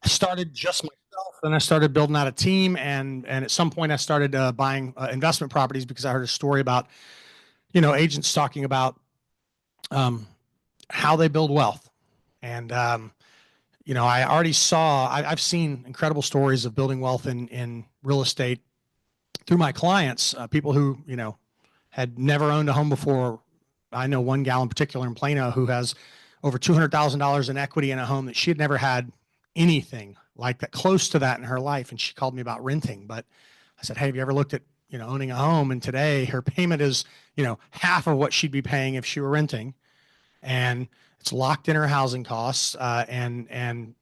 I started just myself, and I started building out a team, and at some point I started buying investment properties because I heard a story about agents talking about um, how they build wealth. And I already I've seen incredible stories of building wealth in real estate through my clients, people who had never owned a home before. I know one gal in particular in Plano who has over $200,000 in equity in a home that she had never had anything like that, close to that in her life. And she called me about renting. But I said, hey, have you ever looked at owning a home? And today her payment is half of what she'd be paying if she were renting, and it's locked in her housing costs, and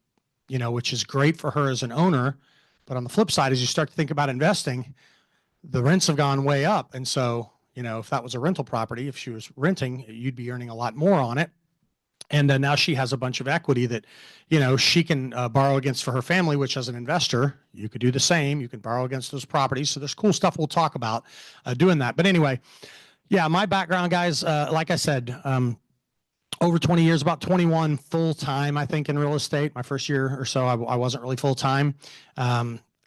which is great for her as an owner. But on the flip side, as you start to think about investing, the rents have gone way up. And so, if that was a rental property, if she was renting, you'd be earning a lot more on it. And now she has a bunch of equity that, she can borrow against for her family, which as an investor, you could do the same. You can borrow against those properties. So there's cool stuff we'll talk about doing that. But anyway, yeah, my background, guys, like I said, over 20 years, about 21 full time, I think, in real estate. My first year or so, I wasn't really full time.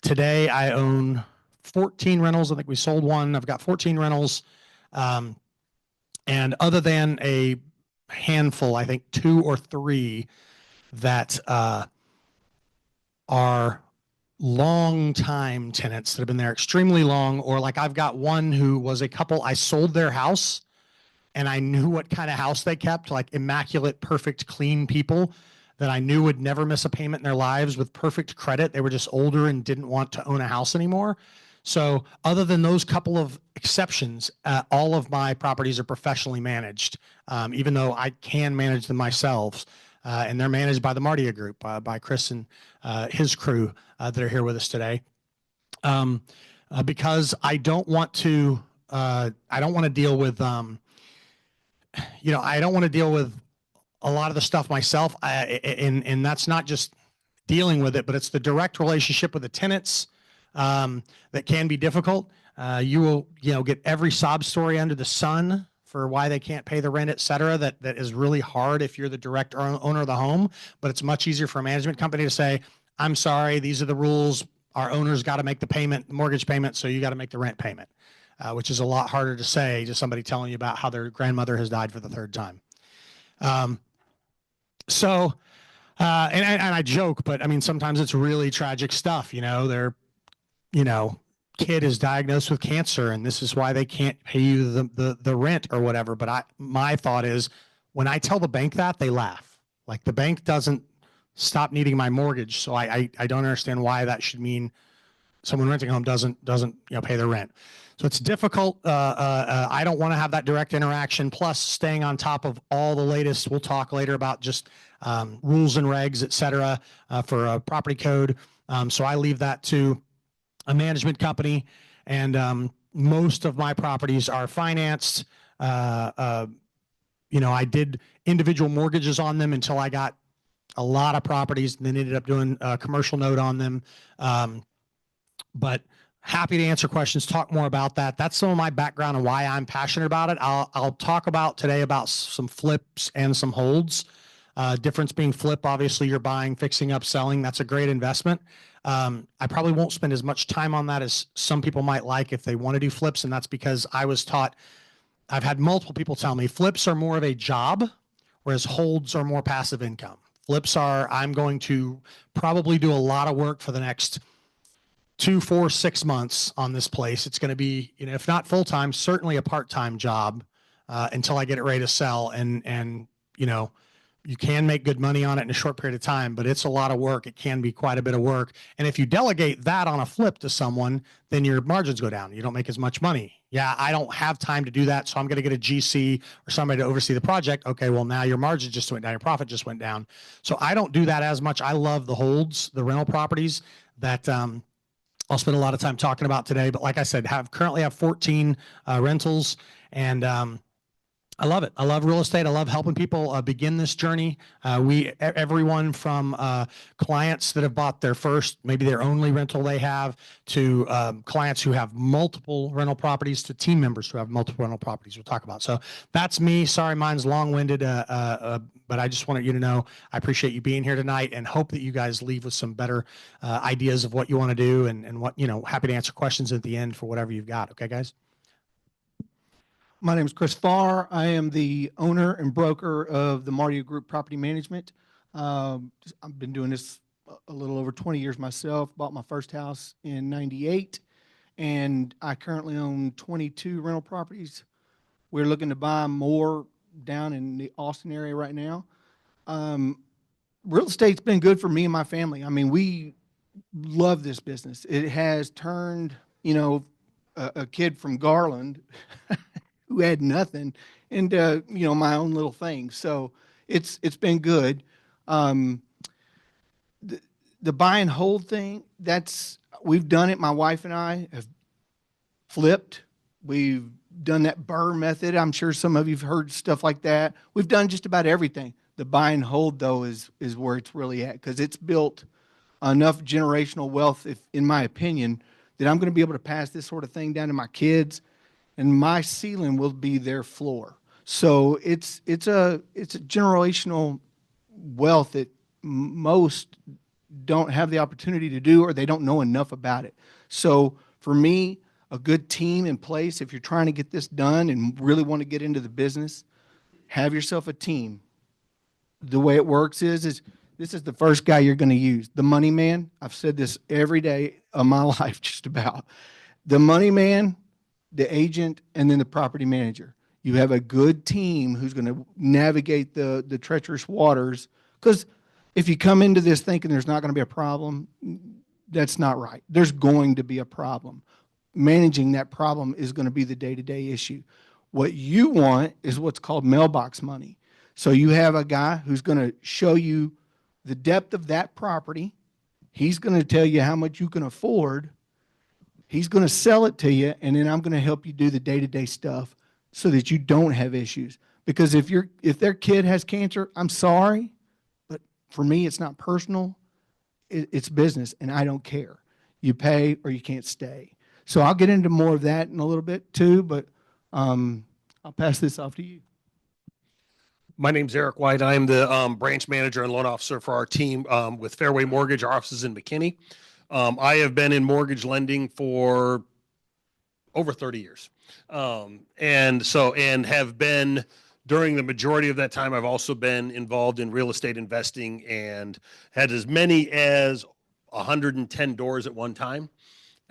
Today, I own 14 rentals. I think we sold one. I've got 14 rentals. And other than a handful, I think 2 or 3 that are long time tenants that have been there extremely long, or like I've got one who was a couple, I sold their house and I knew what kind of house they kept, like immaculate, perfect, clean people that I knew would never miss a payment in their lives with perfect credit. They were just older and didn't want to own a house anymore. So other than those couple of exceptions, all of my properties are professionally managed, even though I can manage them myself. And they're managed by the Mardia group, by Chris and his crew that are here with us today. Because I don't want to deal with, I don't want to deal with a lot of the stuff myself. And that's not just dealing with it, but it's the direct relationship with the tenants that can be difficult. You will, get every sob story under the sun for why they can't pay the rent, et cetera. That is really hard if you're the direct owner of the home, but it's much easier for a management company to say, I'm sorry, these are the rules. Our owner's got to make the payment, the mortgage payment, so you got to make the rent payment, which is a lot harder to say to somebody telling you about how their grandmother has died for the 3rd time. So, and I joke, but I mean, sometimes it's really tragic stuff. They're, kid is diagnosed with cancer and this is why they can't pay you the rent or whatever. But my thought is, when I tell the bank that, they laugh. Like, the bank doesn't stop needing my mortgage. So I don't understand why that should mean someone renting a home doesn't pay their rent. So it's difficult. I don't want to have that direct interaction, plus staying on top of all the latest. We'll talk later about just rules and regs, et cetera, for a property code. So I leave that to a management company, and most of my properties are financed. I did individual mortgages on them until I got a lot of properties, and then ended up doing a commercial note on them. But happy to answer questions, talk more about that. That's some of my background and why I'm passionate about it. I'll talk about today about some flips and some holds. Difference being flip, obviously you're buying, fixing up, selling. That's a great investment. I probably won't spend as much time on that as some people might like if they want to do flips. And that's because I was taught, I've had multiple people tell me flips are more of a job, whereas holds are more passive income. Flips are, I'm going to probably do a lot of work for the next 2, 4, 6 months on this place. It's going to be, if not full-time, certainly a part-time job until I get it ready to sell. And you can make good money on it in a short period of time, but it's a lot of work. It can be quite a bit of work. And if you delegate that on a flip to someone, then your margins go down. You don't make as much money. Yeah, I don't have time to do that, so I'm going to get a GC or somebody to oversee the project. Okay, well, now your margin just went down, your profit just went down. So I don't do that as much. I love the holds, the rental properties that I'll spend a lot of time talking about today. But like I said, currently have 14 rentals, and I love it. I love real estate. I love helping people begin this journey. Everyone from clients that have bought their first, maybe their only rental they have, to clients who have multiple rental properties, to team members who have multiple rental properties. We'll talk about. So that's me. Sorry, mine's long-winded, but I just wanted you to know I appreciate you being here tonight, and hope that you guys leave with some better ideas of what you want to do, and what, happy to answer questions at the end for whatever you've got. Okay, guys? My name is Chris Farr. I am the owner and broker of the Mardia Group Property Management. I've been doing this a little over 20 years myself. Bought my first house in '98, and I currently own 22 rental properties. We're looking to buy more down in the Austin area right now. Real estate's been good for me and my family. I mean, we love this business. It has turned, a kid from Garland who had nothing into, my own little thing. So it's been good. The buy and hold thing, we've done it. My wife and I have flipped. We've done that Burr method. I'm sure some of you've heard stuff like that. We've done just about everything. The buy and hold, though, is where it's really at, because it's built enough generational wealth, in my opinion, that I'm going to be able to pass this sort of thing down to my kids, and my ceiling will be their floor. So it's a generational wealth that most don't have the opportunity to do, or they don't know enough about it. So for me, a good team in place, if you're trying to get this done and really want to get into the business, have yourself a team. The way it works is this is the first guy you're going to use. The money man, I've said this every day of my life just about. The money man, the agent, and then the property manager. You have a good team who's going to navigate the treacherous waters, because if you come into this thinking there's not going to be a problem, that's not right. There's going to be a problem. Managing that problem is going to be the day-to-day issue. What you want is what's called mailbox money. So you have a guy who's going to show you the depth of that property. He's going to tell you how much you can afford. He's going to sell it to you, and then I'm going to help you do the day-to-day stuff so that you don't have issues. Because if their kid has cancer, I'm sorry, but for me, it's not personal. It's business, and I don't care. You pay or you can't stay. So I'll get into more of that in a little bit too, but I'll pass this off to you. My name's Eric White. I'm the branch manager and loan officer for our team with Fairway Mortgage. Our office is in McKinney. I have been in mortgage lending for over 30 years. And have been, during the majority of that time, I've also been involved in real estate investing and had as many as 110 doors at one time,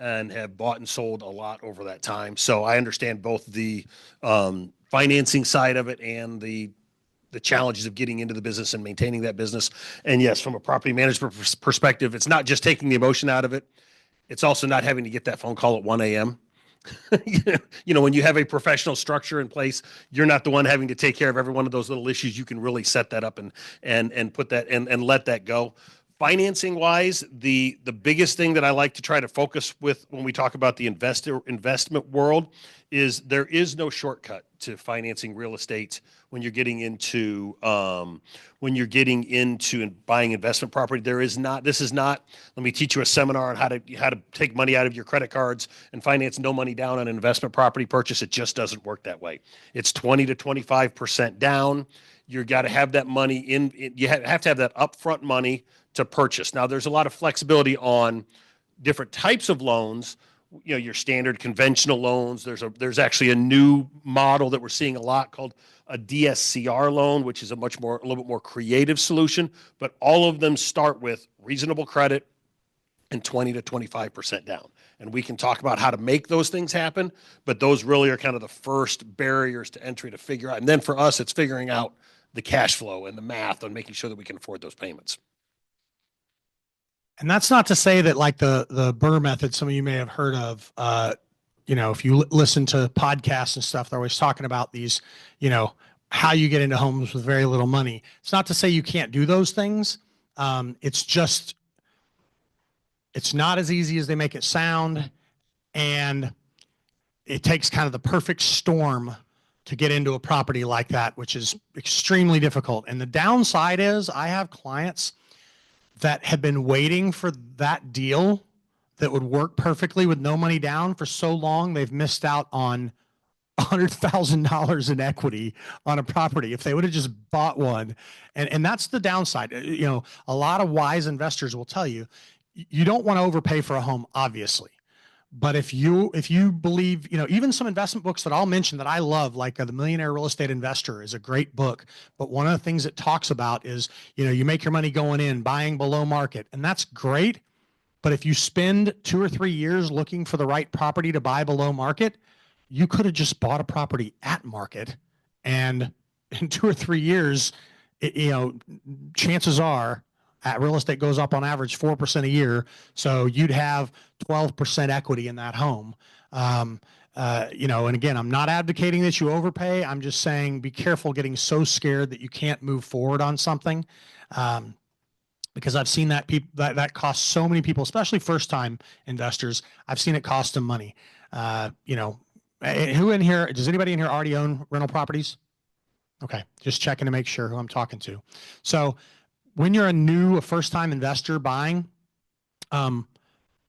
and have bought and sold a lot over that time. So I understand both the financing side of it and the challenges of getting into the business and maintaining that business. And yes, from a property management perspective, it's not just taking the emotion out of it. It's also not having to get that phone call at 1 a.m. When you have a professional structure in place, you're not the one having to take care of every one of those little issues. You can really set that up and put that and let that go. Financing wise, the biggest thing that I like to try to focus with when we talk about the investment world is there is no shortcut to financing real estate when you're getting into and buying investment property. This is not, let me teach you a seminar on how to take money out of your credit cards and finance no money down on an investment property purchase. It just doesn't work that way. It's 20 to 25% down. You got to have that money you have to have that upfront money to purchase. Now, there's a lot of flexibility on different types of loans. Your standard conventional loans. There's actually a new model that we're seeing a lot called a DSCR loan, which is a little bit more creative solution. But all of them start with reasonable credit and 20 to 25% down. And we can talk about how to make those things happen, but those really are kind of the first barriers to entry to figure out. And then for us, it's figuring out the cash flow and the math on making sure that we can afford those payments. And that's not to say that, like the Burr method, some of you may have heard of, if you listen to podcasts and stuff, they're always talking about these, how you get into homes with very little money. It's not to say you can't do those things. It's not as easy as they make it sound. And it takes kind of the perfect storm to get into a property like that, which is extremely difficult. And the downside is I have clients that have been waiting for that deal that would work perfectly with no money down for so long, they've missed out on $100,000 in equity on a property if they would have just bought one. And that's the downside. You know, a lot of wise investors will tell you, you don't want to overpay for a home, obviously. But if you believe, you know, even some investment books that I'll mention that I love, like The Millionaire Real Estate Investor is a great book. But one of the things it talks about is, you know, you make your money going in, buying below market. And that's great. But if you spend 2 or 3 years looking for the right property to buy below market, you could have just bought a property at market. And in 2 or 3 years, you know, chances are real estate goes up on average 4% a year. So you'd have 12% equity in that home. You know, and again, I'm not advocating that you overpay. I'm just saying be careful getting so scared that you can't move forward on something. Because I've seen that that costs so many people, especially first-time investors. I've seen it cost them money. You know, who in here, does anybody in here already own rental properties? Okay, just checking to make sure who I'm talking to. So when you're a first-time investor buying,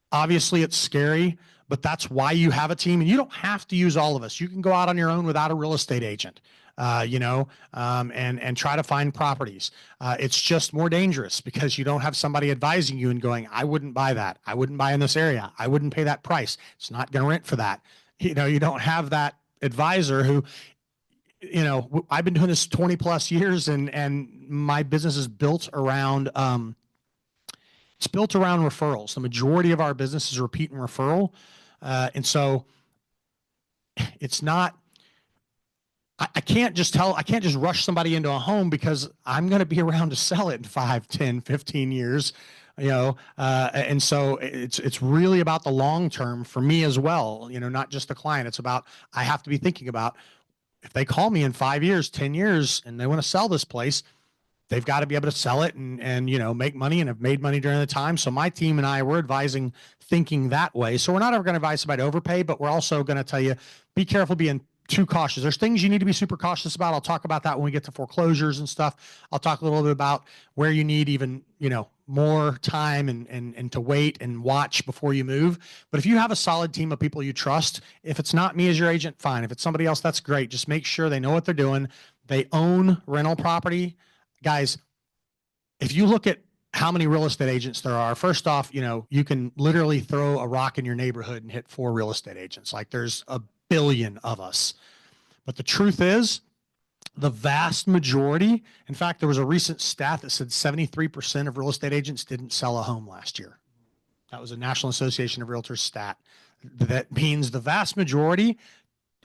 obviously it's scary, but that's why you have a team. And you don't have to use all of us. You can go out on your own without a real estate agent. You know, and try to find properties. It's just more dangerous because you don't have somebody advising you and going, I wouldn't buy that. I wouldn't buy in this area. I wouldn't pay that price. It's not going to rent for that. You know, you don't have that advisor who, you know, I've been doing this 20 plus years and my business is built around, it's built around referrals. The majority of our business is repeat and referral. And so it's not, I can't just rush somebody into a home because I'm going to be around to sell it in 5, 10, 15 years, you know? And so it's really about the long-term for me as well, you know, not just the client. It's about, I have to be thinking about if they call me in 5 years, 10 years, and they want to sell this place, they've got to be able to sell it and, you know, make money and have made money during the time. So my team and I, we're advising thinking that way. So we're not ever going to advise somebody to overpay, but we're also going to tell you, be careful being too cautious. There's things you need to be super cautious about. I'll talk about that when we get to foreclosures and stuff. I'll talk a little bit about where you need even, you know, more time and to wait and watch before you move. But if you have a solid team of people you trust, if it's not me as your agent, fine. If it's somebody else, that's great. Just make sure they know what they're doing. They own rental property. Guys, if you look at how many real estate agents there are, first off, you know, you can literally throw a rock in your neighborhood and hit 4 real estate agents. Like there's a billion of us. But the truth is, the vast majority, in fact, there was a recent stat that said 73% of real estate agents didn't sell a home last year. That was a National Association of Realtors stat. That means the vast majority,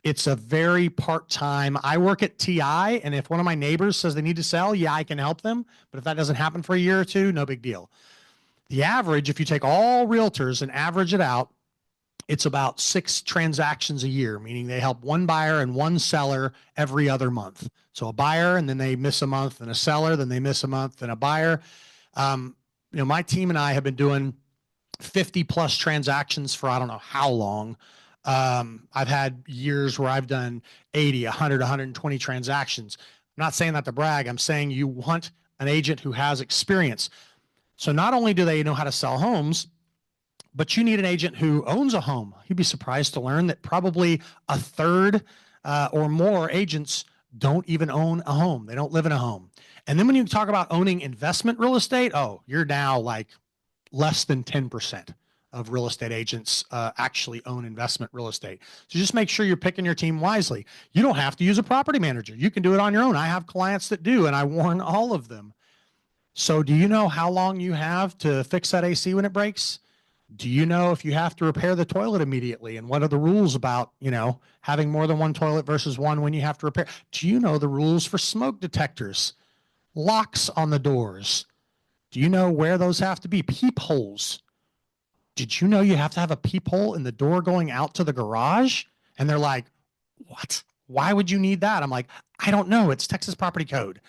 it's a very part-time. I work at TI, and if one of my neighbors says they need to sell, yeah, I can help them. But if that doesn't happen for a year or two, no big deal. The average, if you take all realtors and average it out, it's about 6 transactions a year, meaning they help one buyer and one seller every other month. So a buyer, and then they miss a month, and a seller, then they miss a month, and a buyer. You know, my team and I have been doing 50 plus transactions for I don't know how long. I've had years where I've done 80, 100, 120 transactions. I'm not saying that to brag. I'm saying you want an agent who has experience. So not only do they know how to sell homes, but you need an agent who owns a home. You'd be surprised to learn that probably a third or more agents don't even own a home. They don't live in a home. And then when you talk about owning investment real estate, oh, you're now like less than 10% of real estate agents actually own investment real estate. So just make sure you're picking your team wisely. You don't have to use a property manager. You can do it on your own. I have clients that do, and I warn all of them. So do you know how long you have to fix that AC when it breaks? Do you know if you have to repair the toilet immediately? And what are the rules about, you know, having more than one toilet versus one when you have to repair? Do you know the rules for smoke detectors, locks on the doors? Do you know where those have to be? Peepholes. Did you know you have to have a peephole in the door going out to the garage? And they're like, what? Why would you need that? I'm like, I don't know. It's Texas property code.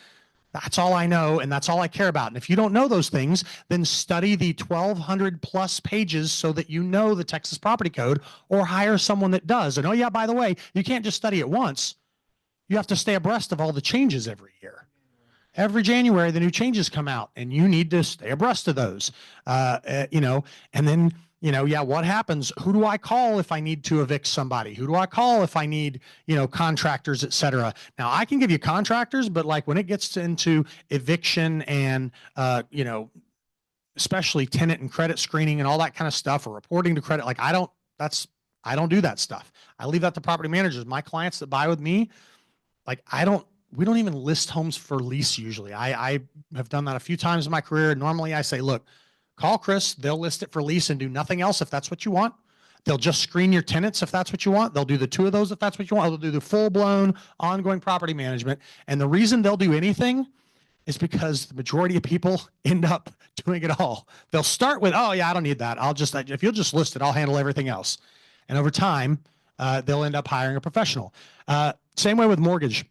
That's all I know, and that's all I care about. And if you don't know those things, then study the 1,200 plus pages so that you know the Texas property code, or hire someone that does. And oh yeah, by the way, you can't just study it once. you have to stay abreast of all the changes every year. Every January, the new changes come out and you need to stay abreast of those. You know, and then, you know, yeah, what happens? Who do I call if I need to evict somebody? Who do I call if I need, you know, contractors, et cetera? Now I can give you contractors, but like when it gets into eviction and, you know, especially tenant and credit screening and all that kind of stuff, or reporting to credit, like I don't do that stuff. I leave that to property managers. My clients that buy with me, like we don't even list homes for lease usually. I have done that a few times in my career. Normally I say, look, call Chris, they'll list it for lease and do nothing else if that's what you want. They'll just screen your tenants if that's what you want. They'll do the 2 of those if that's what you want. They'll do the full-blown ongoing property management. And the reason they'll do anything is because the majority of people end up doing it all. They'll start with, oh yeah, I don't need that. If you'll just list it, I'll handle everything else. And over time, they'll end up hiring a professional. Same way with mortgage.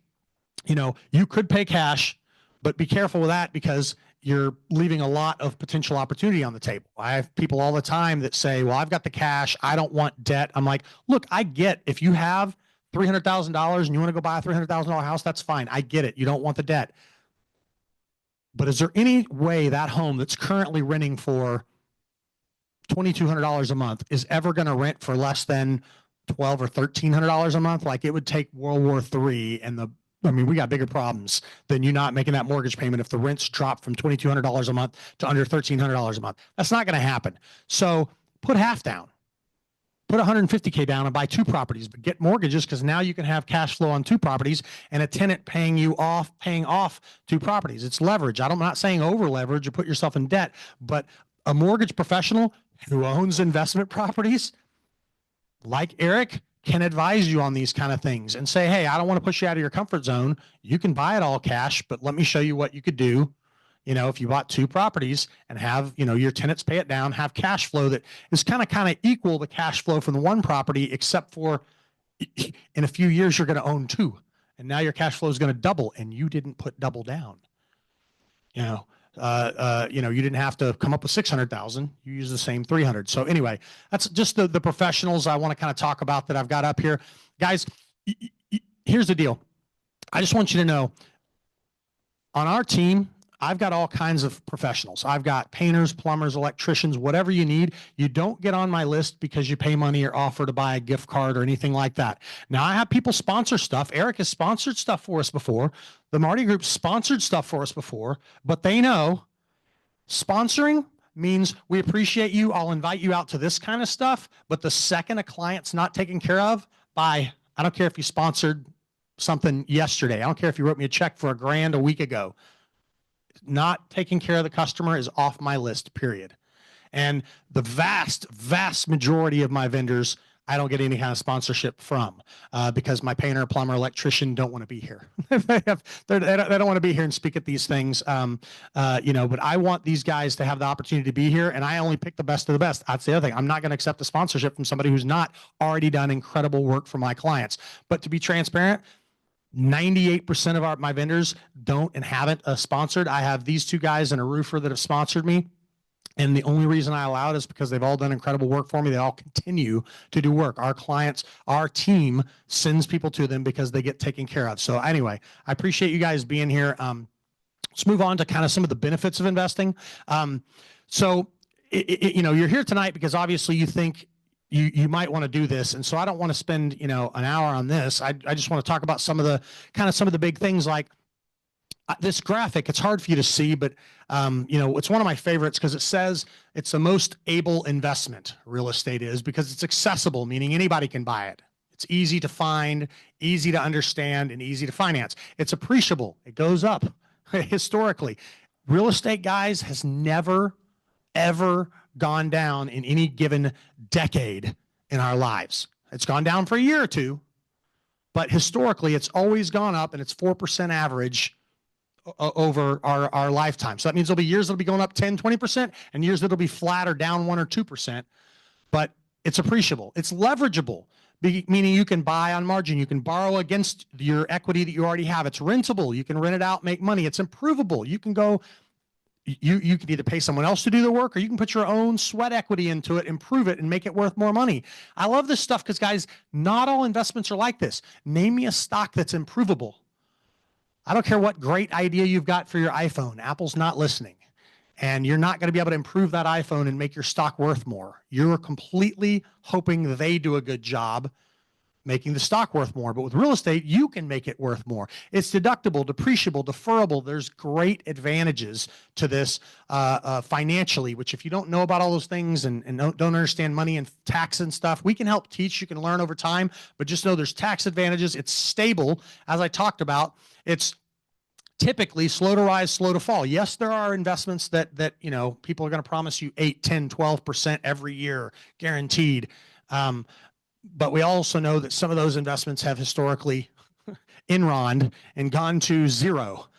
You know, you could pay cash, but be careful with that because you're leaving a lot of potential opportunity on the table. I have people all the time that say, well, I've got the cash. I don't want debt. I'm like, look, I get if you have $300,000 and you want to go buy a $300,000 house, that's fine. I get it. You don't want the debt. But is there any way that home that's currently renting for $2,200 a month is ever going to rent for less than $1,200 or $1,300 a month? Like it would take World War III and we got bigger problems than you not making that mortgage payment if the rents drop from $2,200 a month to under $1,300 a month. That's not going to happen. So put half down, put $150K down and buy 2 properties, but get mortgages because now you can have cash flow on 2 properties and a tenant paying off 2 properties. It's leverage. I'm not saying over leverage or put yourself in debt, but a mortgage professional who owns investment properties like Eric can advise you on these kind of things and say, hey, I don't want to push you out of your comfort zone. You can buy it all cash, but let me show you what you could do. You know, if you bought 2 properties and have, you know, your tenants pay it down, have cash flow that is kind of equal the cash flow from the 1 property, except for in a few years, you're going to own 2 and now your cash flow is going to double and you didn't put double down. You know, you didn't have to come up with 600,000. You use the same 300. So anyway, that's just the professionals I want to kind of talk about that I've got up here. Guys, here's the deal. I just want you to know on our team, I've got all kinds of professionals. I've got painters, plumbers, electricians, whatever you need. You don't get on my list because you pay money or offer to buy a gift card or anything like that. Now I have people sponsor stuff. Eric has sponsored stuff for us before. The Mardia Group sponsored stuff for us before, but they know sponsoring means we appreciate you. I'll invite you out to this kind of stuff. But the second a client's not taken care of by, I don't care if you sponsored something yesterday. I don't care if you wrote me a check for $1,000 a week ago. Not taking care of the customer is off my list, period. And the vast majority of my vendors, I don't get any kind of sponsorship from because my painter, plumber, electrician don't want to be here. They don't want to be here and speak at these things. But I want these guys to have the opportunity to be here, and I only pick the best of the best. That's the other thing. I'm not going to accept a sponsorship from somebody who's not already done incredible work for my clients. But to be transparent, 98% of my vendors don't and haven't sponsored. I have these 2 guys and a roofer that have sponsored me. And the only reason I allow it is because they've all done incredible work for me. They all continue to do work. Our clients, our team sends people to them because they get taken care of. So anyway, I appreciate you guys being here. Let's move on to kind of some of the benefits of investing. You're here tonight because obviously you think you might want to do this. And so I don't want to spend, an hour on this. I just want to talk about some of the big things like this graphic. It's hard for you to see, but it's one of my favorites because it says it's the most able investment real estate is because it's accessible, meaning anybody can buy it. It's easy to find, easy to understand, and easy to finance. It's appreciable. It goes up historically. Real estate, guys, has never, ever gone down in any given decade in our lives. It's gone down for a year or 2, but historically it's always gone up, and it's 4% average over our lifetime. So that means there'll be years that'll be going up 10, 20% and years that'll be flat or down 1 or 2%, but it's appreciable. It's leverageable, meaning you can buy on margin. You can borrow against your equity that you already have. It's rentable. You can rent it out, make money. It's improvable. You can go you can either pay someone else to do the work, or you can put your own sweat equity into it, improve it, and make it worth more money. I love this stuff because, guys, not all investments are like this. Name me a stock that's improvable. I don't care what great idea you've got for your iPhone. Apple's not listening. And you're not going to be able to improve that iPhone and make your stock worth more. You're completely hoping they do a good job making the stock worth more. But with real estate, you can make it worth more. It's deductible, depreciable, deferrable. There's great advantages to this financially, which if you don't know about all those things and don't understand money and tax and stuff, we can help teach. You can learn over time, but just know there's tax advantages. It's stable. As I talked about, it's typically slow to rise, slow to fall. Yes, there are investments that people are going to promise you 8, 10, 12% every year guaranteed. But we also know that some of those investments have historically enroned and gone to zero.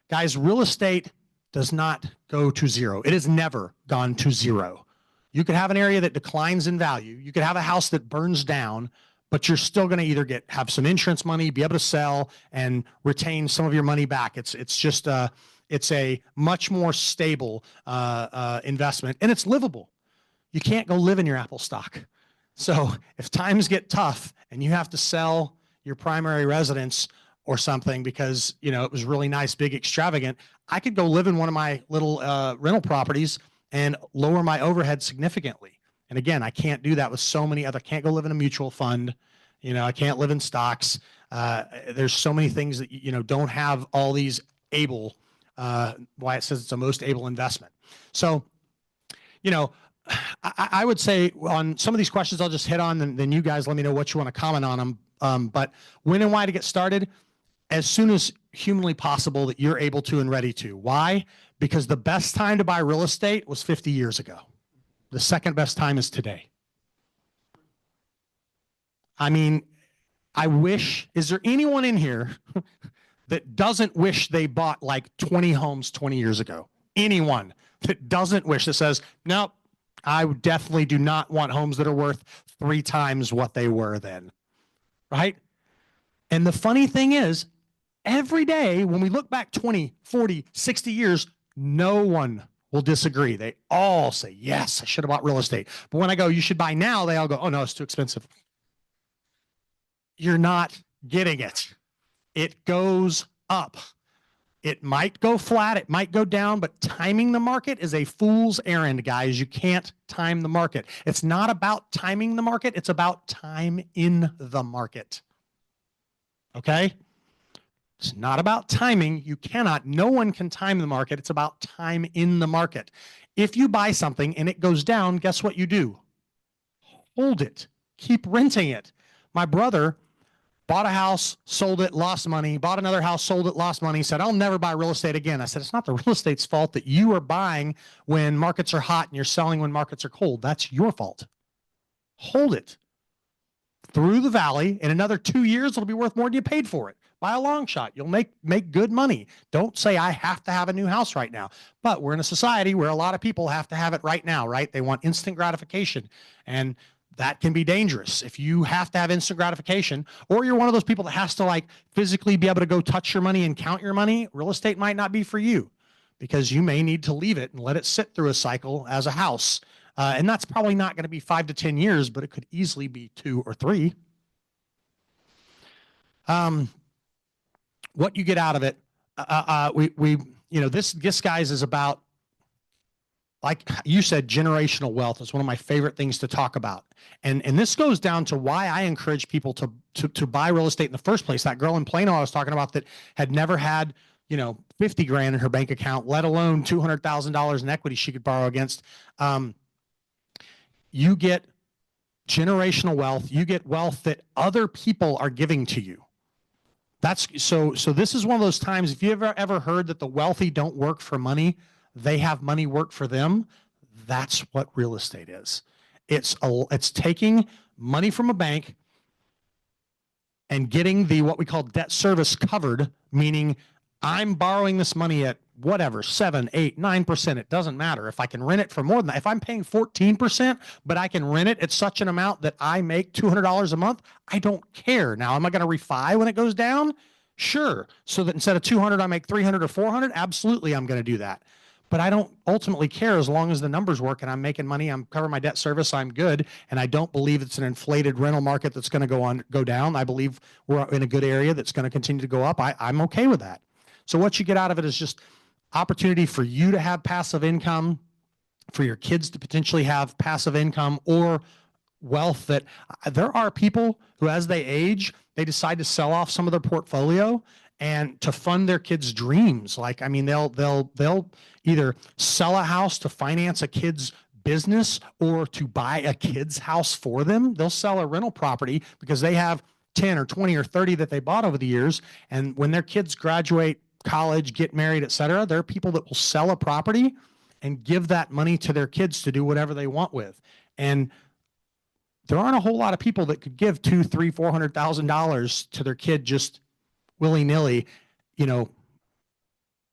Guys, real estate does not go to zero. It has never gone to zero. You could have an area that declines in value. You could have a house that burns down, but you're still going to either have some insurance money, be able to sell, and retain some of your money back. It's just it's a much more stable investment, and it's livable. You can't go live in your Apple stock. So if times get tough and you have to sell your primary residence or something because it was really nice, big, extravagant, I could go live in one of my little rental properties and lower my overhead significantly. And again, I can't do that with so many other. I can't go live in a mutual fund. I can't live in stocks. There's so many things that don't have all these able. Why it says it's a most able investment. So, I would say on some of these questions I'll just hit on, and then you guys let me know what you want to comment on them. But when and why to get started? As soon as humanly possible that you're able to and ready to. Why? Because the best time to buy real estate was 50 years ago. The second best time is today. I mean, is there anyone in here that doesn't wish they bought like 20 homes 20 years ago? Anyone that doesn't wish, that says, nope, I definitely do not want homes that are worth 3 times what they were then, right? And the funny thing is, every day when we look back 20, 40, 60 years, no one will disagree. They all say, yes, I should have bought real estate. But when I go, you should buy now, they all go, oh no, it's too expensive. You're not getting it. It goes up. It might go flat, it might go down, but timing the market is a fool's errand, guys. You can't time the market. It's not about timing the market, it's about time in the market. Okay? It's not about timing. No one can time the market. It's about time in the market. If you buy something and it goes down, guess what you do? Hold it. Keep renting it. My brother bought a house, sold it, lost money, bought another house, sold it, lost money, said, I'll never buy real estate again. I said, it's not the real estate's fault that you are buying when markets are hot and you're selling when markets are cold. That's your fault. Hold it through the valley. In another 2 years, it'll be worth more than you paid for it. By a long shot, you'll make good money. Don't say, I have to have a new house right now. But we're in a society where a lot of people have to have it right now, right? They want instant gratification. And that can be dangerous. If you have to have instant gratification, or you're one of those people that has to physically be able to go touch your money and count your money, real estate might not be for you because you may need to leave it and let it sit through a cycle as a house. And that's probably not going to be 5 to 10 years, but it could easily be 2 or 3. What you get out of it, this guys is about, like you said, generational wealth is one of my favorite things to talk about. And this goes down to why I encourage people to buy real estate in the first place. That girl in Plano I was talking about that had never had, 50 grand in her bank account, let alone $200,000 in equity she could borrow against. You get generational wealth. You get wealth that other people are giving to you. So this is one of those times, if you ever heard that the wealthy don't work for money, they have money work for them. That's what real estate is. It's taking money from a bank and getting what we call debt service covered, meaning I'm borrowing this money at whatever, 7, 8, 9%. It doesn't matter. If I can rent it for more than that, if I'm paying 14%, but I can rent it at such an amount that I make $200 a month, I don't care. Now, am I going to refi when it goes down? Sure. So that instead of 200, I make 300 or 400. Absolutely. I'm going to do that. but I don't ultimately care as long as the numbers work and I'm making money, I'm covering my debt service, I'm good. And I don't believe it's an inflated rental market that's going to go down. I believe we're in a good area that's going to continue to go up. I'm okay with that. So what you get out of it is just opportunity for you to have passive income, for your kids to potentially have passive income, or wealth. That there are people who, as they age, they decide to sell off some of their portfolio and to fund their kids' dreams. Like, I mean, they'll either sell a house to finance a kid's business or to buy a kid's house for them. They'll sell a rental property because they have 10 or 20 or 30 that they bought over the years. And when their kids graduate college, get married, et cetera, there are people that will sell a property and give that money to their kids to do whatever they want with. And there aren't a whole lot of people that could give $200,000, $300,000, $400,000 to their kid just willy-nilly, you know,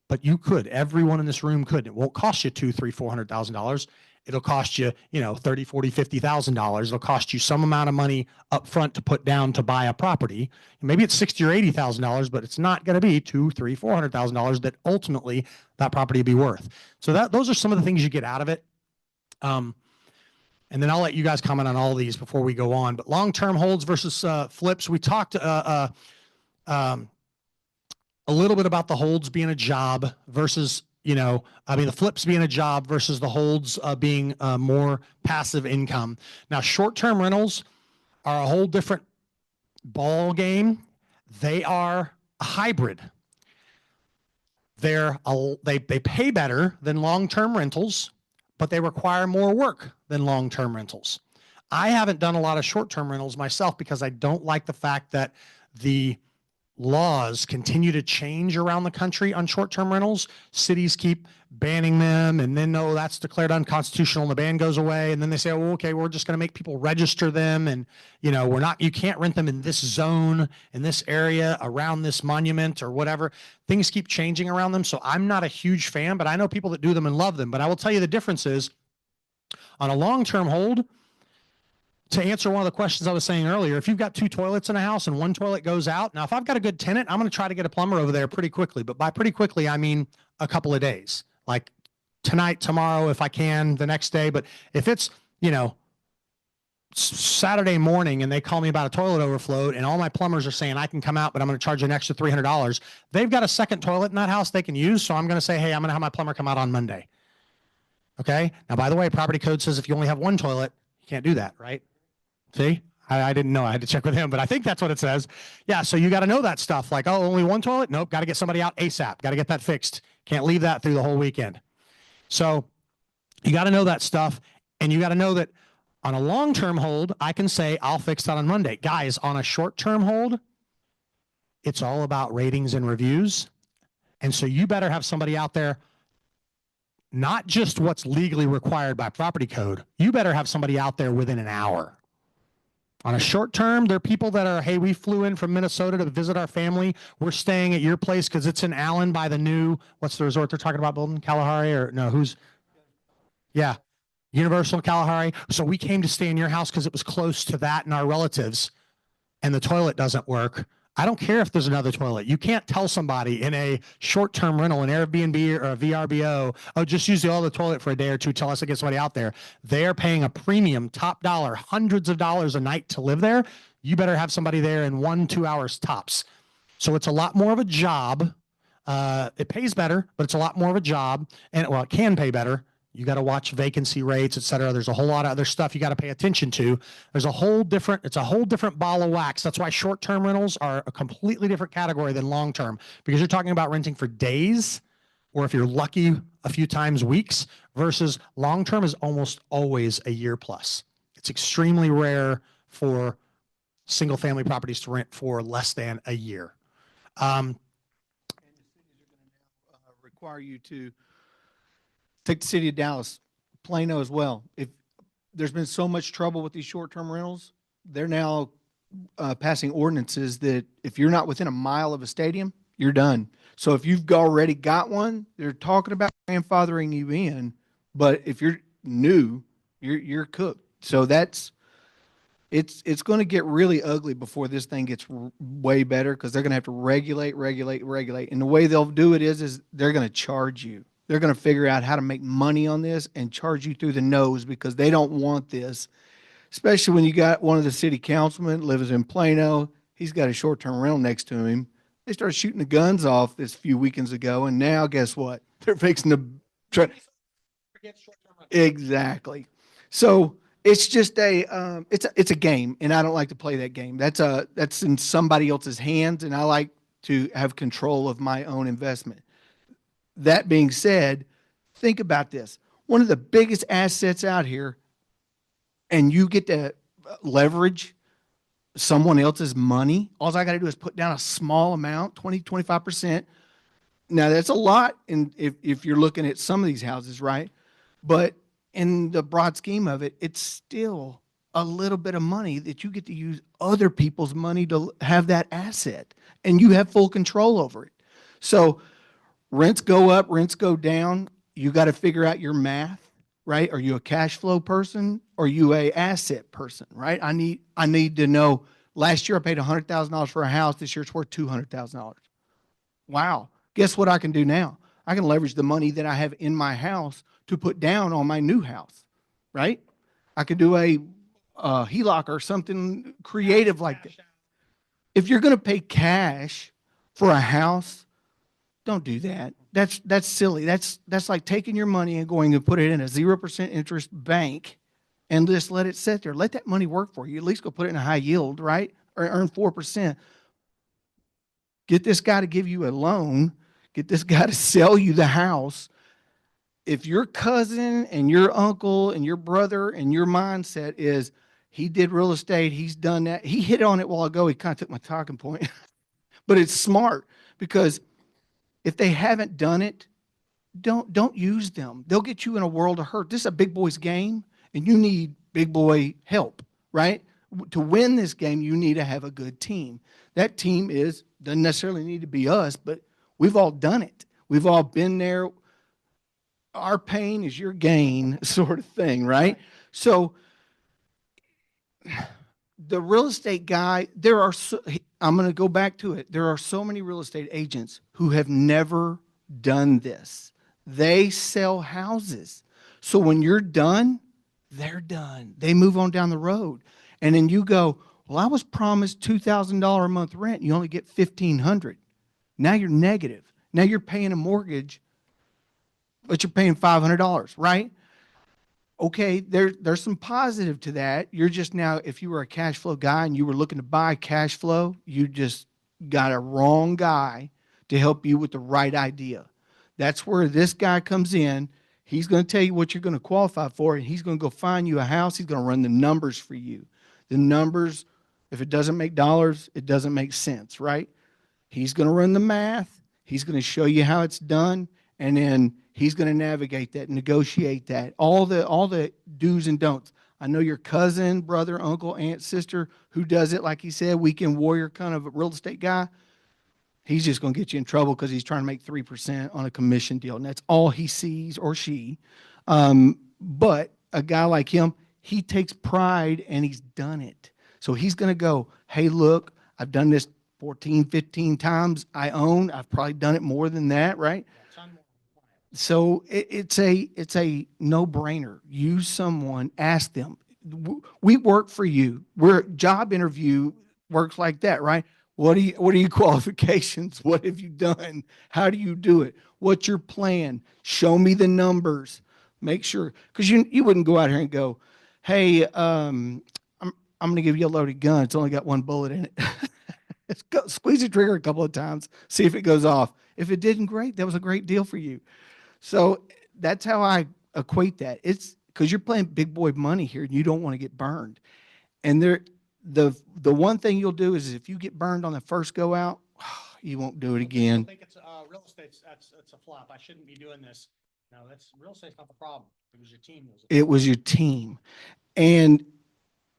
but you could. Everyone in this room could. It won't cost you $200,000, $300,000, $400,000. It'll cost you, you know, $30,000, $40,000, $50,000. It'll cost you some amount of money up front to put down to buy a property. Maybe it's $60,000 or $80,000, but it's not going to be $200,000, $300,000, $400,000 that ultimately that property will be worth. So those are some of the things you get out of it. And then I'll let you guys comment on all these before we go on. But long-term holds versus flips. We talked a little bit about the holds being a job versus, you know, I mean, the flips being a job versus the holds being more passive income. Now, short-term rentals are a whole different ball game. They are a hybrid. They pay better than long-term rentals, but they require more work than long-term rentals. I haven't done a lot of short-term rentals myself because I don't like the fact that the laws continue to change around the country on short-term rentals. Cities keep banning them, and then, no, that's declared unconstitutional, and the ban goes away. And then they say, oh, okay, we're just going to make people register them. And, you know, you can't rent them in this zone, in this area, around this monument or whatever. Things keep changing around them. So I'm not a huge fan, but I know people that do them and love them. But I will tell you the difference is on a long-term hold, to answer one of the questions I was saying earlier, if you've got 2 toilets in a house and 1 toilet goes out, now if I've got a good tenant, I'm going to try to get a plumber over there pretty quickly. But by pretty quickly, I mean a couple of days, like tonight, tomorrow, if I can, the next day. But if it's, you know, Saturday morning and they call me about a toilet overflowed and all my plumbers are saying I can come out, but I'm going to charge an extra $300, they've got a second toilet in that house they can use. So I'm going to say, hey, I'm going to have my plumber come out on Monday. Okay. Now, by the way, property code says if you only have 1 toilet, you can't do that, right? See, I didn't know. I had to check with him, but I think that's what it says. Yeah. So you got to know that stuff. Like, oh, only 1 toilet? Nope. Got to get somebody out ASAP. Got to get that fixed. Can't leave that through the whole weekend. So you got to know that stuff. And you got to know that on a long-term hold, I can say I'll fix that on Monday. Guys, on a short-term hold, it's all about ratings and reviews. And so you better have somebody out there, not just what's legally required by property code. You better have somebody out there within an hour. On a short term, there are people that are, hey, we flew in from Minnesota to visit our family. We're staying at your place because it's in Allen by the new, what's the resort they're talking about building? Kalahari or no, yeah, Universal Kalahari. So we came to stay in your house because it was close to that and our relatives, and the toilet doesn't work. I don't care if there's another toilet. You can't tell somebody in a short-term rental, an Airbnb or a VRBO, oh, just use the other toilet for a day or two, tell us to get somebody out there. They're paying a premium, top dollar, hundreds of dollars a night to live there. You better have somebody there in 1-2 hours tops. So it's a lot more of a job. It pays better, but it's a lot more of a job. And, well, it can pay better. You got to watch vacancy rates, et cetera. There's a whole lot of other stuff you got to pay attention to. It's a whole different ball of wax. That's why short-term rentals are a completely different category than long-term, because you're talking about renting for days, or if you're lucky, a few times weeks, versus long-term is almost always a year plus. It's extremely rare for single-family properties to rent for less than a year. And the cities are going to now require you to take the city of Dallas, Plano as well. If there's been so much trouble with these short-term rentals, they're now passing ordinances that if you're not within a mile of a stadium, you're done. So if you've already got one, they're talking about grandfathering you in. But if you're new, you're cooked. So it's going to get really ugly before this thing gets way better, because they're going to have to regulate. And the way they'll do it is they're going to charge you. They're going to figure out how to make money on this and charge you through the nose because they don't want this, especially when you got one of the city councilmen lives in Plano. He's got a short-term rental next to him. They started shooting the guns off this few weekends ago, and now guess what? They're fixing to try. Exactly. So it's just it's a game, and I don't like to play that game. That's in somebody else's hands, and I like to have control of my own investment. That being said, think about this. One of the biggest assets out here, and you get to leverage someone else's money. All I got to do is put down a small amount, 20, 25%. Now, that's a lot if you're looking at some of these houses, right? But in the broad scheme of it, it's still a little bit of money that you get to use other people's money to have that asset, and you have full control over it. So rents go up, rents go down. You got to figure out your math, right? Are you a cash flow person or are you a asset person, right? I need to know. Last year I paid $100,000 for a house. This year it's worth $200,000. Wow. Guess what I can do now? I can leverage the money that I have in my house to put down on my new house, right? I could do a HELOC or something creative like that. If you're going to pay cash for a house, don't do that. That's silly. That's like taking your money and going and put it in a 0% interest bank and just let it sit there. Let that money work for you. At least go put it in a high yield, right? Or earn 4%. Get this guy to give you a loan. Get this guy to sell you the house. If your cousin and your uncle and your brother and your mindset is he did real estate, he's done that. He hit on it a while ago. He kind of took my talking point. But it's smart because if they haven't done it, don't use them. They'll get you in a world of hurt. This is a big boy's game, and you need big boy help, right? To win this game, you need to have a good team. That team doesn't necessarily need to be us, but we've all done it. We've all been there. Our pain is your gain sort of thing, right? So the real estate guy, I'm going to go back to it. There are so many real estate agents who have never done this. They sell houses. So when you're done, they're done. They move on down the road. And then you go, well, I was promised $2,000 a month rent. You only get $1,500. Now you're negative. Now you're paying a mortgage, but you're paying $500, right? Okay, there's some positive to that. You're just now, if you were a cash flow guy and you were looking to buy cash flow, you just got a wrong guy to help you with the right idea. That's where this guy comes in. He's going to tell you what you're going to qualify for, and he's going to go find you a house. He's going to run the numbers for you. The numbers, if it doesn't make dollars, it doesn't make sense, right? He's going to run the math. He's going to show you how it's done, and then he's going to navigate that, negotiate that, all the do's and don'ts. I know your cousin, brother, uncle, aunt, sister who does it, like he said, weekend warrior kind of a real estate guy. He's just going to get you in trouble because he's trying to make 3% on a commission deal, and that's all he sees, or she. But a guy like him, he takes pride and he's done it. So he's going to go, hey, look, I've done this 14, 15 times. I've probably done it more than that, right? So it's a no-brainer. Use someone, ask them. We work for you. Job interview works like that, right? What are your qualifications? What have you done? How do you do it? What's your plan? Show me the numbers. Make sure, because you wouldn't go out here and go, hey, I'm going to give you a loaded gun. It's only got one bullet in it. Squeeze the trigger a couple of times. See if it goes off. If it didn't, great. That was a great deal for you. So that's how I equate that. It's because you're playing big boy money here, and you don't want to get burned. And the one thing you'll do is if you get burned on the first go out, you won't do it again. I think it's real estate. That's a flop. I shouldn't be doing this. No, that's real estate's not the problem. It was your team. It was your team, and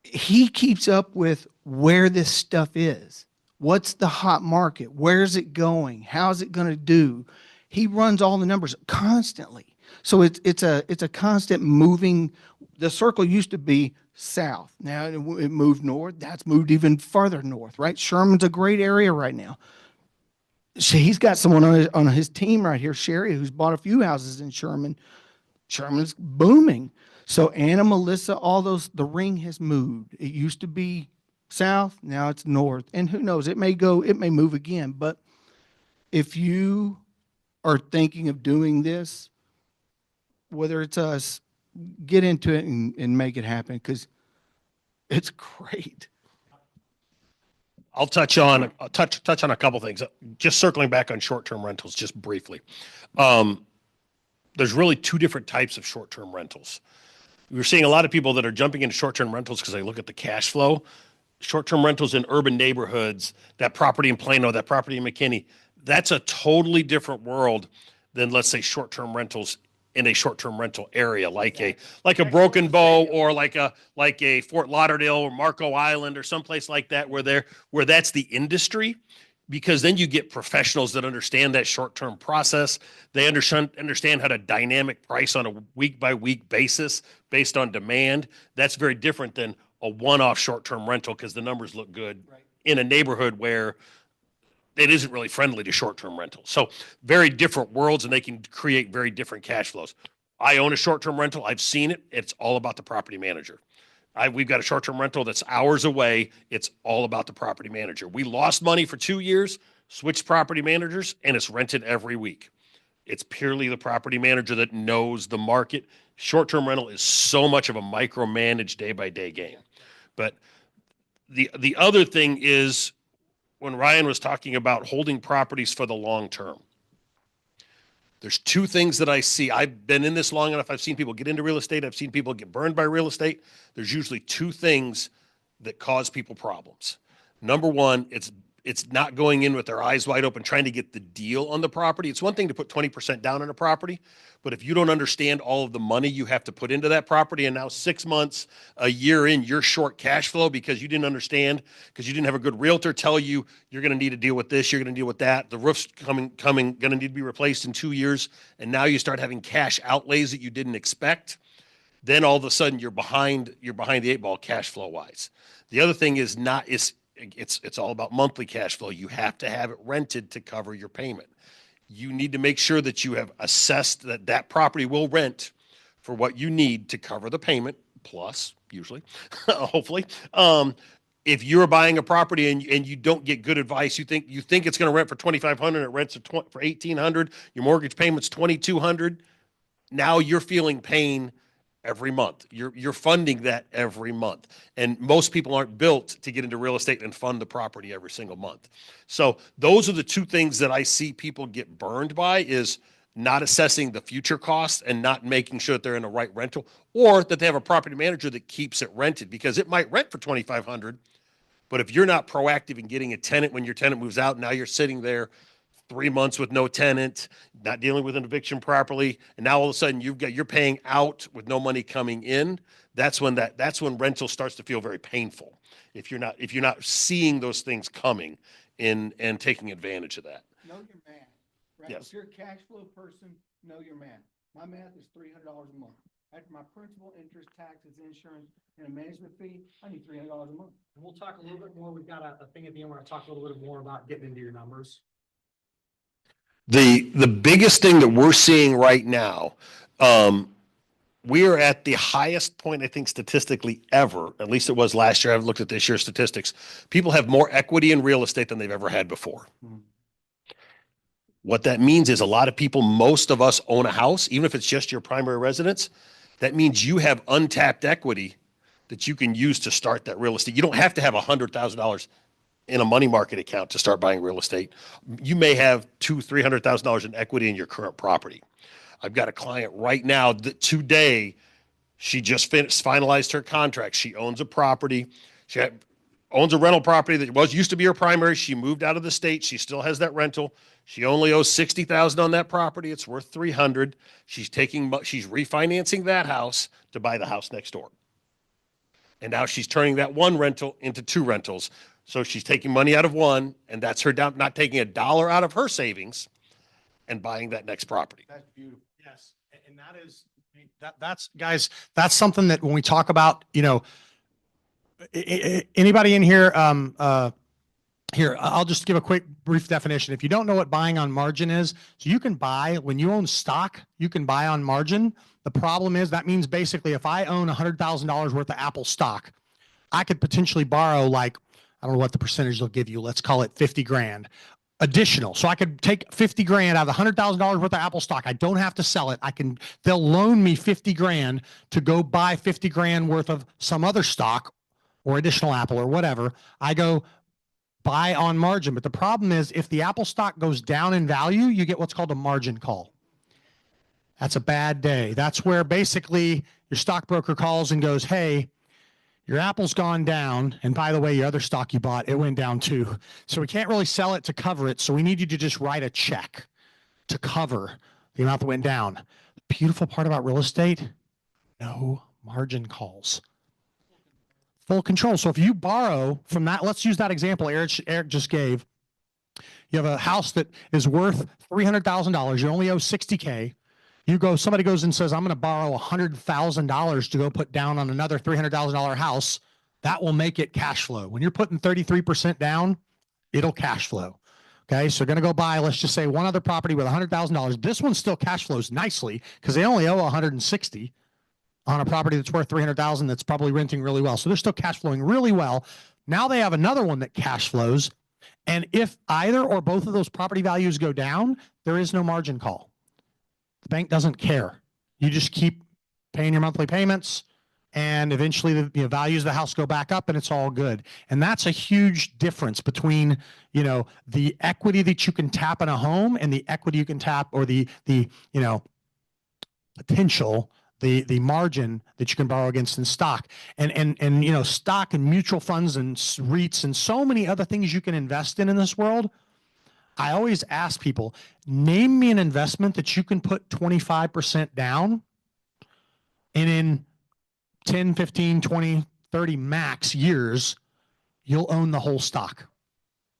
he keeps up with where this stuff is. What's the hot market? Where's it going? How's it going to do? He runs all the numbers constantly. So it's a constant moving. The circle used to be south. Now it moved north. That's moved even farther north, right? Sherman's a great area right now. he's got someone on his team right here, Sherry, who's bought a few houses in Sherman. Sherman's booming. So Anna, Melissa, all those, the ring has moved. It used to be south, now it's north. And who knows, it may move again. But if you are thinking of doing this, whether it's us, get into it and make it happen, because it's great. I'll touch on a couple things. Just circling back on short-term rentals, just briefly. There's really two different types of short-term rentals. We're seeing a lot of people that are jumping into short-term rentals because they look at the cash flow. Short-term rentals in urban neighborhoods, that property in Plano, that property in McKinney, that's a totally different world than, let's say, short-term rentals in a short-term rental area, like a Broken Bow, or like a Fort Lauderdale or Marco Island or someplace like that, where that's the industry. Because then you get professionals that understand that short-term process. They understand how to dynamic price on a week-by-week basis based on demand. That's very different than a one-off short-term rental, because the numbers look good in a neighborhood where it isn't really friendly to short-term rentals. So very different worlds, and they can create very different cash flows. I own a short-term rental. I've seen it. It's all about the property manager. We've got a short-term rental that's hours away. It's all about the property manager. We lost money for 2 years, switched property managers, and it's rented every week. It's purely the property manager that knows the market. Short-term rental is so much of a micromanaged day-by-day game. But the other thing is, when Ryan was talking about holding properties for the long term, there's two things that I see. I've been in this long enough. I've seen people get into real estate. I've seen people get burned by real estate. There's usually two things that cause people problems. Number one, it's not going in with their eyes wide open, trying to get the deal on the property. It's one thing to put 20% down on a property, but if you don't understand all of the money you have to put into that property, and now 6 months, a year in, you're short cash flow because you didn't understand, because you didn't have a good realtor tell you you're going to need to deal with this, you're going to deal with that, the roof's going to need to be replaced in 2 years, and now you start having cash outlays that you didn't expect. Then all of a sudden you're behind the eight ball cash flow wise. The other thing is it's all about monthly cash flow. You have to have it rented to cover your payment. You need to make sure that you have assessed that property will rent for what you need to cover the payment, plus usually, hopefully. If you're buying a property and you don't get good advice, you think it's going to rent for $2,500, it rents for $1,800, your mortgage payment's $2,200. Now you're feeling pain every month. You're funding that every month. And most people aren't built to get into real estate and fund the property every single month. So those are the two things that I see people get burned by, is not assessing the future costs and not making sure that they're in the right rental, or that they have a property manager that keeps it rented, because it might rent for $2,500, but if you're not proactive in getting a tenant when your tenant moves out, now you're sitting there 3 months with no tenant, not dealing with an eviction properly, and now all of a sudden you're paying out with no money coming in. That's when rental starts to feel very painful, if you're not seeing those things coming in and taking advantage of that. Know your math, right? Yes. If you're a cash flow person, know your math. My math is $300 a month. After my principal, interest, taxes, insurance, and a management fee, I need $300 a month. And we'll talk a little bit more. We've got a thing at the end where I talk a little bit more about getting into your numbers. The biggest thing that we're seeing right now, we are at the highest point, I think, statistically ever. At least it was last year. I've looked at this year's statistics. People have more equity in real estate than they've ever had before. What that means is, a lot of people, most of us, own a house, even if it's just your primary residence. That means you have untapped equity that you can use to start that real estate. You don't have to have $100,000 in a money market account to start buying real estate. You may have $200,000-$300,000 in equity in your current property. I've got a client right now that today, she just finalized her contract. She owns a property. She owns a rental property that used to be her primary. She moved out of the state. She still has that rental. She only owes $60,000 on that property. It's worth $300,000. She's refinancing that house to buy the house next door. And now she's turning that one rental into two rentals. So she's taking money out of one, and that's her down, not taking a dollar out of her savings and buying that next property. That's beautiful. Yes. And that is, that's guys, that's something that when we talk about, anybody in here, here, I'll just give a quick brief definition. If you don't know what buying on margin is, so you can buy, when you own stock, you can buy on margin. The problem is that means basically if I own $100,000 worth of Apple stock, I could potentially borrow like, I don't know what the percentage they'll give you. Let's call it 50 grand additional. So I could take 50 grand out of the $100,000 worth of Apple stock. I don't have to sell it. They'll loan me 50 grand to go buy 50 grand worth of some other stock or additional Apple or whatever. I go buy on margin. But the problem is if the Apple stock goes down in value, you get what's called a margin call. That's a bad day. That's where basically your stockbroker calls and goes, hey, your Apple's gone down. And by the way, your other stock you bought, it went down too. So we can't really sell it to cover it. So we need you to just write a check to cover the amount that went down. The beautiful part about real estate, no margin calls. Full control. So if you borrow from that, let's use that example Eric just gave. You have a house that is worth $300,000. You only owe $60K. Somebody goes and says, I'm going to borrow $100,000 to go put down on another $300,000 house. That will make it cash flow. When you're putting 33% down, it'll cash flow. Okay. So you're going to go buy, let's just say one other property with $100,000. This one still cash flows nicely because they only owe 160 on a property that's worth 300,000 that's probably renting really well. So they're still cash flowing really well. Now they have another one that cash flows. And if either or both of those property values go down, there is no margin call. The bank doesn't care. You just keep paying your monthly payments and eventually the values of the house go back up and it's all good. And that's a huge difference between, the equity that you can tap in a home and the equity you can tap or the potential, the margin that you can borrow against in stock and stock and mutual funds and REITs and so many other things you can invest in this world. I always ask people, name me an investment that you can put 25% down and in 10, 15, 20, 30 max years, you'll own the whole stock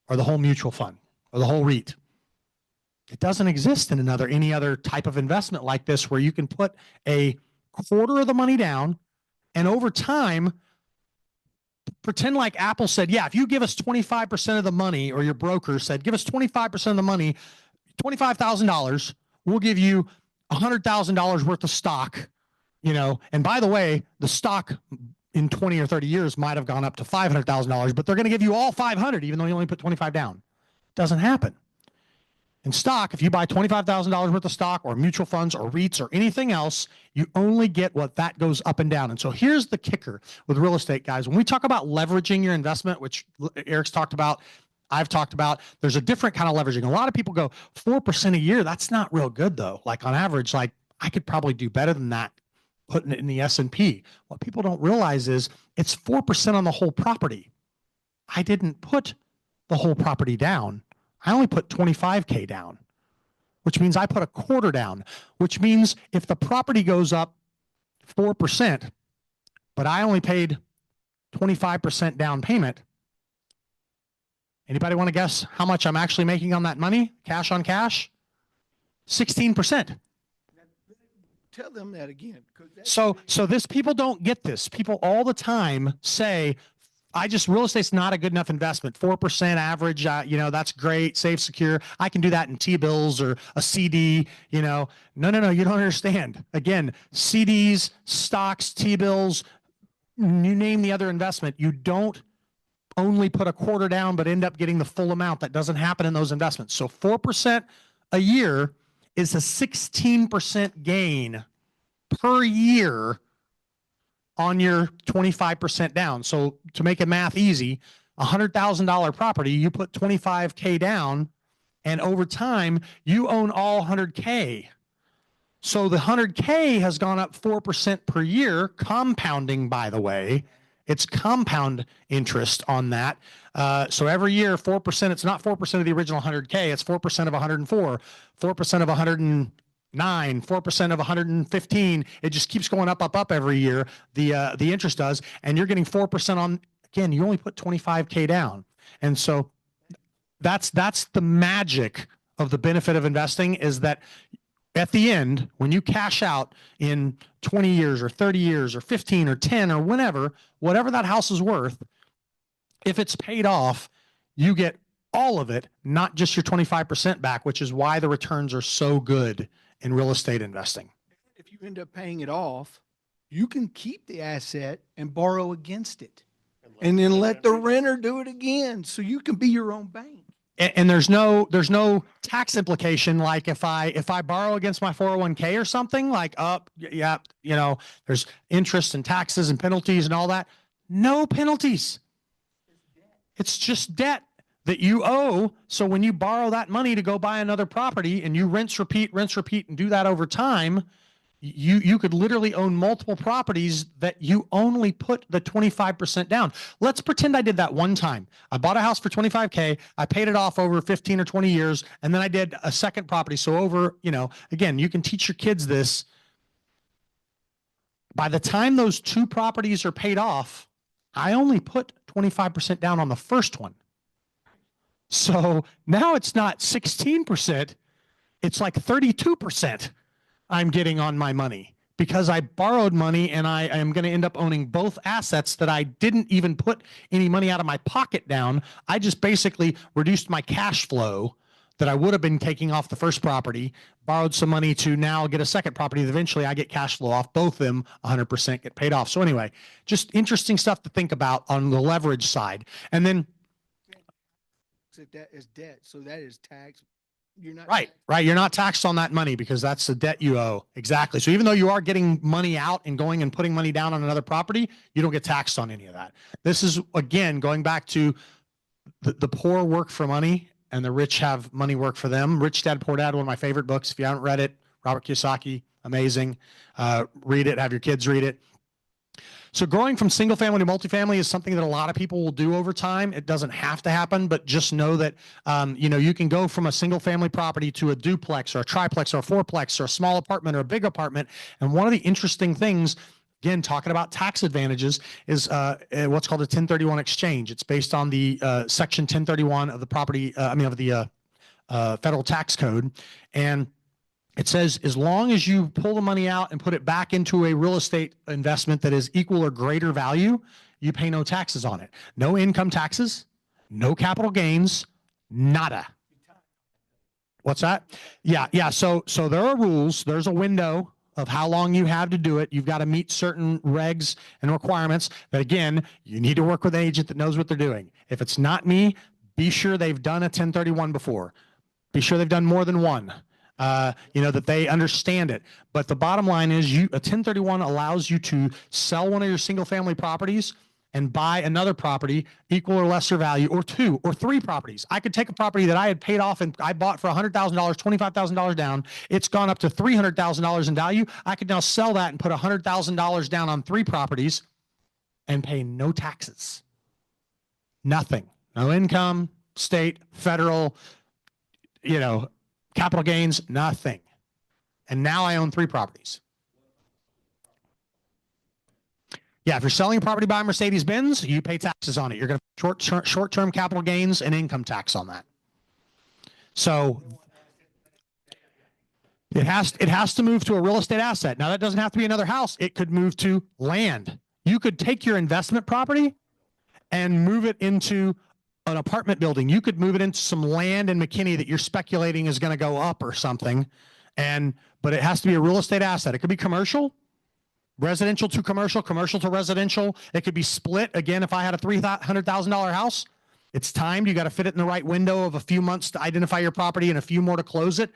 or the whole mutual fund or the whole REIT. It doesn't exist in any other type of investment like this where you can put a quarter of the money down and over time, pretend like Apple said, yeah, if you give us 25% of the money, or your broker said, give us 25% of the money, $25,000, we'll give you $100,000 worth of stock, and by the way, the stock in 20 or 30 years might have gone up to $500,000, but they're going to give you all 500, even though you only put 25 down. Doesn't happen. In stock, if you buy $25,000 worth of stock or mutual funds or REITs or anything else, you only get what that goes up and down. And so here's the kicker with real estate, guys. When we talk about leveraging your investment, which Eric's talked about, I've talked about, there's a different kind of leveraging. A lot of people go 4% a year. That's not real good though. Like on average, I could probably do better than that putting it in the S&P. What people don't realize is it's 4% on the whole property. I didn't put the whole property down. I only put 25K down, which means I put a quarter down, which means if the property goes up 4%, but I only paid 25% down payment, anybody want to guess how much I'm actually making on that money? Cash on cash? 16%. Tell them that again. So this, people don't get this. People all the time say, real estate's not a good enough investment. 4% average, that's great, safe, secure. I can do that in T-bills or a CD, No, you don't understand. Again, CDs, stocks, T-bills, you name the other investment. You don't only put a quarter down, but end up getting the full amount. That doesn't happen in those investments. So 4% a year is a 16% gain per year on your 25% down. So to make it math easy, $100,000 property, you put 25K down and over time you own all 100K. So the 100K has gone up 4% per year, compounding, by the way. It's compound interest on that. So every year, 4%, it's not 4% of the original 100K, it's 4% of 104, 4% of 109, 4% of 115. It just keeps going up every year. The interest does, and you're getting 4% on, again, you only put 25K down. And so that's the magic of the benefit of investing, is that at the end, when you cash out in 20 years or 30 years or 15 or 10 or whatever that house is worth, if it's paid off, you get all of it, not just your 25% back, which is why the returns are so good in real estate investing. If you end up paying it off, you can keep the asset and borrow against it. And then let the renter do it again. So you can be your own bank. And there's no tax implication. Like if I borrow against my 401k or something, like, yeah, there's interest and taxes and penalties and all that. No penalties. It's just debt that you owe. So when you borrow that money to go buy another property and you rinse, repeat, and do that over time, you could literally own multiple properties that you only put the 25% down. Let's pretend I did that one time. I bought a house for 25K. I paid it off over 15 or 20 years. And then I did a second property. So over, again, you can teach your kids this. By the time those two properties are paid off, I only put 25% down on the first one. So now it's not 16%. It's like 32%. I'm getting on my money because I borrowed money and I am going to end up owning both assets that I didn't even put any money out of my pocket down. I just basically reduced my cash flow that I would have been taking off the first property, borrowed some money to now get a second property that eventually I get cash flow off. Both of them 100% get paid off. So anyway, just interesting stuff to think about on the leverage side. And then that is debt. So that is tax. You're not right. You're not taxed on that money because that's the debt you owe. Exactly. So even though you are getting money out and going and putting money down on another property, you don't get taxed on any of that. This is, again, going back to the poor work for money and the rich have money work for them. Rich Dad, Poor Dad, one of my favorite books. If you haven't read it, Robert Kiyosaki, amazing. Read it, have your kids read it. So growing from single family to multifamily is something that a lot of people will do over time. It doesn't have to happen, but just know that, you can go from a single family property to a duplex or a triplex or a fourplex or a small apartment or a big apartment. And one of the interesting things, again, talking about tax advantages, is what's called a 1031 exchange. It's based on the section 1031 of the federal tax code. And it says, as long as you pull the money out and put it back into a real estate investment that is equal or greater value, you pay no taxes on it. No income taxes, no capital gains, nada. What's that? Yeah. So there are rules. There's a window of how long you have to do it. You've got to meet certain regs and requirements. But again, you need to work with an agent that knows what they're doing. If it's not me, be sure they've done a 1031 before. Be sure they've done more than one. That they understand it. But the bottom line is a 1031 allows you to sell one of your single family properties and buy another property equal or lesser value, or two or three properties. I could take a property that I had paid off and I bought for $100,000, $25,000 down. It's gone up to $300,000 in value. I could now sell that and put $100,000 down on three properties and pay no taxes. Nothing. No income, state, federal, capital gains, nothing. And now I own three properties. Yeah, if you're selling a property by Mercedes-Benz, you pay taxes on it. You're going to short-term capital gains and income tax on that. So it has to move to a real estate asset. Now, that doesn't have to be another house. It could move to land. You could take your investment property and move it into an apartment building. You could move it into some land in McKinney that you're speculating is going to go up or something. But it has to be a real estate asset. It could be commercial, residential to commercial, commercial to residential. It could be split. Again, if I had a $300,000 house, it's timed. You got to fit it in the right window of a few months to identify your property and a few more to close it.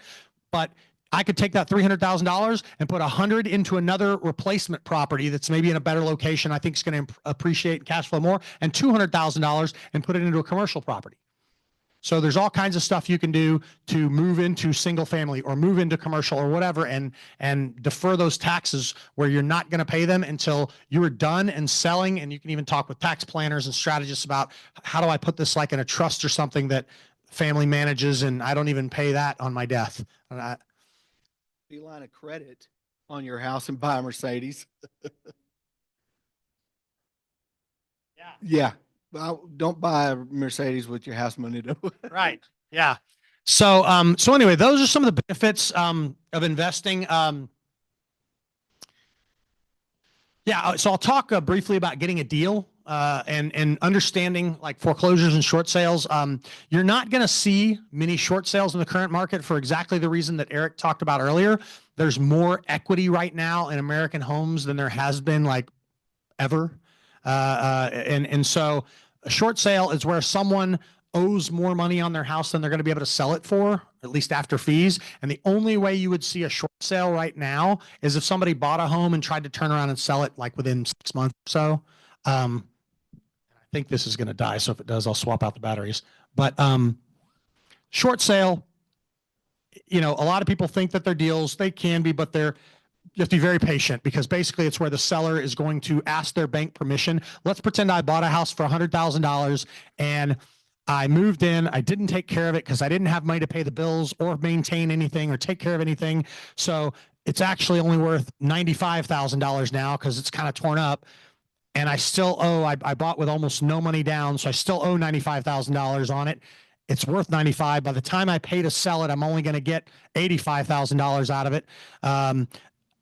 But I could take that $300,000 and put 100 into another replacement property that's maybe in a better location. I think it's going to appreciate cash flow more, and $200,000 and put it into a commercial property. So there's all kinds of stuff you can do to move into single family or move into commercial or whatever, and defer those taxes where you're not going to pay them until you are done and selling. And you can even talk with tax planners and strategists about, how do I put this like in a trust or something that family manages, and I don't even pay that on my death. Line of credit on your house and buy a Mercedes. Yeah. Well, don't buy a Mercedes with your house money though. Right. Yeah. So anyway, those are some of the benefits of investing. So I'll talk briefly about getting a deal. and understanding like foreclosures and short sales. You're not going to see many short sales in the current market for exactly the reason that Eric talked about earlier. There's more equity right now in American homes than there has been like ever. And so a short sale is where someone owes more money on their house than they're going to be able to sell it for, at least after fees. And the only way you would see a short sale right now is if somebody bought a home and tried to turn around and sell it like within 6 months or so. I think this is going to die. So if it does, I'll swap out the batteries. But short sale, you know, a lot of people think that they're deals. They can be, but you have to be very patient because basically it's where the seller is going to ask their bank permission. Let's pretend I bought a house for $100,000 and I moved in. I didn't take care of it because I didn't have money to pay the bills or maintain anything or take care of anything. So it's actually only worth $95,000 now because it's kind of torn up. And I still owe, I bought with almost no money down. So I still owe $95,000 on it. It's worth 95. By the time I pay to sell it, I'm only going to get $85,000 out of it.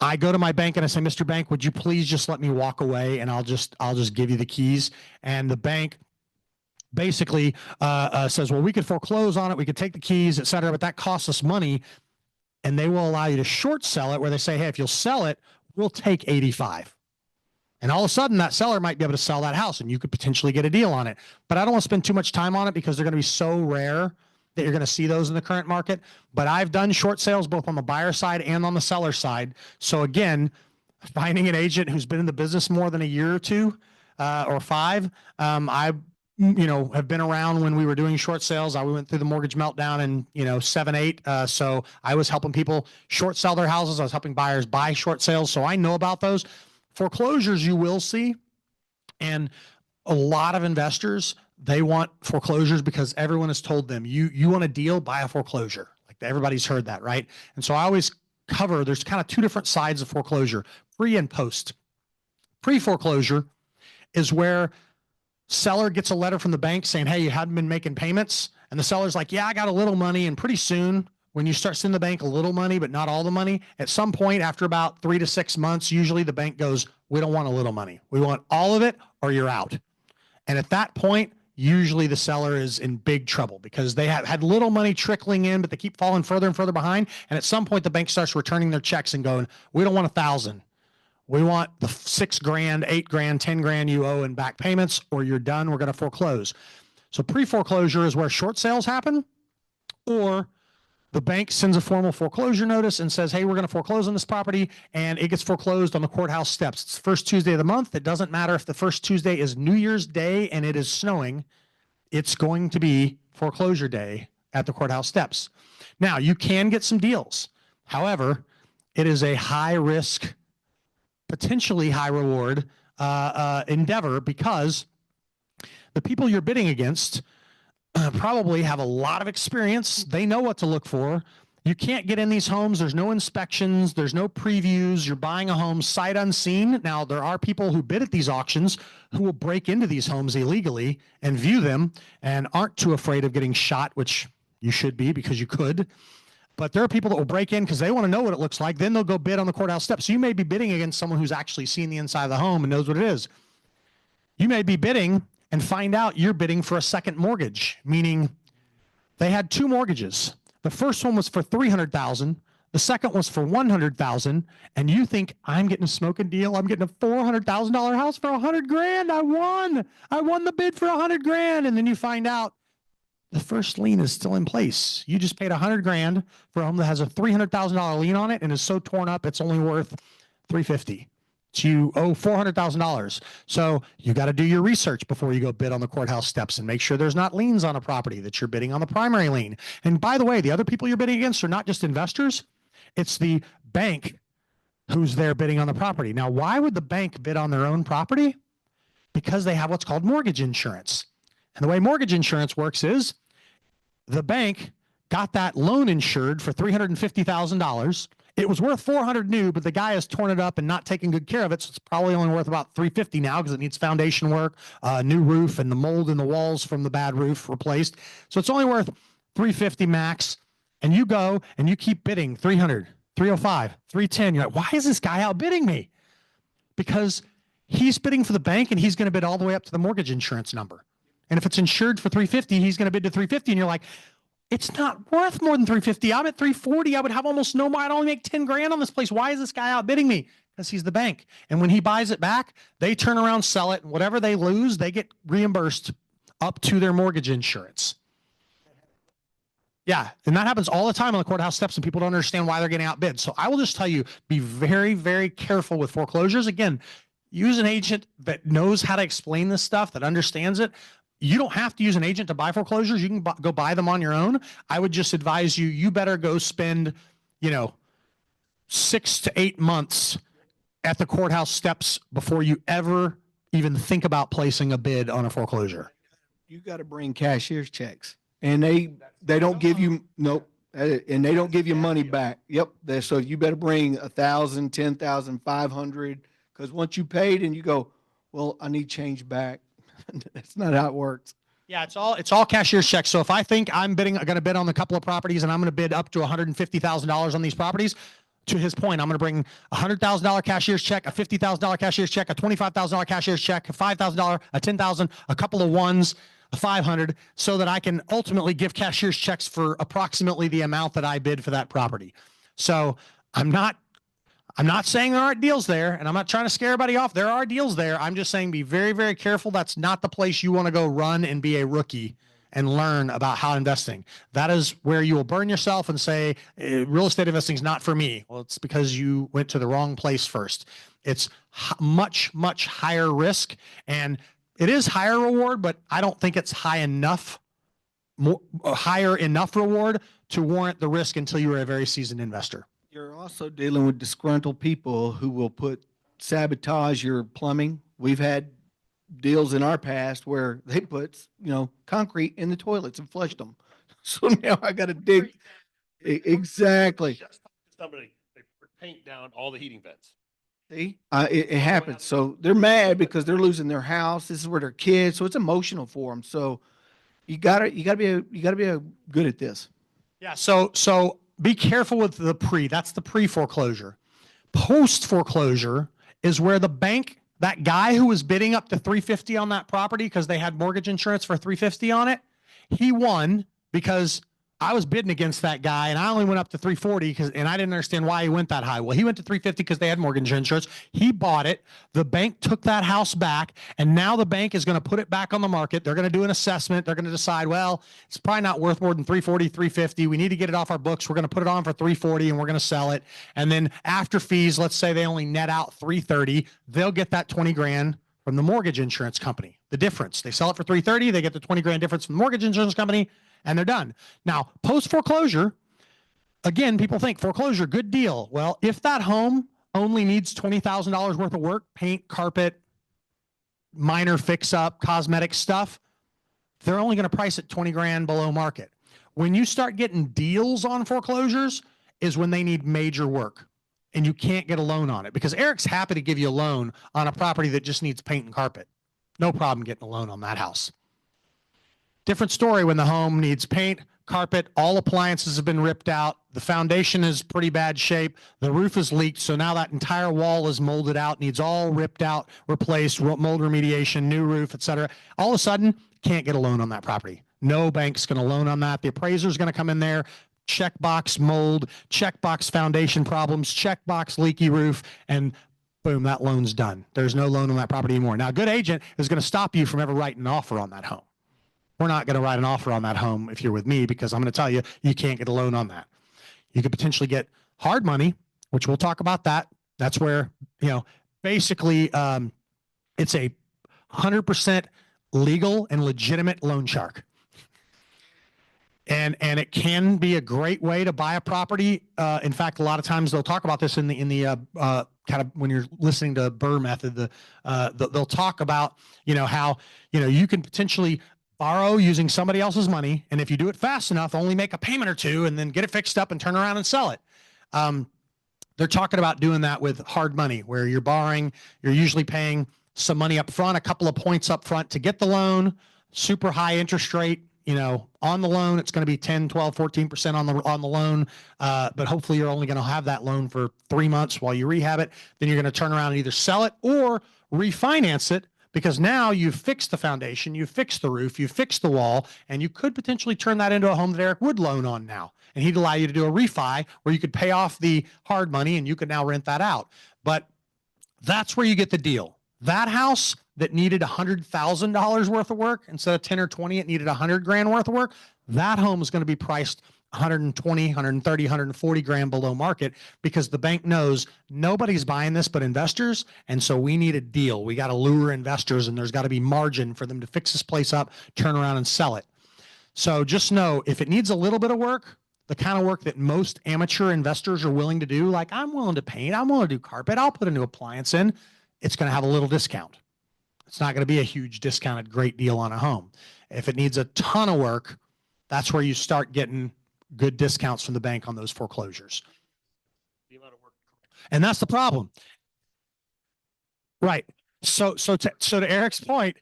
I go to my bank and I say, Mr. Bank, would you please just let me walk away and I'll just give you the keys. And the bank basically says, well, we could foreclose on it. We could take the keys, et cetera, but that costs us money. And they will allow you to short sell it where they say, hey, if you'll sell it, we'll take 85. And all of a sudden that seller might be able to sell that house and you could potentially get a deal on it. But I don't want to spend too much time on it because they're going to be so rare that you're going to see those in the current market. But I've done short sales both on the buyer side and on the seller side. So again, finding an agent who's been in the business more than a year or two or 5, I have been around when we were doing short sales. We went through the mortgage meltdown in 7, 8. So I was helping people short sell their houses. I was helping buyers buy short sales. So I know about those. Foreclosures you will see. And a lot of investors, they want foreclosures because everyone has told them, you want a deal, buy a foreclosure. Like everybody's heard that, right? And so I always cover, there's kind of 2 different sides of foreclosure, pre and post. Pre-foreclosure is where seller gets a letter from the bank saying, hey, you hadn't been making payments. And the seller's like, yeah, I got a little money. And pretty soon, when you start sending the bank a little money, but not all the money, at some point after about 3 to 6 months, usually the bank goes, we don't want a little money. We want all of it or you're out. And at that point, usually the seller is in big trouble because they have had little money trickling in, but they keep falling further and further behind. And at some point, the bank starts returning their checks and going, we don't want 1,000. We want the $6 grand, $8 grand, 10 grand you owe in back payments, or you're done. We're going to foreclose. So pre-foreclosure is where short sales happen, or the bank sends a formal foreclosure notice and says, hey, we're going to foreclose on this property, and it gets foreclosed on the courthouse steps. It's the first Tuesday of the month. It doesn't matter if the first Tuesday is New Year's Day and it is snowing. It's going to be foreclosure day at the courthouse steps. Now, you can get some deals. However, it is a high risk, potentially high reward endeavor because the people you're bidding against probably have a lot of experience. They know what to look for. You can't get in these homes. There's no inspections. There's no previews. You're buying a home sight unseen. Now, there are people who bid at these auctions who will break into these homes illegally and view them and aren't too afraid of getting shot, which you should be because you could. But there are people that will break in because they want to know what it looks like. Then they'll go bid on the courthouse steps. So you may be bidding against someone who's actually seen the inside of the home and knows what it is. You may be bidding and find out you're bidding for a second mortgage, meaning they had 2 mortgages. The first one was for $300,000. The second was for $100,000. And you think, I'm getting a smoking deal. I'm getting a $400,000 house for $100 grand. I won the bid for $100 grand. And then you find out the first lien is still in place. You just paid $100 grand for a home that has a $300,000 lien on it and is so torn up it's only worth $350,000. So you owe $400,000. So you got to do your research before you go bid on the courthouse steps and make sure there's not liens on a property, that you're bidding on the primary lien. And by the way, the other people you're bidding against are not just investors. It's the bank who's there bidding on the property. Now, why would the bank bid on their own property? Because they have what's called mortgage insurance. And the way mortgage insurance works is the bank got that loan insured for $350,000. It was worth $400,000 new, but the guy has torn it up and not taken good care of it. So it's probably only worth about $350,000 now because it needs foundation work, new roof, and the mold in the walls from the bad roof replaced. So it's only worth $350,000 max. And you go and you keep bidding $300,000, $305,000, $310,000. You're like, why is this guy outbidding me? Because he's bidding for the bank and he's going to bid all the way up to the mortgage insurance number. And if it's insured for 350, he's going to bid to 350. And you're like, it's not worth more than 350. I'm at 340. I would have almost no more. I'd only make 10 grand on this place. Why is this guy outbidding me? Because he's the bank. And when he buys it back, they turn around, sell it, and whatever they lose, they get reimbursed up to their mortgage insurance. Yeah. And that happens all the time on the courthouse steps, and people don't understand why they're getting outbid. So I will just tell you, be very, very careful with foreclosures. Again, use an agent that knows how to explain this stuff, that understands it. You don't have to use an agent to buy foreclosures. You can go buy them on your own. I would just advise you, you better go spend, 6 to 8 months at the courthouse steps before you ever even think about placing a bid on a foreclosure. You got to bring cashier's checks, and they don't give you, nope. And they don't give you money back. Yep. So you better bring 1,000, 10,000, 500, because once you paid and you go, well, I need change back. That's not how it works. Yeah, it's all cashier's checks. So if I think I'm going to bid on a couple of properties and I'm going to bid up to $150,000 on these properties, to his point, I'm going to bring a $100,000 cashier's check, a $50,000 cashier's check, a $25,000 cashier's check, a $5,000, a $10,000, a couple of ones, a 500, so that I can ultimately give cashier's checks for approximately the amount that I bid for that property. So I'm not saying there aren't deals there, and I'm not trying to scare everybody off. There are deals there. I'm just saying be very, very careful. That's not the place you want to go run and be a rookie and learn about how investing. That is where you will burn yourself and say, real estate investing is not for me. Well, it's because you went to the wrong place first. It's much, much higher risk, and it is higher reward, but I don't think it's higher enough reward to warrant the risk until you are a very seasoned investor. You're also dealing with disgruntled people who will sabotage your plumbing. We've had deals in our past where they put, concrete in the toilets and flushed them. So now I got to dig. Exactly. Somebody, they put paint down all the heating vents. See, it happens. So they're mad because they're losing their house. This is where their kids. So it's emotional for them. So you gotta be good at this. Yeah. So be careful with the that's the pre-foreclosure. Post-foreclosure is where the bank, that guy who was bidding up to 350 on that property because they had mortgage insurance for 350 on it, he won because I was bidding against that guy and I only went up to 340 and I didn't understand why he went that high. Well, he went to 350 because they had mortgage insurance. He bought it. The bank took that house back, and now the bank is going to put it back on the market. They're going to do an assessment. They're going to decide, well, it's probably not worth more than 340, 350. We need to get it off our books. We're going to put it on for 340 and we're going to sell it. And then after fees, let's say they only net out 330, they'll get that 20 grand from the mortgage insurance company. The difference, they sell it for 330, they get the 20 grand difference from the mortgage insurance company, and they're done. Now, post foreclosure, again, people think foreclosure, good deal. Well, if that home only needs $20,000 worth of work, paint, carpet, minor fix up, cosmetic stuff, they're only going to price it 20 grand below market. When you start getting deals on foreclosures is when they need major work and you can't get a loan on it, because Eric's happy to give you a loan on a property that just needs paint and carpet. No problem getting a loan on that house. Different story when the home needs paint, carpet, all appliances have been ripped out. The foundation is pretty bad shape. The roof is leaked. So now that entire wall is molded out, needs all ripped out, replaced, mold remediation, new roof, etc. All of a sudden, can't get a loan on that property. No bank's going to loan on that. The appraiser's going to come in there, checkbox mold, checkbox foundation problems, checkbox leaky roof, and boom, that loan's done. There's no loan on that property anymore. Now, a good agent is going to stop you from ever writing an offer on that home. We're not going to write an offer on that home if you're with me, because I'm going to tell you, you can't get a loan on that. You could potentially get hard money, which we'll talk about that. That's where, basically it's a 100% legal and legitimate loan shark. And it can be a great way to buy a property. In fact, a lot of times they'll talk about this in the kind of when you're listening to Burr method, they'll talk about, how, you can potentially borrow using somebody else's money. And if you do it fast enough, only make a payment or two and then get it fixed up and turn around and sell it. They're talking about doing that with hard money, where you're borrowing, you're usually paying some money up front, a couple of points up front to get the loan, super high interest rate, on the loan. It's going to be 10, 12, 14% on the loan. But hopefully you're only going to have that loan for 3 months while you rehab it. Then you're going to turn around and either sell it or refinance it, because now you've fixed the foundation, you've fixed the roof, you've fixed the wall, and you could potentially turn that into a home that Eric would loan on now. And he'd allow you to do a refi where you could pay off the hard money and you could now rent that out. But that's where you get the deal. That house that needed $100,000 worth of work, instead of 10 or 20, it needed 100 grand worth of work. That home is going to be priced 120, 130, 140 grand below market, because the bank knows nobody's buying this but investors. And so we need a deal. We got to lure investors, and there's got to be margin for them to fix this place up, turn around and sell it. So just know, if it needs a little bit of work, the kind of work that most amateur investors are willing to do, like I'm willing to paint, I'm willing to do carpet, I'll put a new appliance in, it's going to have a little discount. It's not going to be a huge discounted great deal on a home. If it needs a ton of work, that's where you start getting good discounts from the bank on those foreclosures. And that's the problem. Right. So to Eric's point,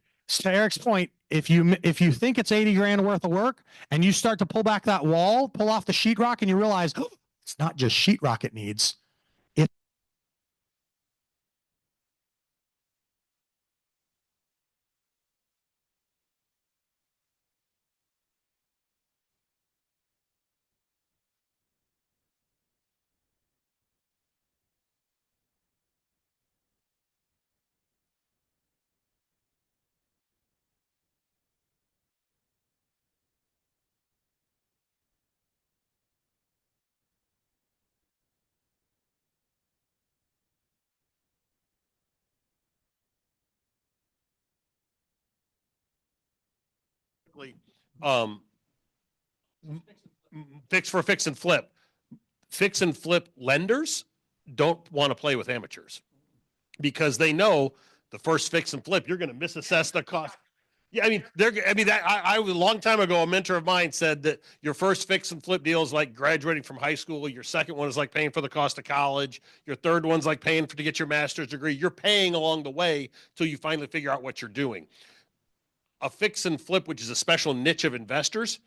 if you think it's 80 grand worth of work and you start to pull back that wall, pull off the sheetrock, and you realize, oh, it's not just sheetrock it needs. um, fix and flip. Fix and flip lenders don't want to play with amateurs because they know the first fix and flip, you're going to misassess the cost. Yeah, I mean, a long time ago, a mentor of mine said that your first fix and flip deal is like graduating from high school. Your second one is like paying for the cost of college. Your third one's like paying to get your master's degree. You're paying along the way till you finally figure out what you're doing. A fix and flip, which is a special niche of investors,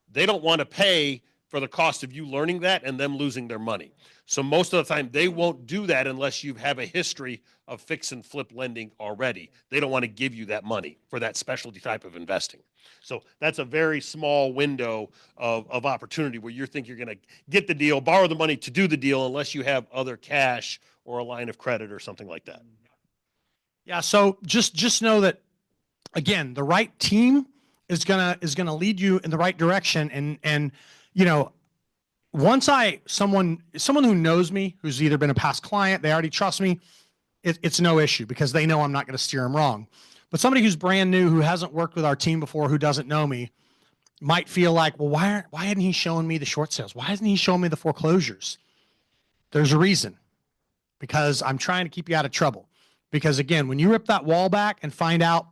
they don't want to pay for the cost of you learning that and them losing their money. So most of the time, they won't do that unless you have a history of fix and flip lending already. They don't want to give you that money for that specialty type of investing. So that's a very small window of opportunity where you think you're going to get the deal, borrow the money to do the deal, unless you have other cash or a line of credit or something like that. Yeah. So just know that, again, the right team is gonna lead you in the right direction. And you know, once someone who knows me, who's either been a past client, they already trust me, it's no issue because they know I'm not going to steer them wrong. But somebody who's brand new, who hasn't worked with our team before, who doesn't know me, might feel like, well, why isn't he showing me the short sales? Why isn't he showing me the foreclosures? There's a reason, because I'm trying to keep you out of trouble. Because again, when you rip that wall back and find out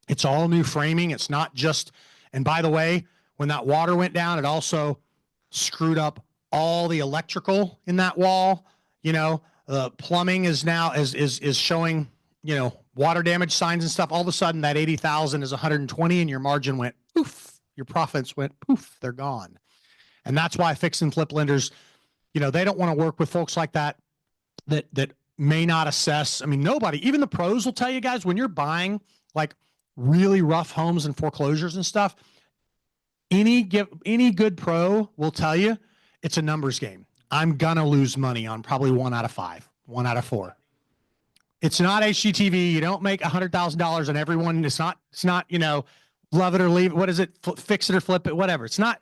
it's all new framing, it's not just, and by the way, when that water went down, it also screwed up all the electrical in that wall. You know, the plumbing is now is showing, you know, water damage signs and stuff. All of a sudden that 80,000 is 120 and your margin went poof, your profits went poof, they're gone. And that's why fix and flip lenders, you know, they don't want to work with folks like that may not assess. I mean, nobody, even the pros will tell you guys, when you're buying like really rough homes and foreclosures and stuff, any good pro will tell you it's a numbers game. I'm gonna lose money on probably 1 out of 5, 1 out of 4. It's not HGTV. You don't make $100,000 on everyone. It's not, you know, love it or leave it. What is it? Fix it or flip it, whatever. It's none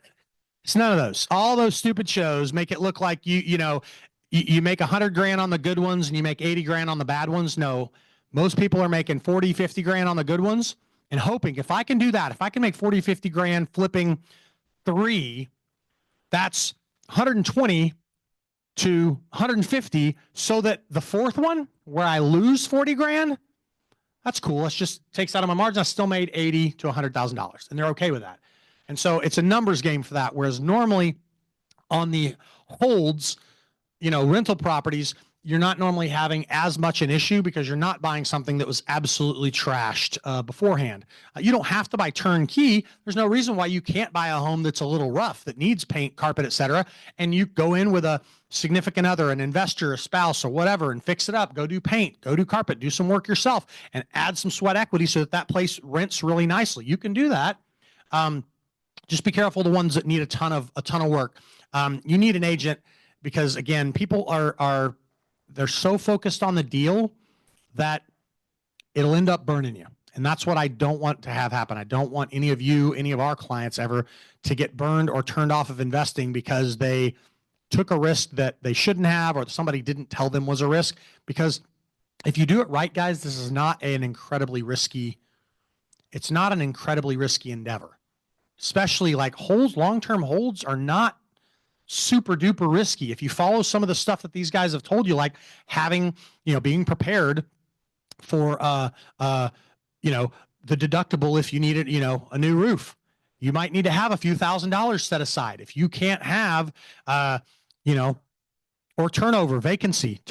of those. All those stupid shows make it look like you make 100 grand on the good ones and you make 80 grand on the bad ones. No, most people are making 40, 50 grand on the good ones and hoping, if I can do that, if I can make 40, 50 grand flipping 3, that's 120 to 150, so that the fourth one where I lose 40 grand, that's cool. Let's just takes out of my margin. I still made 80 to $100,000 and they're okay with that. And so it's a numbers game for that. Whereas normally on the holds, you know, rental properties, you're not normally having as much an issue because you're not buying something that was absolutely trashed beforehand. You don't have to buy turnkey. There's no reason why you can't buy a home that's a little rough, that needs paint, carpet, etc. And you go in with a significant other, an investor, a spouse, or whatever, and fix it up. Go do paint, go do carpet, do some work yourself, and add some sweat equity so that that place rents really nicely. You can do that. Just be careful the ones that need a ton of work. You need an agent because, again, people are they're so focused on the deal that it'll end up burning you. And that's what I don't want to have happen. I don't want any of you, any of our clients ever to get burned or turned off of investing because they took a risk that they shouldn't have, or somebody didn't tell them was a risk. Because if you do it right, guys, this is not an incredibly risky, it's not an incredibly risky endeavor. Especially like holds, long-term holds are not super duper risky. If you follow some of the stuff that these guys have told you, like having, being prepared for, the deductible, if you needed, a new roof, you might need to have a few $1,000s set aside. If you can't have, or vacancy,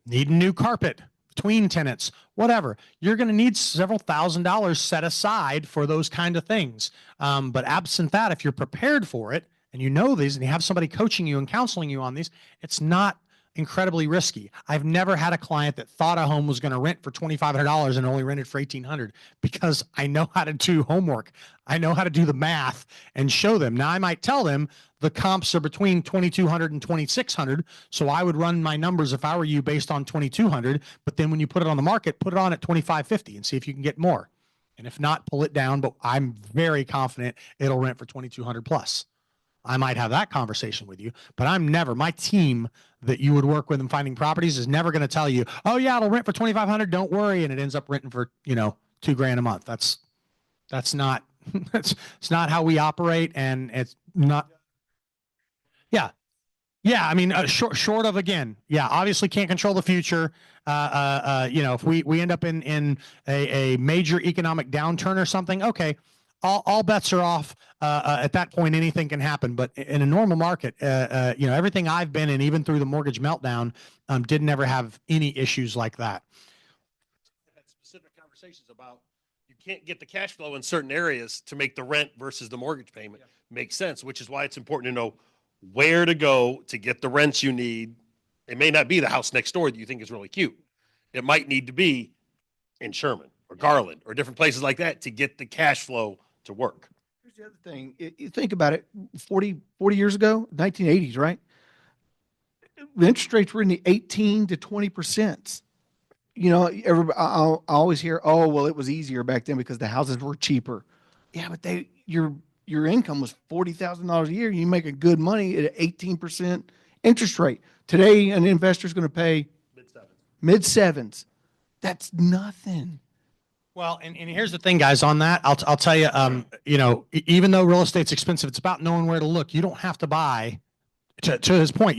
need a new carpet between tenants, whatever, you're going to need several $1,000s set aside for those kind of things. But absent that, if you're prepared for it, and you know these, and you have somebody coaching you and counseling you on these, it's not incredibly risky. I've never had a client that thought a home was going to rent for $2,500 and only rented for $1,800 because I know how to do homework. I know how to do the math and show them. Now I might tell them the comps are between 2,200 and 2,600. So I would run my numbers if I were you based on 2,200. But then when you put it on the market, put it on at 2,550 and see if you can get more. And if not, pull it down. But I'm very confident it'll rent for 2,200 plus. I might have that conversation with you, but my team that you would work with in finding properties is never going to tell you, oh yeah, it'll rent for 2,500. Don't worry. And it ends up renting for, $2,000 a month. That's not, it's not how we operate. And it's not. Yeah. Yeah. I mean, short of, again, yeah, obviously can't control the future. If we end up in a major economic downturn or something, okay, all bets are off. At that point, anything can happen. But in a normal market, everything I've been in, even through the mortgage meltdown, didn't ever have any issues like that. I've had specific conversations about you can't get the cash flow in certain areas to make the rent versus the mortgage payment make sense, which is why it's important to know where to go to get the rents you need. It may not be the house next door that you think is really cute. It might need to be in Sherman or Garland or different places like that to get the cash flow to work. Here's the other thing. You think about it, 40 years ago, 1980s, right? The interest rates were in the 18 to 20%. Everybody, I always hear, oh, well, it was easier back then because the houses were cheaper. Yeah, but your income was $40,000 a year. You making good money at an 18% interest rate. Today, an investor is going to pay mid sevens. That's nothing. Well, and here's the thing, guys, on that, I'll tell you, even though real estate's expensive, it's about knowing where to look. You don't have to buy, to his point,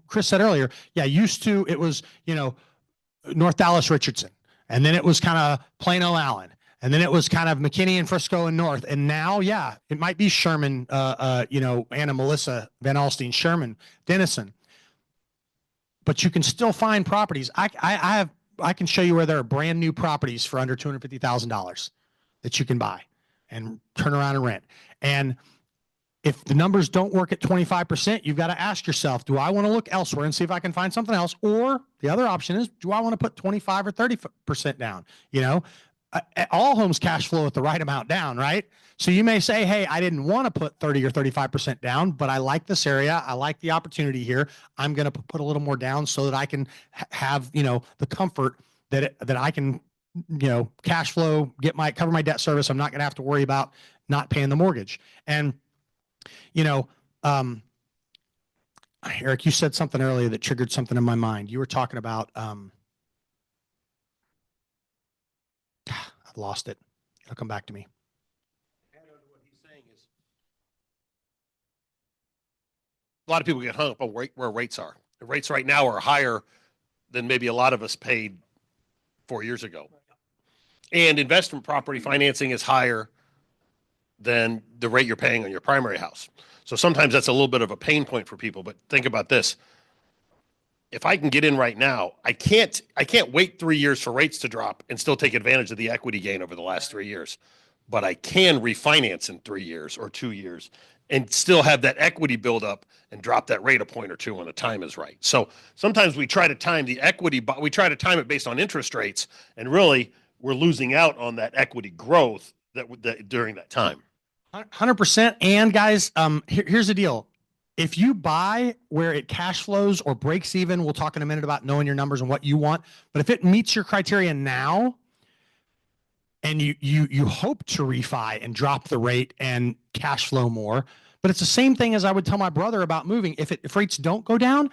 Chris said earlier, yeah, used to, it was, North Dallas Richardson, and then it was kind of Plano Allen, and then it was kind of McKinney and Frisco and North. And now, yeah, it might be Sherman, Anna Melissa Van Alstyne, Sherman, Denison, but you can still find properties. I can show you where there are brand new properties for under $250,000 that you can buy and turn around and rent. And if the numbers don't work at 25%, you've got to ask yourself, do I want to look elsewhere and see if I can find something else? Or the other option is, do I want to put 25 or 30% down? All homes cash flow at the right amount down, right? So you may say, hey, I didn't want to put 30 or 35% down, but I like this area. I like the opportunity here. I'm going to put a little more down so that I can have, the comfort that I can, cash flow, cover my debt service. I'm not going to have to worry about not paying the mortgage. And, Eric, you said something earlier that triggered something in my mind. You were talking about, I've lost it. It'll come back to me. What he's saying is a lot of people get hung up on where rates are. The rates right now are higher than maybe a lot of us paid 4 years ago. And investment property financing is higher than the rate you're paying on your primary house. So sometimes that's a little bit of a pain point for people. But think about this. if I can get in right now, I can't wait 3 years for rates to drop and still take advantage of the equity gain over the last 3 years. But I can refinance in 3 years or 2 years and still have that equity build up and drop that rate a point or two when the time is right. So sometimes we try to time the equity, but we try to time it based on interest rates, and really we're losing out on that equity growth that during that time. 100%. And guys, here's the deal. If you buy where it cash flows or breaks even, we'll talk in a minute about knowing your numbers and what you want. But if it meets your criteria now, and you hope to refi and drop the rate and cash flow more, but it's the same thing as I would tell my brother about moving. If rates don't go down,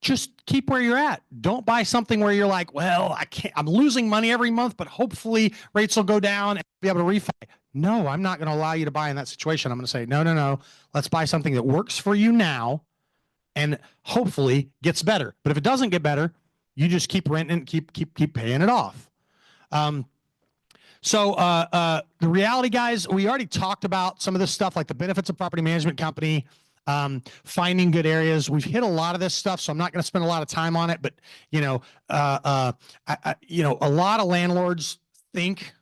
just keep where you're at. Don't buy something where you're like, well, I'm losing money every month, but hopefully rates will go down and be able to refi. No, I'm not going to allow you to buy in that situation. I'm going to say, no. Let's buy something that works for you now and hopefully gets better. But if it doesn't get better, you just keep renting and keep paying it off. So the reality, guys, we already talked about some of this stuff, like the benefits of property management company, finding good areas. We've hit a lot of this stuff, so I'm not going to spend a lot of time on it. But a lot of landlords think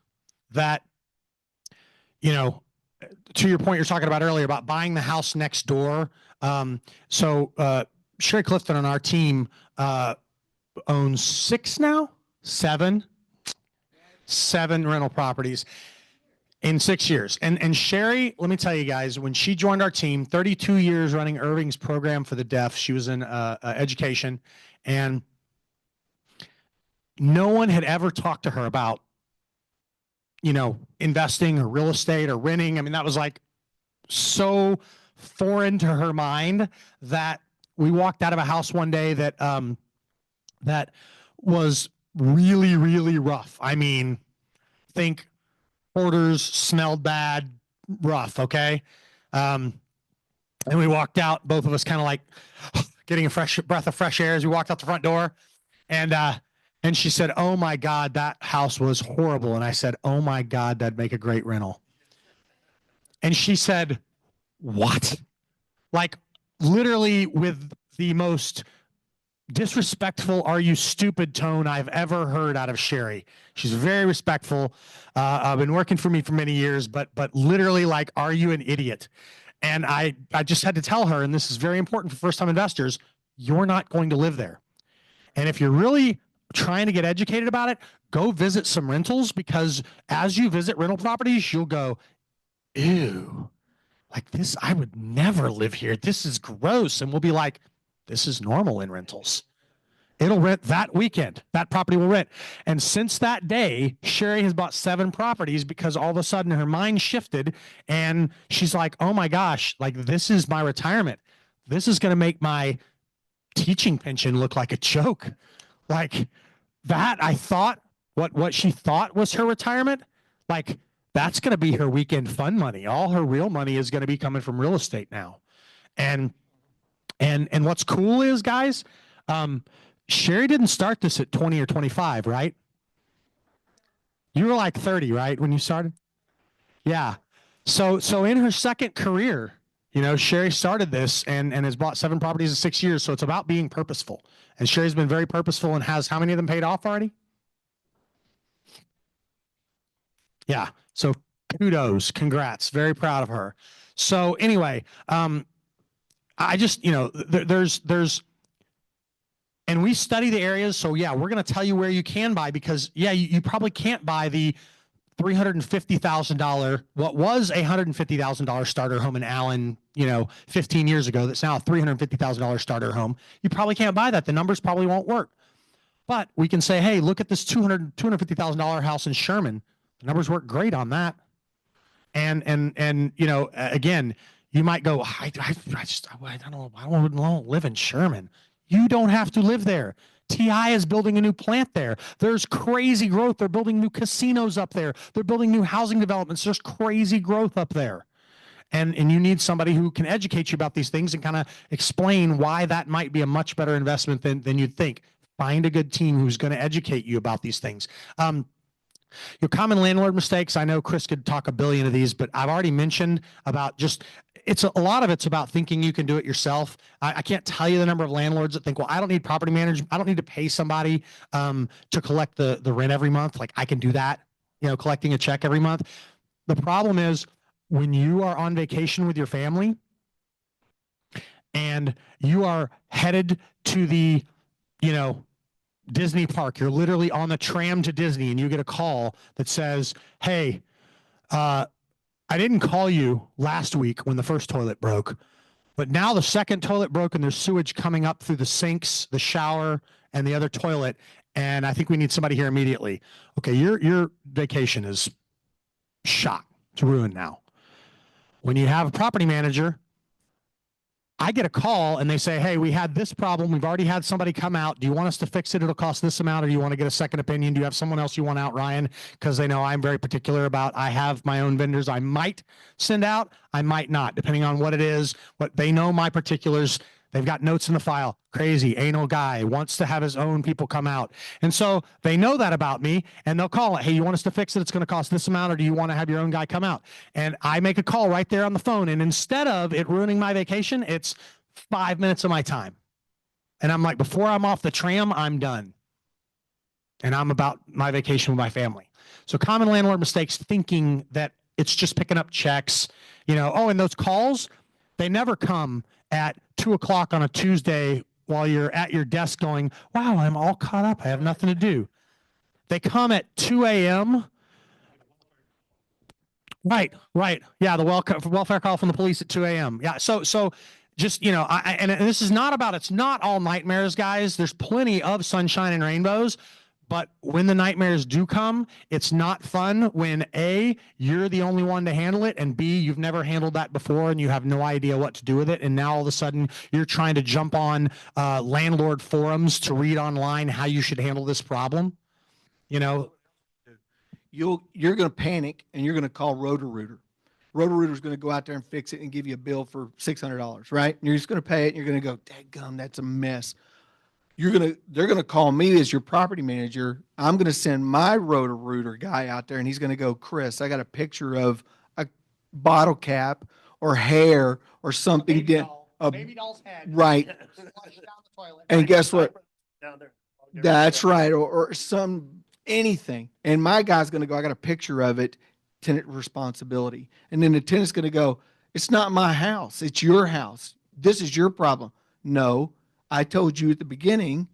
that, to your point you're talking about earlier about buying the house next door. Sherry Clifton on our team owns seven rental properties in 6 years. And Sherry, let me tell you guys, when she joined our team, 32 years running Irving's program for the deaf, she was in education, and no one had ever talked to her about, investing or real estate or renting. I mean, that was like so foreign to her mind that we walked out of a house one day that was really, really rough. I mean, think orders smelled bad, rough. Okay. And we walked out, both of us kind of like getting a fresh breath of fresh air as we walked out the front door. And she said, "Oh my God, that house was horrible." And I said, "Oh my God, that'd make a great rental." And she said, "What?" Like literally with the most disrespectful, "Are you stupid" tone I've ever heard out of Sherry. She's very respectful. Been working for me for many years, but literally like, "Are you an idiot?" And I just had to tell her, and this is very important for first-time investors, you're not going to live there. And if you're really trying to get educated about it, go visit some rentals, because as you visit rental properties, you'll go, "Ew, like this, I would never live here. This is gross." And we'll be like, "This is normal in rentals. It'll rent that weekend. That property will rent." And since that day, Sherry has bought 7 properties because all of a sudden her mind shifted and she's like, "Oh my gosh, like this is my retirement. This is going to make my teaching pension look like a joke." Like that, I thought what she thought was her retirement, like that's going to be her weekend fun money. All her real money is going to be coming from real estate now. And what's cool is, guys, Sherry didn't start this at 20 or 25, right? You were like 30, right, when you started? Yeah. So in her second career, Sherry started this and has bought 7 properties in 6 years. So it's about being purposeful. And Sherry's been very purposeful and has how many of them paid off already? Yeah. So kudos, congrats. Very proud of her. So anyway, I just, there's, and we study the areas. So yeah, we're going to tell you where you can buy, because yeah, you probably can't buy the $350,000, what was a $150,000 starter home in Allen, 15 years ago. That's now a $350,000 starter home. You probably can't buy that. The numbers probably won't work. But we can say, hey, look at this $250,000 house in Sherman. The numbers work great on that. And again, you might go, I don't live in Sherman. You don't have to live there. TI is building a new plant there. There's crazy growth. They're building new casinos up there. They're building new housing developments. There's crazy growth up there. And you need somebody who can educate you about these things and kind of explain why that might be a much better investment than you'd think. Find a good team who's going to educate you about these things. Your common landlord mistakes. I know Chris could talk a billion of these, but I've already mentioned about just it's a lot of it's about thinking you can do it yourself. I can't tell you the number of landlords that think, well, I don't need property management. I don't need to pay somebody to collect the rent every month. Like I can do that, collecting a check every month. The problem is when you are on vacation with your family and you are headed to the, Disney park, you're literally on the tram to Disney and you get a call that says, hey, I didn't call you last week when the first toilet broke, but now the second toilet broke and there's sewage coming up through the sinks, the shower, and the other toilet. And I think we need somebody here immediately. Okay, your vacation is shot. It's ruined now. When you have a property manager, I get a call and they say, hey, we had this problem. We've already had somebody come out. Do you want us to fix it? It'll cost this amount. Or do you want to get a second opinion? Do you have someone else you want out, Ryan? Because they know I'm very particular about, I have my own vendors I might send out. I might not, depending on what it is. But they know my particulars. They've got notes in the file. Crazy, anal guy, wants to have his own people come out. And so they know that about me and they'll call it. Hey, you want us to fix it? It's going to cost this amount, or do you want to have your own guy come out? And I make a call right there on the phone. And instead of it ruining my vacation, it's 5 minutes of my time. And I'm like, before I'm off the tram, I'm done. And I'm about my vacation with my family. So common landlord mistakes, thinking that it's just picking up checks, and those calls, they never come at 2:00 on a Tuesday while you're at your desk going, wow, I'm all caught up. I have nothing to do. They come at 2 a.m. Right. Yeah. The welfare call from the police at 2 a.m. Yeah. So just, and this is not about, it's not all nightmares, guys. There's plenty of sunshine and rainbows. But when the nightmares do come, it's not fun when A, you're the only one to handle it, and B, you've never handled that before and you have no idea what to do with it. And now all of a sudden you're trying to jump on landlord forums to read online how you should handle this problem. You're going to panic and you're going to call Roto-Rooter. Roto-Rooter's going to go out there and fix it and give you a bill for $600, right? And you're just going to pay it and you're going to go, dadgum, that's a mess. They're going to call me as your property manager. I'm going to send my Roto-Rooter guy out there and he's going to go, Chris, I got a picture of a bottle cap or hair or something. Baby doll's head. Right. And guess what? That's right. Or anything. And my guy's going to go, I got a picture of it, tenant responsibility. And then the tenant's going to go, it's not my house. It's your house. This is your problem. No. I told you at the beginning,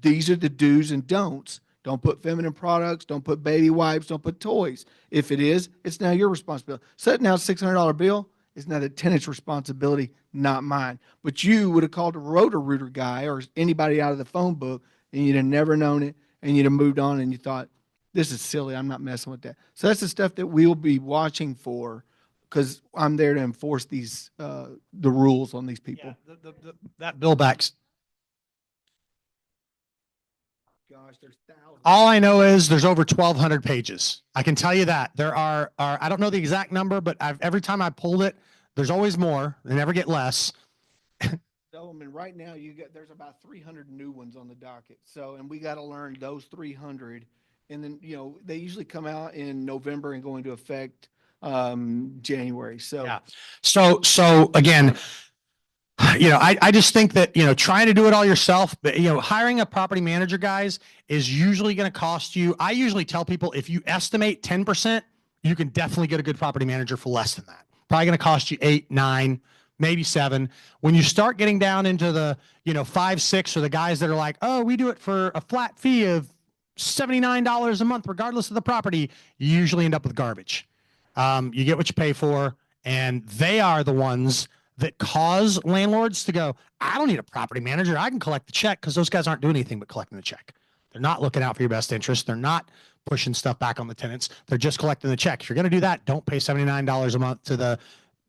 these are the do's and don'ts. Don't put feminine products. Don't put baby wipes. Don't put toys. If it is, it's now your responsibility. Setting out a $600 bill is now the tenant's responsibility, not mine. But you would have called a Roto-Rooter guy or anybody out of the phone book, and you'd have never known it, and you'd have moved on, and you thought, this is silly. I'm not messing with that. So that's the stuff that we'll be watching for, because I'm there to enforce these the rules on these people. Yeah, that bill backs. Gosh, there's thousands. All I know is there's over 1,200 pages. I can tell you that there are I don't know the exact number, but every time I pulled it, there's always more. They never get less. So, I mean, right now there's about 300 new ones on the docket. So, and we got to learn those 300, and then they usually come out in November and go into effect January. So yeah. So again, I just think that, trying to do it all yourself, but, hiring a property manager, guys, is usually going to cost you. I usually tell people, if you estimate 10%, you can definitely get a good property manager for less than that. Probably going to cost you 8, 9, maybe 7. When you start getting down into the, 5, 6, or the guys that are like, oh, we do it for a flat fee of $79 a month, regardless of the property, you usually end up with garbage. You get what you pay for, and they are the ones that cause landlords to go, I don't need a property manager. I can collect the check, because those guys aren't doing anything but collecting the check. They're not looking out for your best interest. They're not pushing stuff back on the tenants. They're just collecting the check. If you're going to do that, don't pay $79 a month to the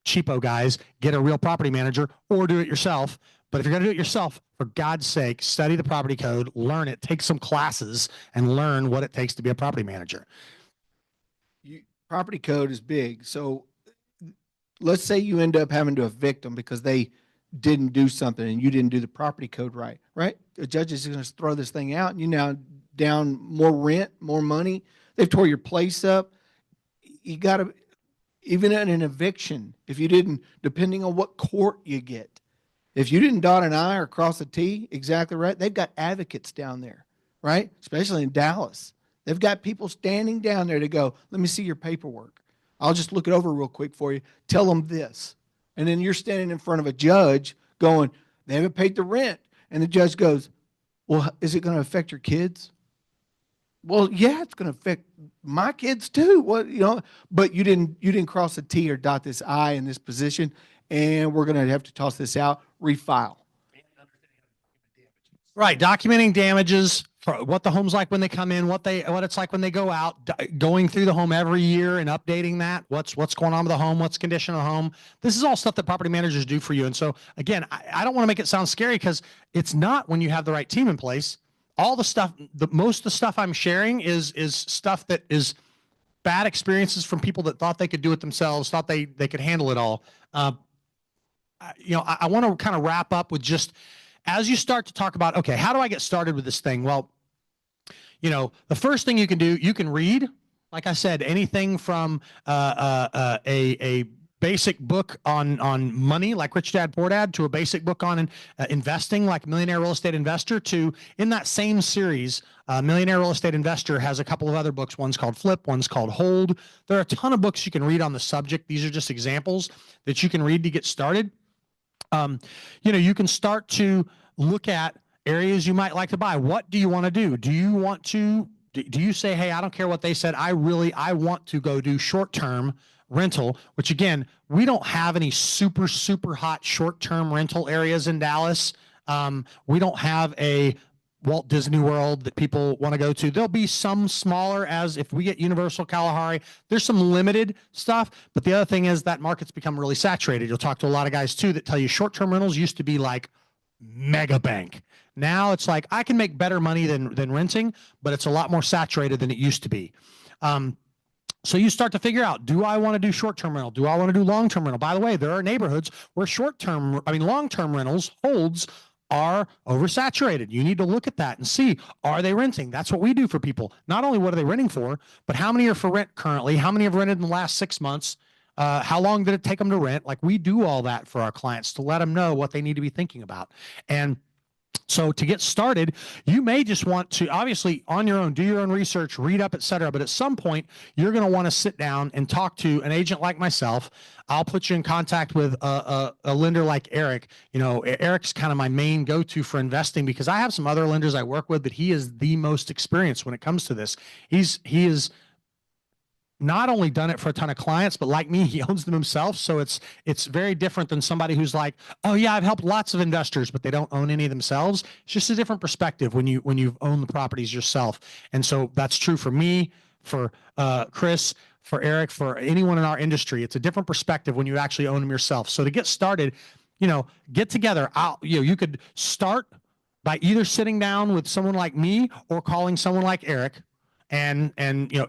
cheapo guys. Get a real property manager or do it yourself. But if you're going to do it yourself, for God's sake, study the property code, learn it, take some classes, and learn what it takes to be a property manager. Property code is big. So let's say you end up having to evict them because they didn't do something and you didn't do the property code right? The judge is going to throw this thing out and you now down more rent, more money. They've tore your place up. You got to, even in an eviction, if you didn't, depending on what court you get, if you didn't dot an I or cross a T, exactly right, they've got advocates down there, right? Especially in Dallas. They've got people standing down there to go, let me see your paperwork. I'll just look it over real quick for you. Tell them this. And then you're standing in front of a judge going, they haven't paid the rent. And the judge goes, well, is it going to affect your kids? Well, yeah, it's going to affect my kids too. What, but you didn't cross a T or dot this I in this position, and we're going to have to toss this out, refile. Right, documenting damages, for what the home's like when they come in, what it's like when they go out, going through the home every year and updating that. What's going on with the home, what's the condition of the home. This is all stuff that property managers do for you. And so again, I don't want to make it sound scary, because it's not when you have the right team in place. All the stuff, most of the stuff I'm sharing is stuff that is bad experiences from people that thought they could do it themselves, thought they could handle it all. I want to kind of wrap up with just, as you start to talk about, okay, how do I get started with this thing? Well, the first thing you can do, you can read, like I said, anything from a basic book on money, like Rich Dad Poor Dad, to a basic book on investing, like Millionaire Real Estate Investor, to, in that same series, Millionaire Real Estate Investor has a couple of other books. One's called Flip, one's called Hold. There are a ton of books you can read on the subject. These are just examples that you can read to get started. You can start to look at areas you might like to buy. What do you want to do? Do you say, hey, I don't care what they said. I want to go do short-term rental, which again, we don't have any super, super hot short-term rental areas in Dallas. We don't have a Walt Disney World that people want to go to. There'll be some smaller, as if we get Universal Kalahari, there's some limited stuff. But the other thing is that market's become really saturated. You'll talk to a lot of guys too that tell you short-term rentals used to be like mega bank. Now it's like, I can make better money than renting, but it's a lot more saturated than it used to be. So you start to figure out, do I want to do short-term rental? Do I want to do long-term rental? By the way, there are neighborhoods where long-term rentals holds are oversaturated. You need to look at that and see, are they renting? That's what we do for people. Not only what are they renting for, but how many are for rent currently? How many have rented in the last 6 months? How long did it take them to rent? Like, we do all that for our clients to let them know what they need to be thinking about. And so to get started, you may just want to, obviously on your own, do your own research, read up, etc. But at some point, you're going to want to sit down and talk to an agent like myself. I'll put you in contact with a lender like Eric. Eric's kind of my main go-to for investing, because I have some other lenders I work with, but he is the most experienced when it comes to this. He is not only done it for a ton of clients, but like me, he owns them himself. So it's very different than somebody who's like, oh yeah, I've helped lots of investors, but they don't own any themselves. It's just a different perspective when you've owned the properties yourself. And so that's true for me, for Chris, for Eric, for anyone in our industry. It's a different perspective when you actually own them yourself. So to get started, get together. You could start by either sitting down with someone like me or calling someone like Eric. And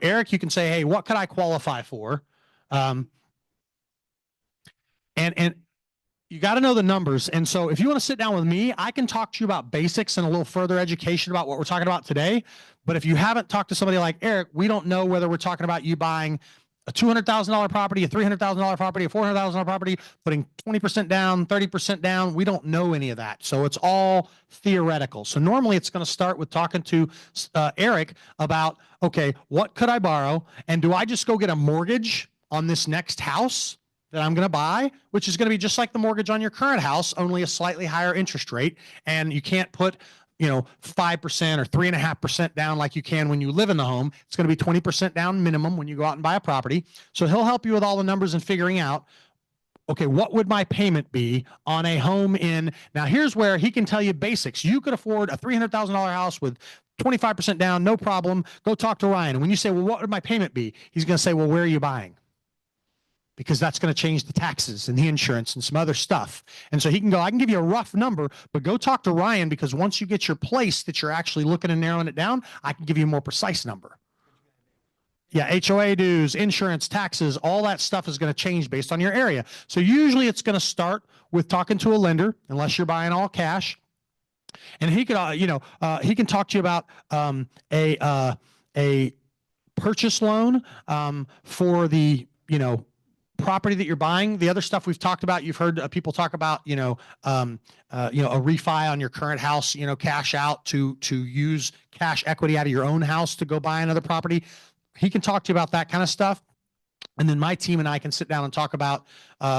Eric, you can say, hey, what could I qualify for? And you got to know the numbers. And so if you want to sit down with me, I can talk to you about basics and a little further education about what we're talking about today. But if you haven't talked to somebody like Eric, we don't know whether we're talking about you buying a $200,000 property, a $300,000 property, a $400,000 property, putting 20% down, 30% down. We don't know any of that. So it's all theoretical. So normally it's going to start with talking to Eric about, okay, what could I borrow? And do I just go get a mortgage on this next house that I'm going to buy, which is going to be just like the mortgage on your current house, only a slightly higher interest rate. And you can't put 5% or 3.5% down like you can when you live in the home. It's going to be 20% down minimum when you go out and buy a property. So he'll help you with all the numbers and figuring out, okay, what would my payment be on a home in, now here's where he can tell you basics. You could afford a $300,000 house with 25% down, no problem. Go talk to Ryan. And when you say, well, what would my payment be? He's going to say, well, where are you buying? Because that's going to change the taxes and the insurance and some other stuff. And so he can go, I can give you a rough number, but go talk to Ryan, because once you get your place that you're actually looking and narrowing it down, I can give you a more precise number. Yeah, HOA dues, insurance, taxes, all that stuff is going to change based on your area. So usually it's going to start with talking to a lender, unless you're buying all cash. And he could, he can talk to you about a purchase loan for the, property that you're buying, the other stuff we've talked about, you've heard people talk about, a refi on your current house, cash out to use cash equity out of your own house to go buy another property. He can talk to you about that kind of stuff. And then my team and I can sit down and talk about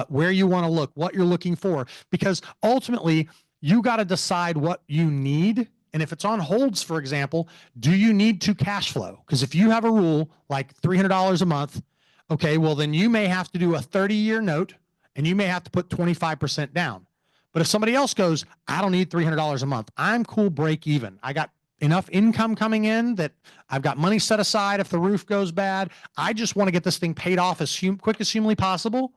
where you want to look, what you're looking for, because ultimately you got to decide what you need. And if it's on holds, for example, do you need to cash flow? Because if you have a rule like $300 a month, okay, well, then you may have to do a 30-year note and you may have to put 25% down. But if somebody else goes, I don't need $300 a month, I'm cool, break even. I got enough income coming in that I've got money set aside if the roof goes bad. I just want to get this thing paid off as quick as humanly possible.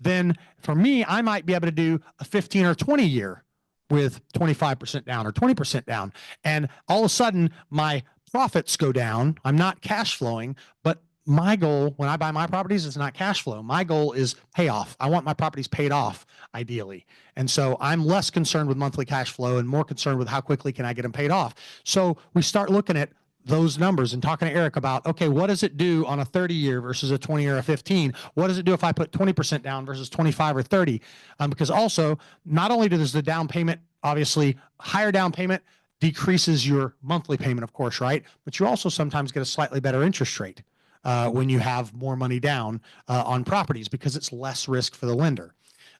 Then for me, I might be able to do a 15 or 20 year with 25% down or 20% down. And all of a sudden my profits go down. I'm not cash flowing, but my goal when I buy my properties is not cash flow. My goal is payoff. I want my properties paid off ideally. And so I'm less concerned with monthly cash flow and more concerned with how quickly can I get them paid off. So we start looking at those numbers and talking to Eric about, okay, what does it do on a 30-year versus a 20 or a 15? What does it do if I put 20% down versus 25 or 30? Because also not only does the down payment, obviously higher down payment decreases your monthly payment, of course, right? But you also sometimes get a slightly better interest rate when you have more money down on properties because it's less risk for the lender.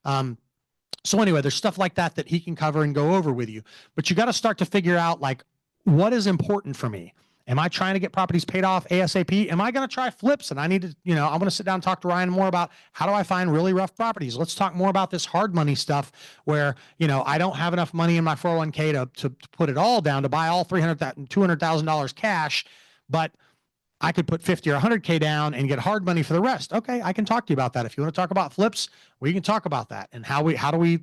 So anyway, there's stuff like that that he can cover and go over with you. But you got to start to figure out, like, what is important for me? Am I trying to get properties paid off ASAP? Am I going to try flips? And I need to, I'm going to sit down and talk to Ryan more about how do I find really rough properties? Let's talk more about this hard money stuff where, I don't have enough money in my 401k to put it all down to buy all $300,000, $200,000 cash, but I could put 50 or 100K down and get hard money for the rest. Okay, I can talk to you about that. If you want to talk about flips, we can talk about that and how do we,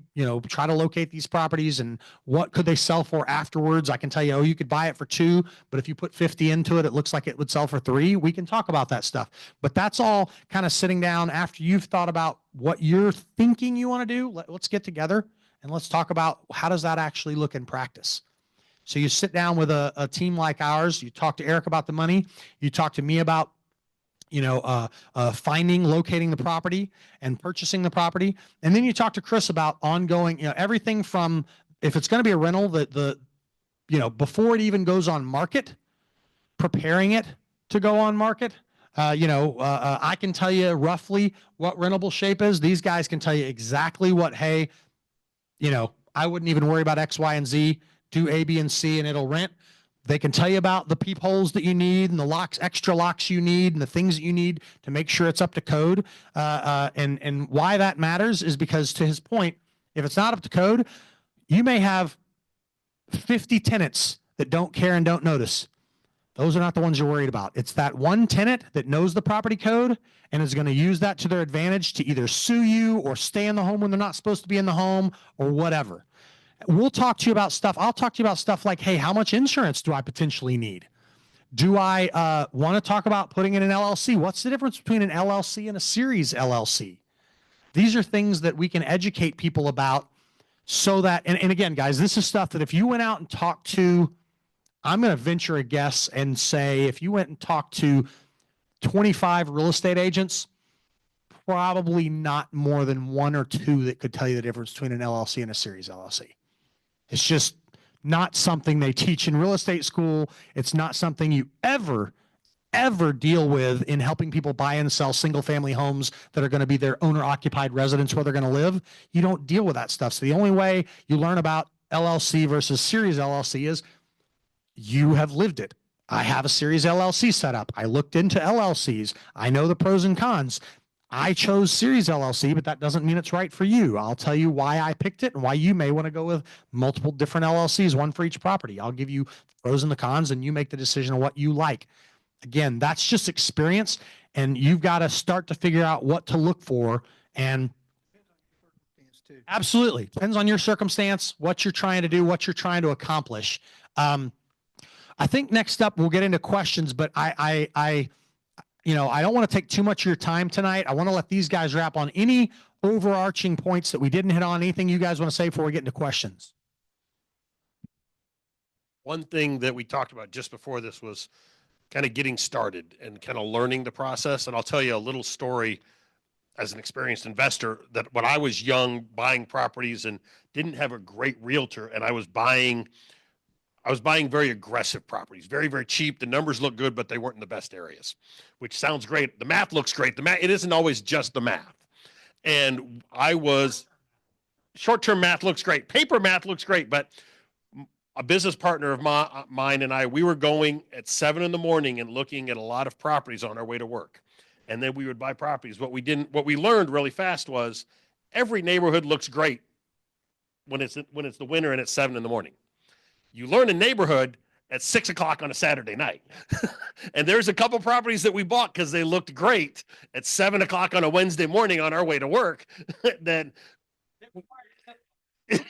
try to locate these properties and what could they sell for afterwards. I can tell you, you could buy it for 2, but if you put 50 into it, it looks like it would sell for 3. We can talk about that stuff. But that's all kind of sitting down after you've thought about what you're thinking you want to do. Let's get together and let's talk about how does that actually look in practice. So you sit down with a team like ours, you talk to Eric about the money, you talk to me about, finding, locating the property and purchasing the property. And then you talk to Chris about ongoing, everything from, if it's going to be a rental, before it even goes on market, preparing it to go on market. I can tell you roughly what rentable shape is. These guys can tell you exactly what, hey, I wouldn't even worry about X, Y, and Z. Do A, B, and C, and it'll rent. They can tell you about the peepholes that you need and the locks, extra locks you need, and the things that you need to make sure it's up to code. And why that matters is because, to his point, if it's not up to code, you may have 50 tenants that don't care and don't notice. Those are not the ones you're worried about. It's that one tenant that knows the property code and is going to use that to their advantage to either sue you or stay in the home when they're not supposed to be in the home or whatever. We'll talk to you about stuff. I'll talk to you about stuff like, hey, how much insurance do I potentially need? Do I want to talk about putting in an LLC? What's the difference between an LLC and a series LLC? These are things that we can educate people about so that, and again, guys, this is stuff that if you went out and talked to, I'm going to venture a guess and say, if you went and talked to 25 real estate agents, probably not more than 1 or 2 that could tell you the difference between an LLC and a series LLC. It's just not something they teach in real estate school. It's not something you ever deal with in helping people buy and sell single family homes that are going to be their owner occupied residence where they're going to live. You don't deal with that stuff. So the only way you learn about LLC versus series LLC is you have lived it. I have a series LLC set up. I looked into LLCs. I know the pros and cons. I chose series LLC, but that doesn't mean it's right for you. I'll tell you why I picked it and why you may want to go with multiple different LLCs, one for each property. I'll give you the pros and the cons, and you make the decision on what you like. Again, that's just experience, and you've got to start to figure out what to look for. And absolutely depends on your circumstance, what you're trying to do, what you're trying to accomplish. I think next up we'll get into questions, but I don't want to take too much of your time tonight. I want to let these guys wrap on any overarching points that we didn't hit on. Anything you guys want to say before we get into questions? One thing that we talked about just before this was kind of getting started and kind of learning the process. And I'll tell you a little story. as an experienced investor, that when I was young buying properties and didn't have a great realtor, and I was buying very aggressive properties, very, very cheap. The numbers look good, but they weren't in the best areas, which sounds great. The math looks great. It isn't always just the math. And short-term math looks great. Paper math looks great, but a business partner of mine and I, we were going at 7 in the morning and looking at a lot of properties on our way to work. And then we would buy properties. What we learned really fast was every neighborhood looks great when it's the winter and it's 7 in the morning. You learn a neighborhood at 6 o'clock on a Saturday night. And there's a couple properties that we bought because they looked great at 7 o'clock on a Wednesday morning on our way to work. Then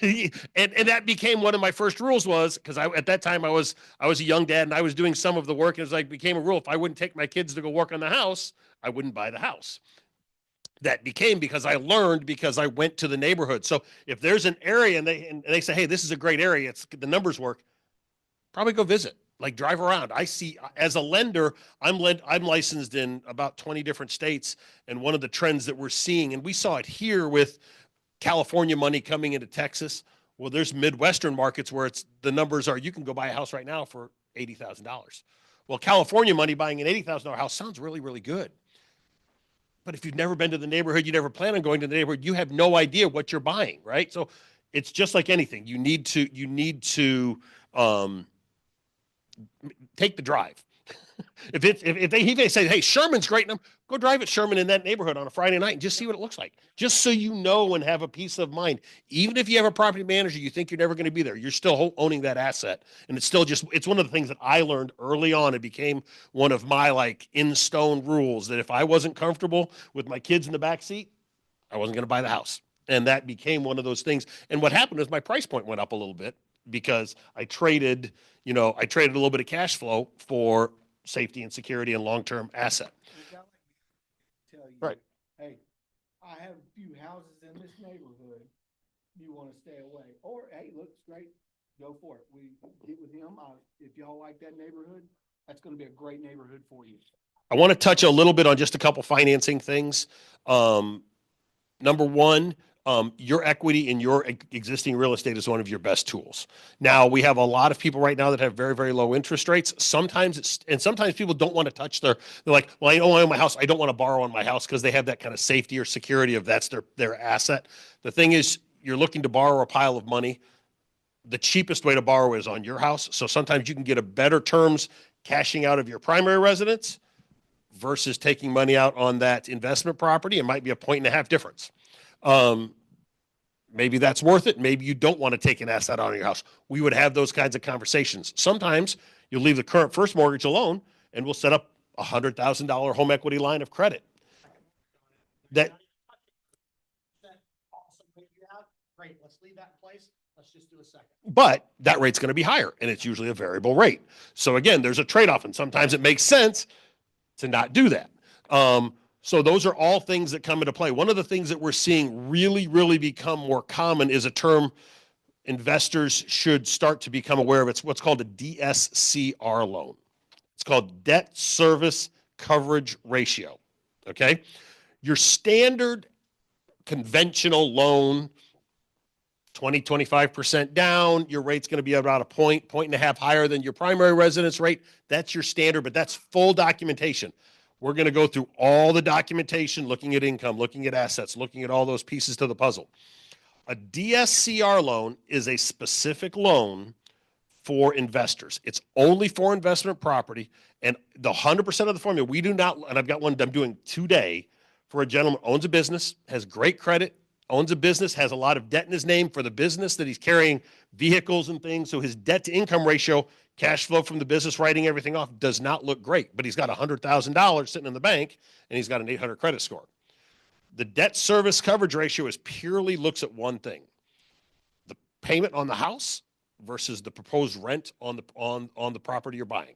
and that became one of my first rules, was because at that time I was a young dad and I was doing some of the work, and it was became a rule. If I wouldn't take my kids to go work on the house, I wouldn't buy the house. That became because I learned, because I went to the neighborhood. So if there's an area and they say, hey, this is a great area, the numbers work, probably go visit, drive around. I see, as a lender, I'm licensed in about 20 different states. And one of the trends that we're seeing, and we saw it here with California money coming into Texas. Well, there's Midwestern markets where the numbers are, you can go buy a house right now for $80,000. Well, California money buying an $80,000 house sounds really, really good. But if you've never been to the neighborhood, you never plan on going to the neighborhood, you have no idea what you're buying, right? So it's just like anything. You need to take the drive. If they say, hey, Sherman's great, go drive at Sherman in that neighborhood on a Friday night and just see what it looks like. Just so you know and have a peace of mind. Even if you have a property manager, you think you're never going to be there, you're still owning that asset. And it's one of the things that I learned early on. It became one of my in stone rules that if I wasn't comfortable with my kids in the back seat, I wasn't going to buy the house. And that became one of those things. And what happened is my price point went up a little bit because I traded a little bit of cash flow for safety and security and long-term asset. Tell you, right. Hey, I have a few houses in this neighborhood. You want to stay away? Or, hey, looks great. Go for it. We get with him. If y'all like that neighborhood, that's going to be a great neighborhood for you. I want to touch a little bit on just a couple financing things. Number one, your equity in your existing real estate is one of your best tools. Now, we have a lot of people right now that have very, very low interest rates. Sometimes people don't want to touch they're like, well, I own my house. I don't want to borrow on my house because they have that kind of safety or security of that's their asset. The thing is, you're looking to borrow a pile of money. The cheapest way to borrow is on your house. So sometimes you can get a better terms cashing out of your primary residence versus taking money out on that investment property. It might be a 1.5 difference. Maybe that's worth it. Maybe you don't want to take an asset out of your house. We would have those kinds of conversations. Sometimes you'll leave the current first mortgage alone and we'll set up a $100,000 home equity line of credit. That awesome rate you have. Great. Let's leave that in place. Let's just do a second. But that rate's going to be higher, and it's usually a variable rate. So again, there's a trade-off, and sometimes it makes sense to not do that. So those are all things that come into play. One of the things that we're seeing really, really become more common is a term investors should start to become aware of. It's what's called a DSCR loan. It's called debt service coverage ratio. Okay. Your standard conventional loan, 25% down, your rate's going to be about a point and a half higher than your primary residence rate. That's your standard, but that's full documentation. We're going to go through all the documentation, looking at income, looking at assets, looking at all those pieces to the puzzle. A DSCR loan is a specific loan for investors. It's only for investment property, and the 100% of the formula, we do not, and I've got one I'm doing today for a gentleman who owns a business, has great credit, owns a business, has a lot of debt in his name for the business that he's carrying vehicles and things. So his debt to income ratio, cash flow from the business, writing everything off, does not look great, but he's got $100,000 sitting in the bank and he's got an 800 credit score. The debt service coverage ratio is purely looks at one thing: the payment on the house versus the proposed rent on the property you're buying.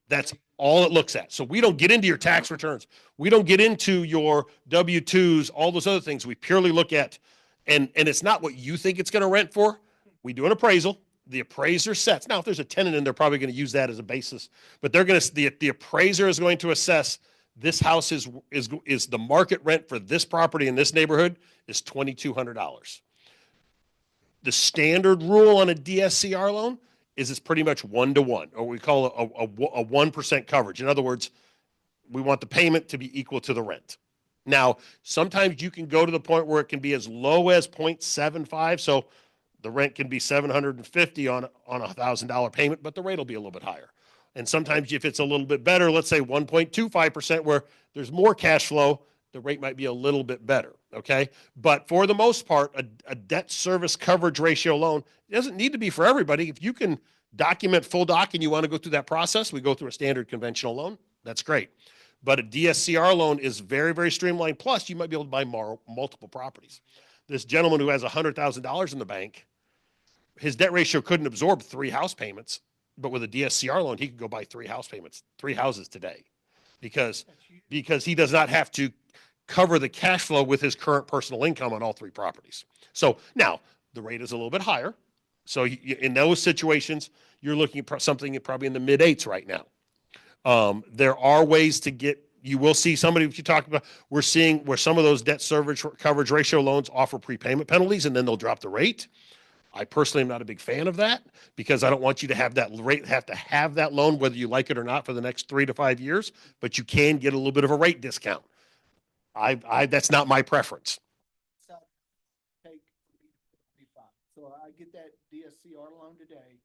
That's all it looks at. So we don't get into your tax returns. We don't get into your W-2s, all those other things. We purely look at, and it's not what you think it's going to rent for. We do an appraisal. The appraiser sets. Now, if there's a tenant in, they're probably going to use that as a basis, but they're going to, the appraiser is going to assess this house is the market rent for this property in this neighborhood is $2,200. The standard rule on a DSCR loan is it's pretty much 1-to-1, or we call it a 1% coverage. In other words, we want the payment to be equal to the rent. Now, sometimes you can go to the point where it can be as low as 0.75. So the rent can be $750 on a $1,000 payment, but the rate will be a little bit higher. And sometimes if it's a little bit better, let's say 1.25%, where there's more cash flow, the rate might be a little bit better. Okay. But for the most part, a debt service coverage ratio loan doesn't need to be for everybody. If you can document full doc and you want to go through that process, we go through a standard conventional loan. That's great. But a DSCR loan is very, very streamlined. Plus, you might be able to buy multiple properties. This gentleman who has $100,000 in the bank, his debt ratio couldn't absorb 3 house payments, but with a DSCR loan, he could go buy 3 house payments, 3 houses today, because he does not have to cover the cash flow with his current personal income on all 3 properties. So now the rate is a little bit higher. So in those situations, you're looking at something probably in the mid-8s right now. There are ways to get, you will see somebody, if you talk about, we're seeing where some of those debt service coverage ratio loans offer prepayment penalties and then they'll drop the rate. I personally am not a big fan of that because I don't want you to have that rate, have to have that loan, whether you like it or not, for the next 3 to 5 years, but you can get a little bit of a rate discount. That's not my preference. So I get that DSCR loan today,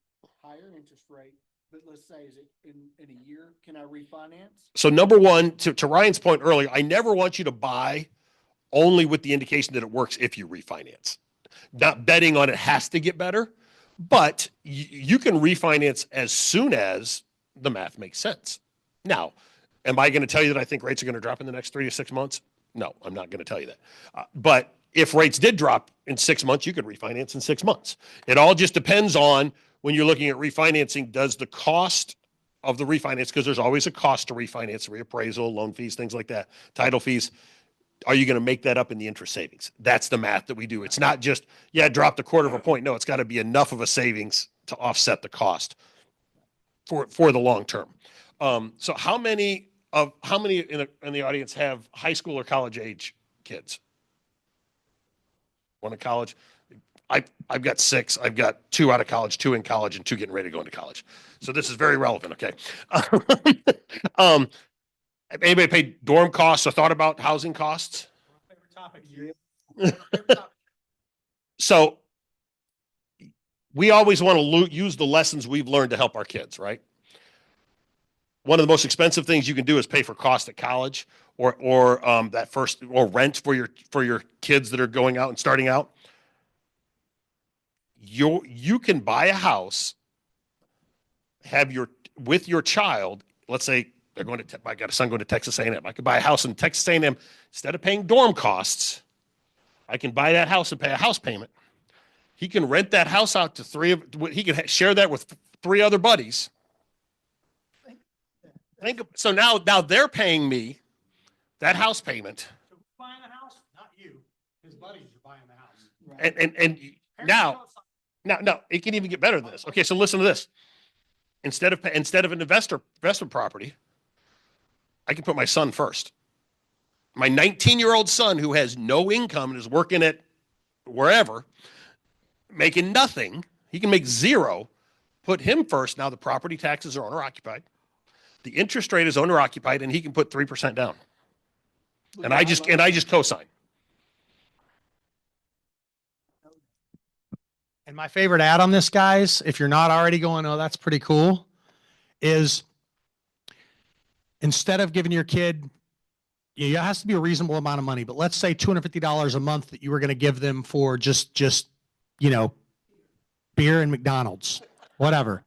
higher interest rate, but let's say, is it in a year, can I refinance? So number one, to Ryan's point earlier, I never want you to buy only with the indication that it works if you refinance. Not betting on it has to get better, but you can refinance as soon as the math makes sense. Now, am I going to tell you that I think rates are going to drop in the next 3 to 6 months? No, I'm not going to tell you that. But if rates did drop in 6 months, you could refinance in 6 months. It all just depends on, when you're looking at refinancing, does the cost of the refinance, because there's always a cost to refinance, reappraisal, loan fees, things like that, title fees. Are you going to make that up in the interest savings? That's the math that we do. It's not just, yeah, it dropped 1/4 point. No, it's got to be enough of a savings to offset the cost for the long term. So how many in the audience have high school or college age kids? One in college? I've got 6. I've got 2 out of college, 2 in college, and 2 getting ready to go into college. So this is very relevant. Okay. Anybody paid dorm costs or thought about housing costs? Favorite topic. So we always want to use the lessons we've learned to help our kids, right? One of the most expensive things you can do is pay for cost at college or that first, or rent for your kids that are going out and starting out. You can buy a house, with your child. Let's say they're going to, I got a son going to Texas A&M. I could buy a house in Texas A&M. Instead of paying dorm costs, I can buy that house and pay a house payment. He can rent that house out to he can share that with 3 other buddies. So now they're paying me that house payment. So who's buying the house? Not you. His buddies are buying the house. Right. And now it can even get better than this. Okay, so listen to this. Instead of an investment property, I can put my son first. My 19-year-old son who has no income and is working at wherever, making nothing, he can make 0, put him first. Now the property taxes are owner occupied. The interest rate is owner occupied, and he can put 3% down. And I just co-sign. And my favorite ad on this, guys, if you're not already going, oh, that's pretty cool, is instead of giving your kid, it has to be a reasonable amount of money, but let's say $250 a month that you were going to give them for just beer and McDonald's, whatever.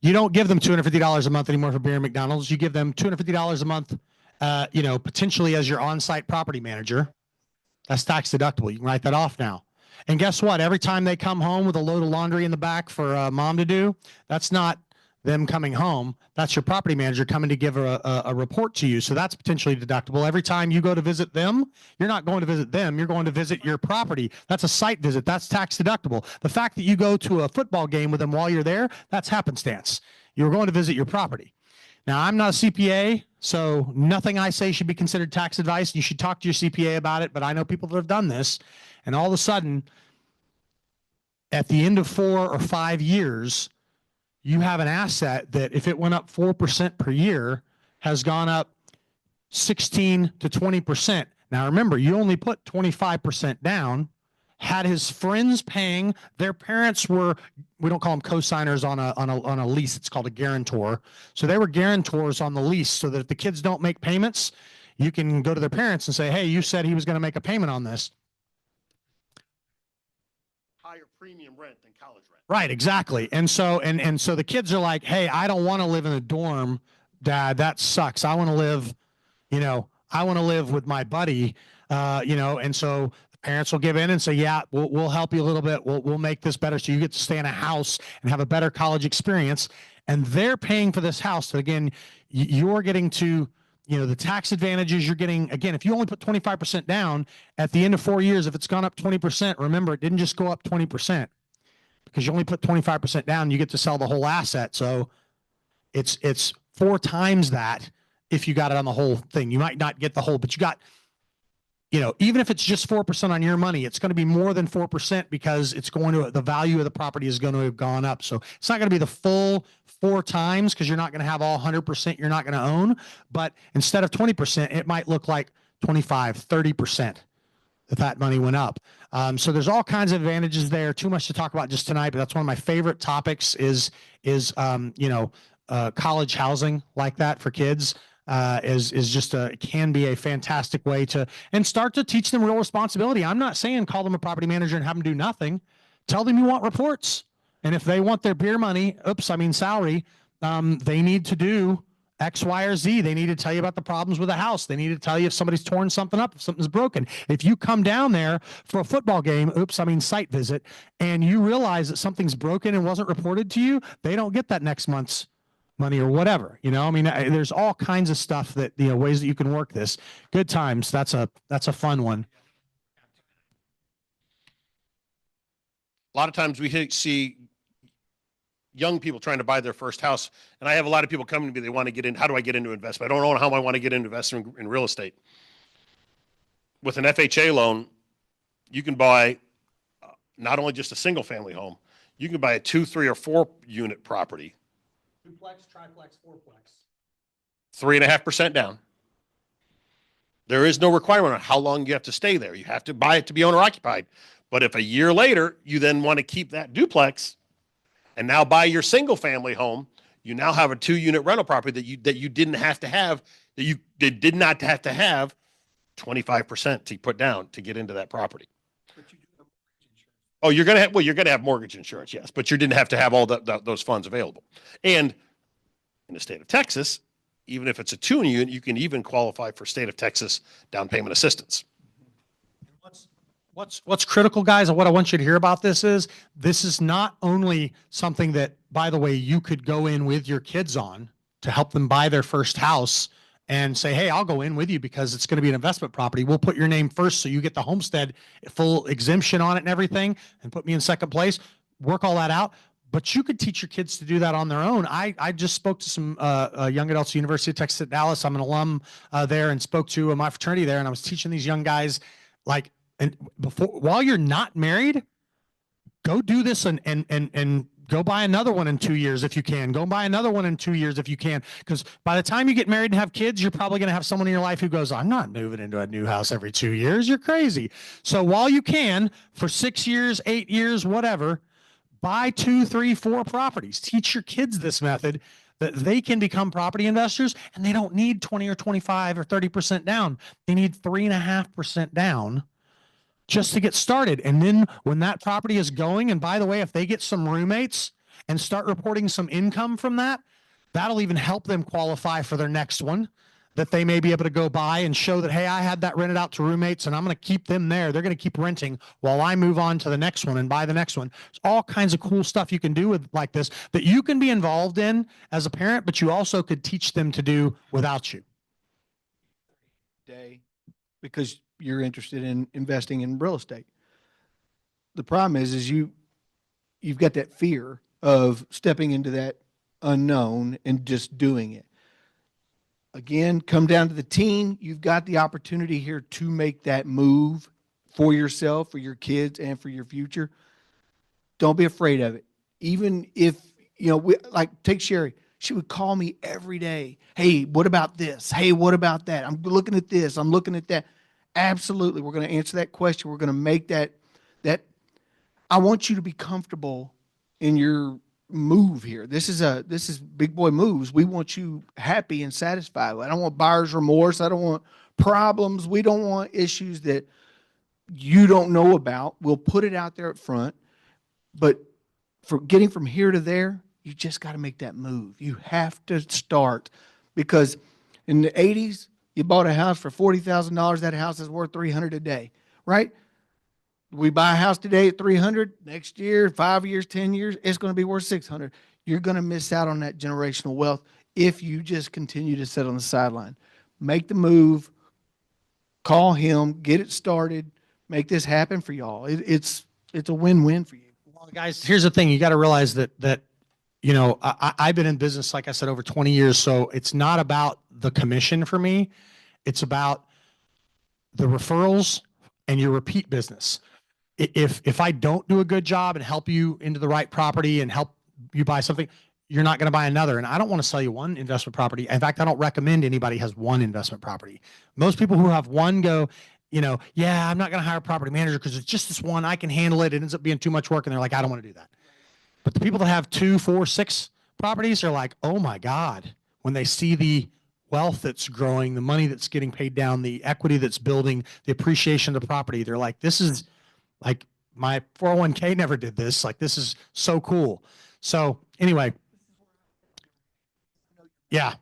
You don't give them $250 a month anymore for beer and McDonald's. You give them $250 a month, potentially as your on-site property manager. That's tax deductible. You can write that off now. And guess what? Every time they come home with a load of laundry in the back for mom to do, that's not them coming home. That's your property manager coming to give a report to you. So that's potentially deductible. Every time you go to visit them, you're not going to visit them. You're going to visit your property. That's a site visit. That's tax deductible. The fact that you go to a football game with them while you're there, that's happenstance. You're going to visit your property. Now, I'm not a CPA. So nothing I say should be considered tax advice. You should talk to your CPA about it. But I know people that have done this, and all of a sudden, at the end of 4 or 5 years, you have an asset that if it went up 4% per year has gone up 16 to 20%. Now remember, you only put 25% down. Had his friends paying, their parents were, we don't call them co-signers on a lease. It's called a guarantor. So they were guarantors on the lease so that if the kids don't make payments, you can go to their parents and say, hey, you said he was going to make a payment on this. Higher premium rent than college rent. Right, exactly. And so the kids are like, hey, I don't want to live in a dorm, Dad. That sucks. I want to live, I want to live with my buddy, and so the parents will give in and say, yeah, we'll help you a little bit. We'll make this better. So you get to stay in a house and have a better college experience. And they're paying for this house. So again, you're getting to, the tax advantages you're getting. Again, if you only put 25% down at the end of 4 years, if it's gone up 20%, remember, it didn't just go up 20% because you only put 25% down, you get to sell the whole asset. So it's 4 times that if you got it on the whole thing. You might not get the whole, but you got, even if it's just 4% on your money, it's going to be more than 4% because it's going to, the value of the property is going to have gone up. So it's not going to be the full 4 times because you're not going to have all 100% you're not going to own. But instead of 20%, it might look like 25, 30% if that money went up. So there's all kinds of advantages there. Too much to talk about just tonight, but that's one of my favorite topics is college housing like that for kids. Is just can be a fantastic way to and start to teach them real responsibility. I'm not saying call them a property manager and have them do nothing. Tell them you want reports, and if they want their beer money, salary, they need to do X, Y, or Z. They need to tell you about the problems with the house. They need to tell you if somebody's torn something up, if something's broken. If you come down there for a football game, site visit, and you realize that something's broken and wasn't reported to you, they don't get that next month's money or whatever. There's all kinds of stuff that, ways that you can work this. Good times. That's a fun one. A lot of times we see young people trying to buy their first house, and I have a lot of people coming to me, they want to get in. How do I get into investment? I don't know how I want to get into investment in real estate. With an FHA loan, you can buy not only just a single family home, you can buy a 2, 3, or 4 unit property. Duplex, triplex, fourplex. 3.5% down. There is no requirement on how long you have to stay there. You have to buy it to be owner occupied. But if a year later you then want to keep that duplex and now buy your single family home, you now have a 2-unit rental property that you didn't have to have, that you did not have to have 25% to put down to get into that property. But you do have mortgage insurance. Oh, you're going to have mortgage insurance, yes, but you didn't have to have all those funds available. And in the state of Texas, even if it's a 2-unit, you can even qualify for state of Texas down payment assistance. What's critical, guys, and what I want you to hear about this is not only something that, by the way, you could go in with your kids on to help them buy their first house and say, hey, I'll go in with you because it's going to be an investment property. We'll put your name first so you get the homestead full exemption on it and everything, and put me in second place. Work all that out. But you could teach your kids to do that on their own. I just spoke to some young adults at the University of Texas at Dallas. I'm an alum there, and spoke to my fraternity there, and I was teaching these young guys, while you're not married, go do this and go buy another one in 2 years if you can. Go buy another one in 2 years if you can. Because by the time you get married and have kids, you're probably going to have someone in your life who goes, I'm not moving into a new house every 2 years. You're crazy. So while you can, for 6 years, 8 years, whatever, buy 2, 3, 4 properties. Teach your kids this method that they can become property investors, and they don't need 20 or 25 or 30% down. They need 3.5% down just to get started. And then when that property is going, and by the way, if they get some roommates and start reporting some income from that, that'll even help them qualify for their next one that they may be able to go buy and show that, hey, I had that rented out to roommates and I'm going to keep them there. They're going to keep renting while I move on to the next one and buy the next one. There's all kinds of cool stuff you can do with like this that you can be involved in as a parent, but you also could teach them to do without you. Because you're interested in investing in real estate. The problem is you've got that fear of stepping into that unknown and just doing it. Again, come down to the teen. You've got the opportunity here to make that move for yourself, for your kids, and for your future. Don't be afraid of it. Even if, like take Sherry, she would call me every day. Hey, what about this? Hey, what about that? I'm looking at this. I'm looking at that. Absolutely. We're going to answer that question. We're going to make that I want you to be comfortable in your move here. This is big boy moves. We want you happy and satisfied. I don't want buyer's remorse. I don't want problems. We don't want issues that you don't know about. We'll put it out there up front. But for getting from here to there, you just got to make that move. You have to start, because in the 80s, you bought a house for $40,000. That house is worth $300 a day, right? We buy a house today at $300. Next year, 5 years, 10 years, it's going to be worth $600. You're going to miss out on that generational wealth if you just continue to sit on the sideline. Make the move, call him, get it started, make this happen for y'all. It's a win-win for you. Well, guys, here's the thing. You got to realize that I've been in business, like I said, over 20 years. So it's not about the commission for me. It's about the referrals and your repeat business. If I don't do a good job and help you into the right property and help you buy something, you're not going to buy another. And I don't want to sell you one investment property. In fact, I don't recommend anybody has one investment property. Most people who have one go, yeah, I'm not going to hire a property manager because it's just this one. I can handle it. It ends up being too much work. And they're like, I don't want to do that. But the people that have 2, 4, 6 properties are like, oh my God, when they see the wealth that's growing, the money that's getting paid down, the equity that's building, the appreciation of the property, they're like, this is like my 401k never did this. Like, this is so cool. So anyway, yeah.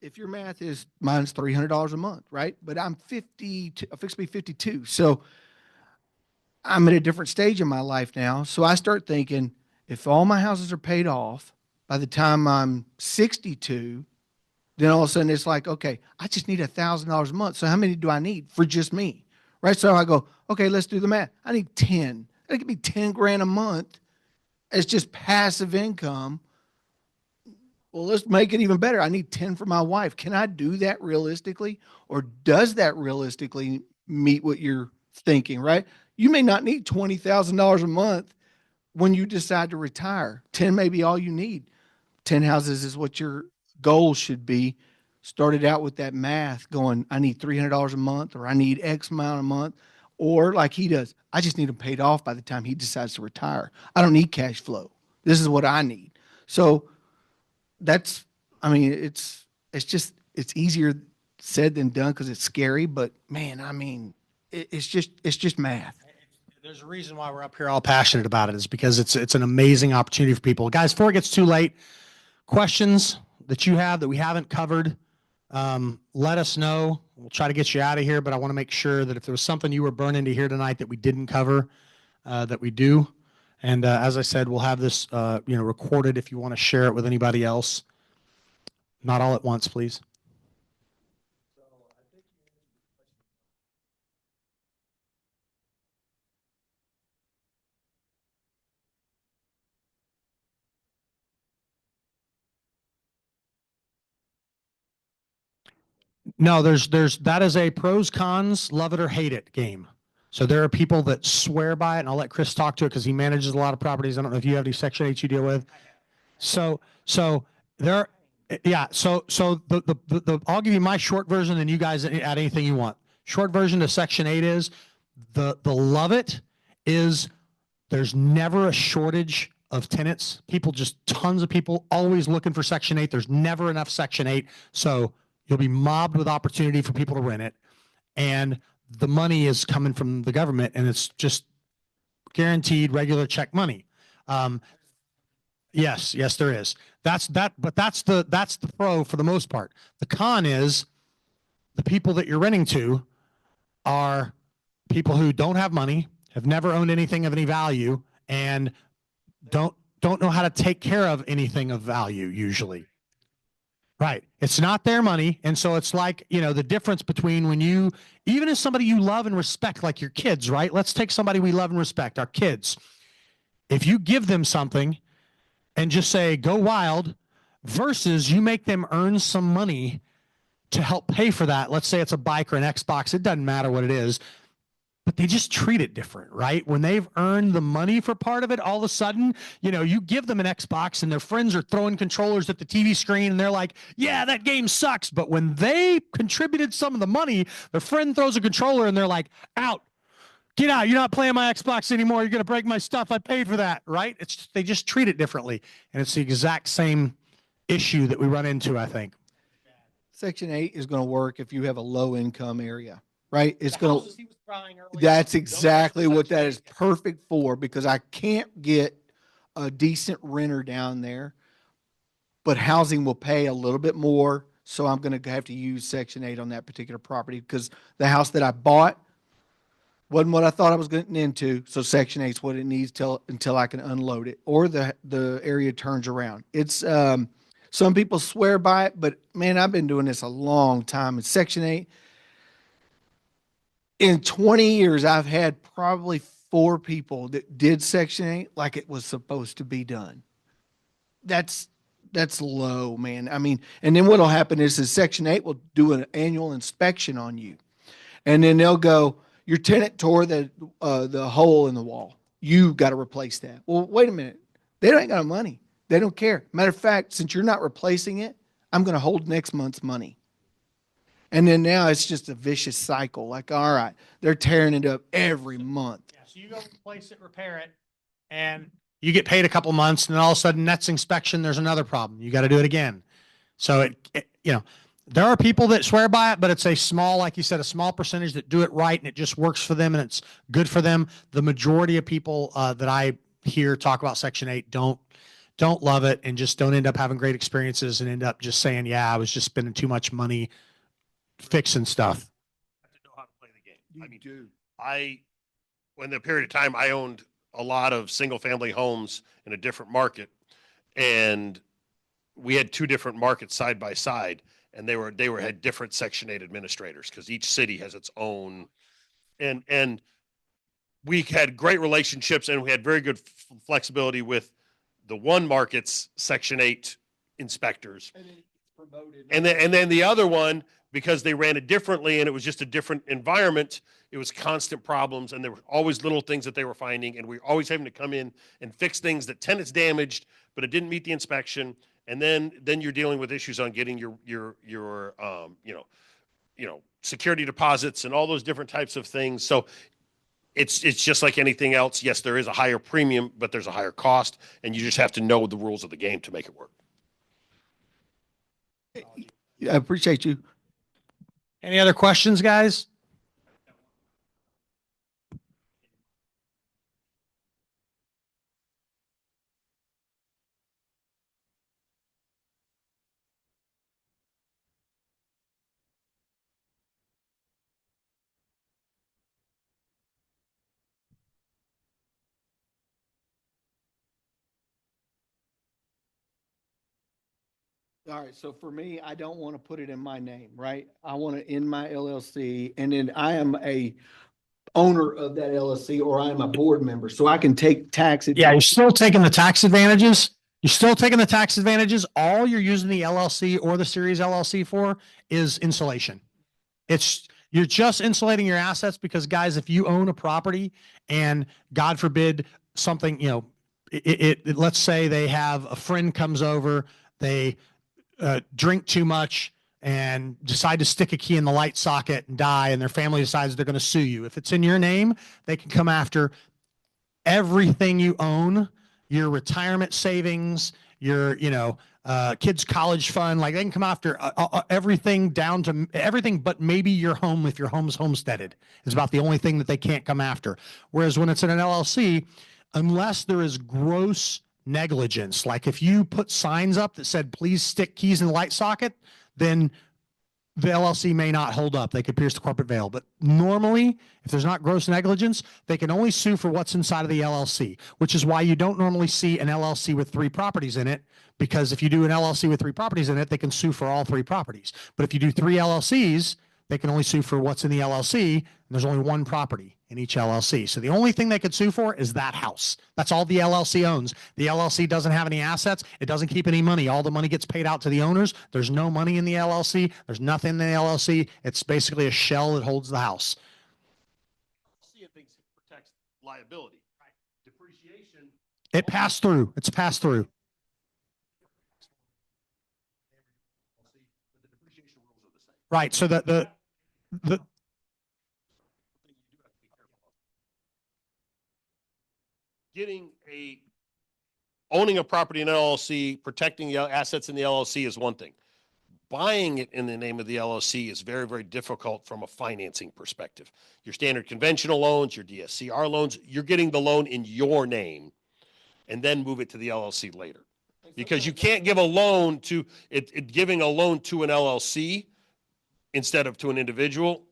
If your math is mine's $300 a month, right? But I'm 52, I'm fixed to be 52. So I'm at a different stage in my life now. So I start thinking, if all my houses are paid off by the time I'm 62, then all of a sudden it's like, okay, I just need $1,000 a month. So how many do I need for just me? Right. So I go, okay, let's do the math. I need 10. That could be 10 grand a month as just passive income. Well, let's make it even better. I need 10 for my wife. Can I do that realistically? Or does that realistically meet what you're thinking, right? You may not need $20,000 a month when you decide to retire. 10 may be all you need. 10 houses is what your goal should be. Started out with that math going, I need $300 a month, or I need X amount a month. Or like he does, I just need them paid off by the time he decides to retire. I don't need cash flow. This is what I need. So it's easier said than done because it's scary, but man, it's just math. There's a reason why we're up here all passionate about it, is because it's an amazing opportunity for people. Guys, before it gets too late, questions that you have that we haven't covered, let us know. We'll try to get you out of here, but I want to make sure that if there was something you were burning to hear tonight that we didn't cover, that we do. And as I said, we'll have this recorded if you want to share it with anybody else. Not all at once, please. No, that is a pros cons, love it or hate it game. So there are people that swear by it, and I'll let Chris talk to it because he manages a lot of properties. I don't know if you have any Section 8 you deal with. So there, yeah. So the I'll give you my short version, and you guys add anything you want. Short version of Section 8 is the love it is there's never a shortage of tenants. Tons of people always looking for Section 8. There's never enough Section 8. So you'll be mobbed with opportunity for people to rent it. And the money is coming from the government, and it's just guaranteed regular check money. Yes, there is. That's the pro for the most part. The con is the people that you're renting to are people who don't have money, have never owned anything of any value, and don't know how to take care of anything of value usually. Right. It's not their money. And so it's like, the difference between when even as somebody you love and respect, like your kids, right? Let's take somebody we love and respect, our kids. If you give them something and just say, go wild, versus you make them earn some money to help pay for that. Let's say it's a bike or an Xbox. It doesn't matter what it is, but they just treat it different, right? When they've earned the money for part of it, all of a sudden, you give them an Xbox and their friends are throwing controllers at the TV screen and they're like, yeah, that game sucks. But when they contributed some of the money, their friend throws a controller and they're like, out, get out. You're not playing my Xbox anymore. You're going to break my stuff. I paid for that, right? They just treat it differently. And it's the exact same issue that we run into, I think. Section 8 is going to work if you have a low income area, right? It's going to, that's exactly what that is perfect for, because I can't get a decent renter down there, but housing will pay a little bit more. So I'm going to have to use Section 8 on that particular property, because the house that I bought wasn't what I thought I was getting into. So Section 8 is what it needs until I can unload it or the area turns around. It's, some people swear by it, but man, I've been doing this a long time. In Section 8, in 20 years, I've had probably 4 people that did Section 8 like it was supposed to be done. That's low, man. I mean, and then what'll happen is Section 8 will do an annual inspection on you. And then they'll go, your tenant tore the hole in the wall. You've got to replace that. Well, wait a minute. They ain't got no money. They don't care. Matter of fact, since you're not replacing it, I'm going to hold next month's money. And then now it's just a vicious cycle. Like, all right, they're tearing it up every month. Yeah, so you go replace it, repair it, and you get paid a couple months, and then all of a sudden, next inspection, there's another problem. You got to do it again. So there are people that swear by it, but it's a small, like you said, a small percentage that do it right, and it just works for them, and it's good for them. The majority of people that I hear talk about Section 8 don't love it and just don't end up having great experiences and end up just saying, yeah, I was just spending too much money fixing stuff. I have to know how to play the game. When the period of time I owned a lot of single family homes in a different market, and we had 2 different markets side by side, and they had different Section 8 administrators because each city has its own, and we had great relationships and we had very good flexibility with the one market's Section 8 inspectors. And then the other one, because they ran it differently and it was just a different environment, it was constant problems, and there were always little things that they were finding, and we were always having to come in and fix things that tenants damaged, but it didn't meet the inspection. And then you're dealing with issues on getting your security deposits and all those different types of things. So it's just like anything else. Yes, there is a higher premium, but there's a higher cost, and you just have to know the rules of the game to make it work. I appreciate you. Any other questions, guys? All right. So for me, I don't want to put it in my name, right? I want it in my LLC, and then I am a owner of that LLC, or I am a board member, so I can take tax. Yeah, you're still taking the tax advantages. You're still taking the tax advantages. All you're using the LLC or the Series LLC for is insulation. You're just insulating your assets, because guys, if you own a property and God forbid something, let's say they have a friend comes over, they drink too much and decide to stick a key in the light socket and die, and their family decides they're going to sue you. If it's in your name, they can come after everything you own, your retirement savings, your, kids' college fund. Like, they can come after everything, down to everything, but maybe your home, if your home's homesteaded, is about the only thing that they can't come after. Whereas when it's in an LLC, unless there is gross negligence, like if you put signs up that said, please stick keys in the light socket, then the LLC may not hold up. They could pierce the corporate veil. But normally, if there's not gross negligence, they can only sue for what's inside of the LLC, which is why you don't normally see an LLC with 3 properties in it, because if you do an LLC with 3 properties in it, they can sue for all 3 properties. But if you do 3 LLCs, they can only sue for what's in the LLC. And there's only one property in each LLC. So the only thing they could sue for is that house. That's all the LLC owns. The LLC doesn't have any assets. It doesn't keep any money. All the money gets paid out to the owners. There's no money in the LLC. There's nothing in the LLC. It's basically a shell that holds the house. See if things protects liability. Depreciation. It passed through. It's passed through. The depreciation rules are the same. Right. So the Owning a property in an LLC, protecting the assets in the LLC is one thing. Buying it in the name of the LLC is very, very difficult from a financing perspective. Your standard conventional loans, your DSCR loans, you're getting the loan in your name and then move it to the LLC later. Because you can't give a loan to giving a loan to an LLC instead of to an individual.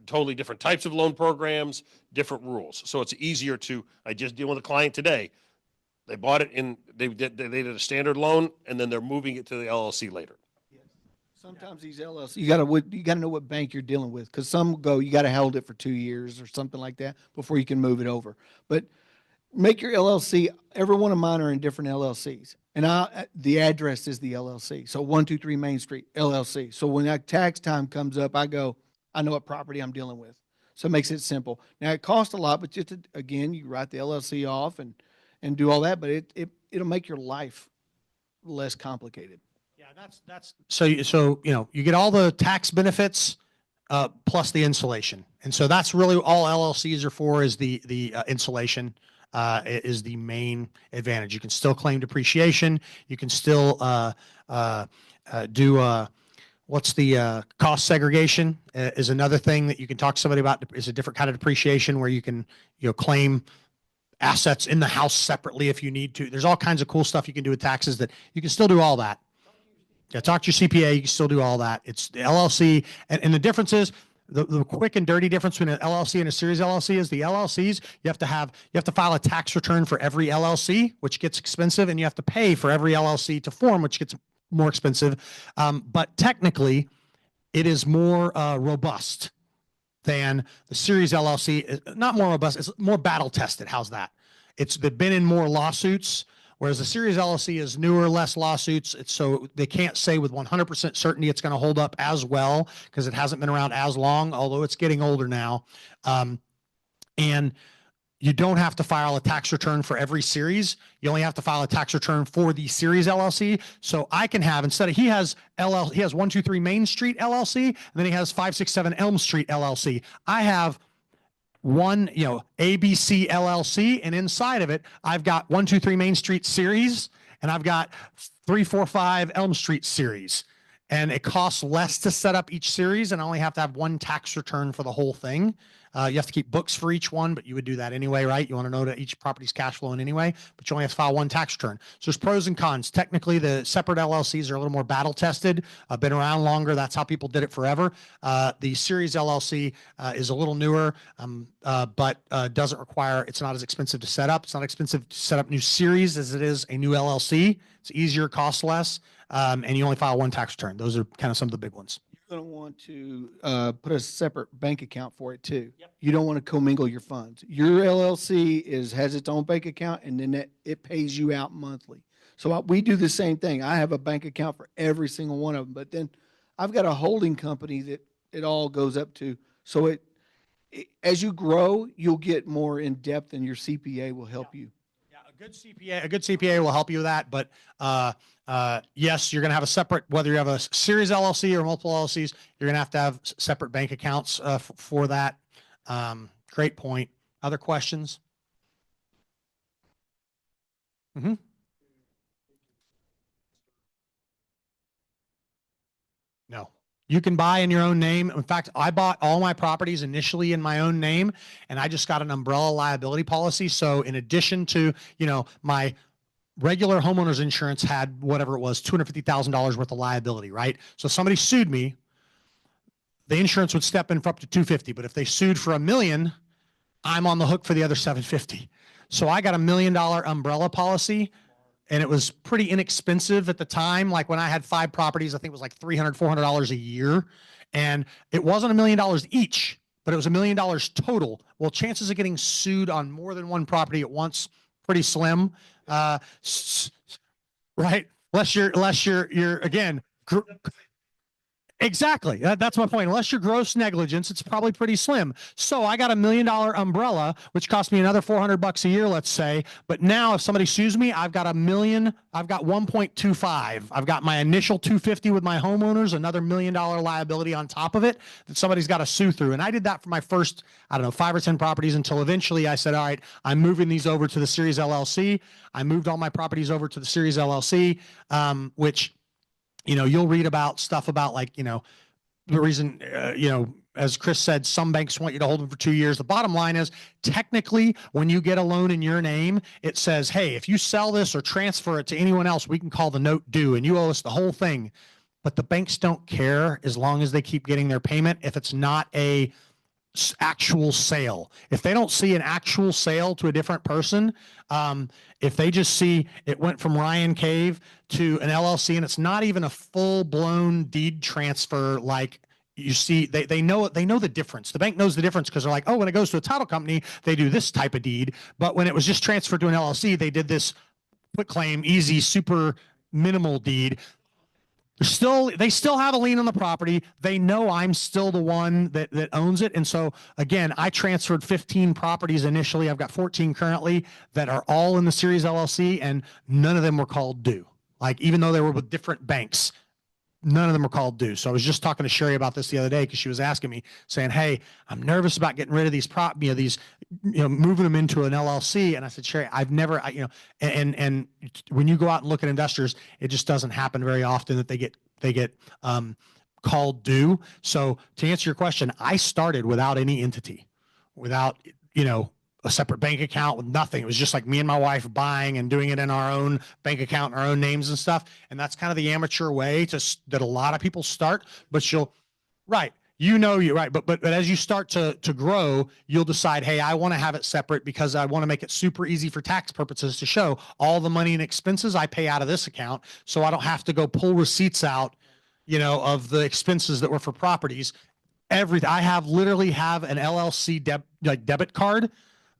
Totally different types of loan programs, different rules. So it's easier to, I just deal with a client today. They bought it they did a standard loan and then they're moving it to the LLC later. Sometimes these LLC, you gotta know what bank you're dealing with, because some go, you gotta hold it for 2 years or something like that before you can move it over. But make your LLC, every one of mine are in different LLCs. And the address is the LLC. So 123 Main Street, LLC. So when that tax time comes up, I go, I know what property I'm dealing with. So it makes it simple. Now it costs a lot, but just again, you write the LLC off and do all that, but it'll make your life less complicated. Yeah, that's so you get all the tax benefits plus the insulation, and so that's really all LLCs are for, is the insulation is the main advantage. You can still claim depreciation. You can still do what's the cost segregation is another thing that you can talk to somebody about. Is a different kind of depreciation where you can claim assets in the house separately if you need to. There's all kinds of cool stuff you can do with taxes that you can still do all that. Yeah, talk to your CPA. You can still do all that. It's the LLC. And the difference is the quick and dirty difference between an LLC and a series LLC is the LLCs, you have to file a tax return for every LLC, which gets expensive, and you have to pay for every LLC to form, which gets more expensive. But technically it is more robust than the series LLC. Not more robust, it's more battle tested. How's that? They've been in more lawsuits, whereas the series LLC is newer, less lawsuits. So they can't say with 100% certainty it's going to hold up as well because it hasn't been around as long, although it's getting older now. And you don't have to file a tax return for every series. You only have to file a tax return for the series LLC. So I can have, instead of, he has 123 Main Street LLC, and then he has 567 Elm Street LLC. I have one, ABC LLC, and inside of it, I've got 123 Main Street series, and I've got 345 Elm Street series. And it costs less to set up each series, and I only have to have one tax return for the whole thing. You have to keep books for each one, but you would do that anyway, right? You want to know that each property's cash flowing anyway, but you only have to file one tax return. So there's pros and cons. Technically, the separate LLCs are a little more battle tested, been around longer. That's how people did it forever. The series LLC is a little newer, but doesn't require, it's not as expensive to set up. It's not expensive to set up new series as it is a new LLC. It's easier, costs less, and you only file one tax return. Those are kind of some of the big ones. You're going to want to put a separate bank account for it too. Yep. You don't want to commingle your funds. Your LLC has its own bank account, and then it pays you out monthly. So we do the same thing. I have a bank account for every single one of them, but then I've got a holding company that it all goes up to. So as you grow, you'll get more in depth, and your CPA will help you. Yeah, a good CPA will help you with that. But yes, you're going to have a separate, whether you have a series LLC or multiple LLCs, you're going to have separate bank accounts for that. Great point. Other questions? Mm-hmm. No. You can buy in your own name. In fact, I bought all my properties initially in my own name, and I just got an umbrella liability policy. So in addition to, my regular homeowner's insurance had whatever it was, $250,000 worth of liability, right? So if somebody sued me, the insurance would step in for up to $250,000. But if they sued for $1 million, I'm on the hook for the other $750,000. So I got $1 million umbrella policy. And it was pretty inexpensive at the time. Like when I had 5 properties, I think it was like $300, $400 a year. And it wasn't $1 million each, but it was $1 million total. Well, chances of getting sued on more than one property at once, pretty slim. Right? Unless you're again, exactly. That's my point. Unless you're gross negligence, it's probably pretty slim. So I got $1 million umbrella, which cost me another $400 a year, let's say. But now if somebody sues me, I've got $1 million. I've got 1.25. I've got my initial 250 with my homeowners, another $1 million liability on top of it that somebody's got to sue through. And I did that for my first, I don't know, 5 or 10 properties until eventually I said, all right, I'm moving these over to the Series LLC. I moved all my properties over to the Series LLC, which, you'll read about stuff about the reason, as Chris said, some banks want you to hold them for 2 years. The bottom line is technically when you get a loan in your name, it says, hey, if you sell this or transfer it to anyone else, we can call the note due and you owe us the whole thing. But the banks don't care as long as they keep getting their payment. If it's not a actual sale, if they don't see an actual sale to a different person, if they just see it went from Ryan Cave to an LLC and it's not even a full-blown deed transfer, like you see, they know the difference. The bank knows the difference because they're like, oh, when it goes to a title company, they do this type of deed. But when it was just transferred to an LLC, they did this quick claim, easy, super minimal deed. They still have a lien on the property. They know I'm still the one that owns it. And so again, I transferred 15 properties initially. I've got 14 currently that are all in the Series LLC, and none of them were called due. Like, even though they were with different banks, none of them were called due. So I was just talking to Sherry about this the other day because she was asking me, saying, hey, I'm nervous about getting rid of these moving them into an LLC. And I said, Sherry, I've never, and when you go out and look at investors, it just doesn't happen very often that they get called due. So to answer your question, I started without any entity, without, a separate bank account, with nothing. It was just like me and my wife buying and doing it in our own bank account, our own names and stuff. And that's kind of the amateur way that a lot of people start, but you're right. But as you start to grow, you'll decide, hey, I want to have it separate because I want to make it super easy for tax purposes to show all the money and expenses I pay out of this account. So I don't have to go pull receipts out, of the expenses that were for properties. Everything. I literally have an LLC debit card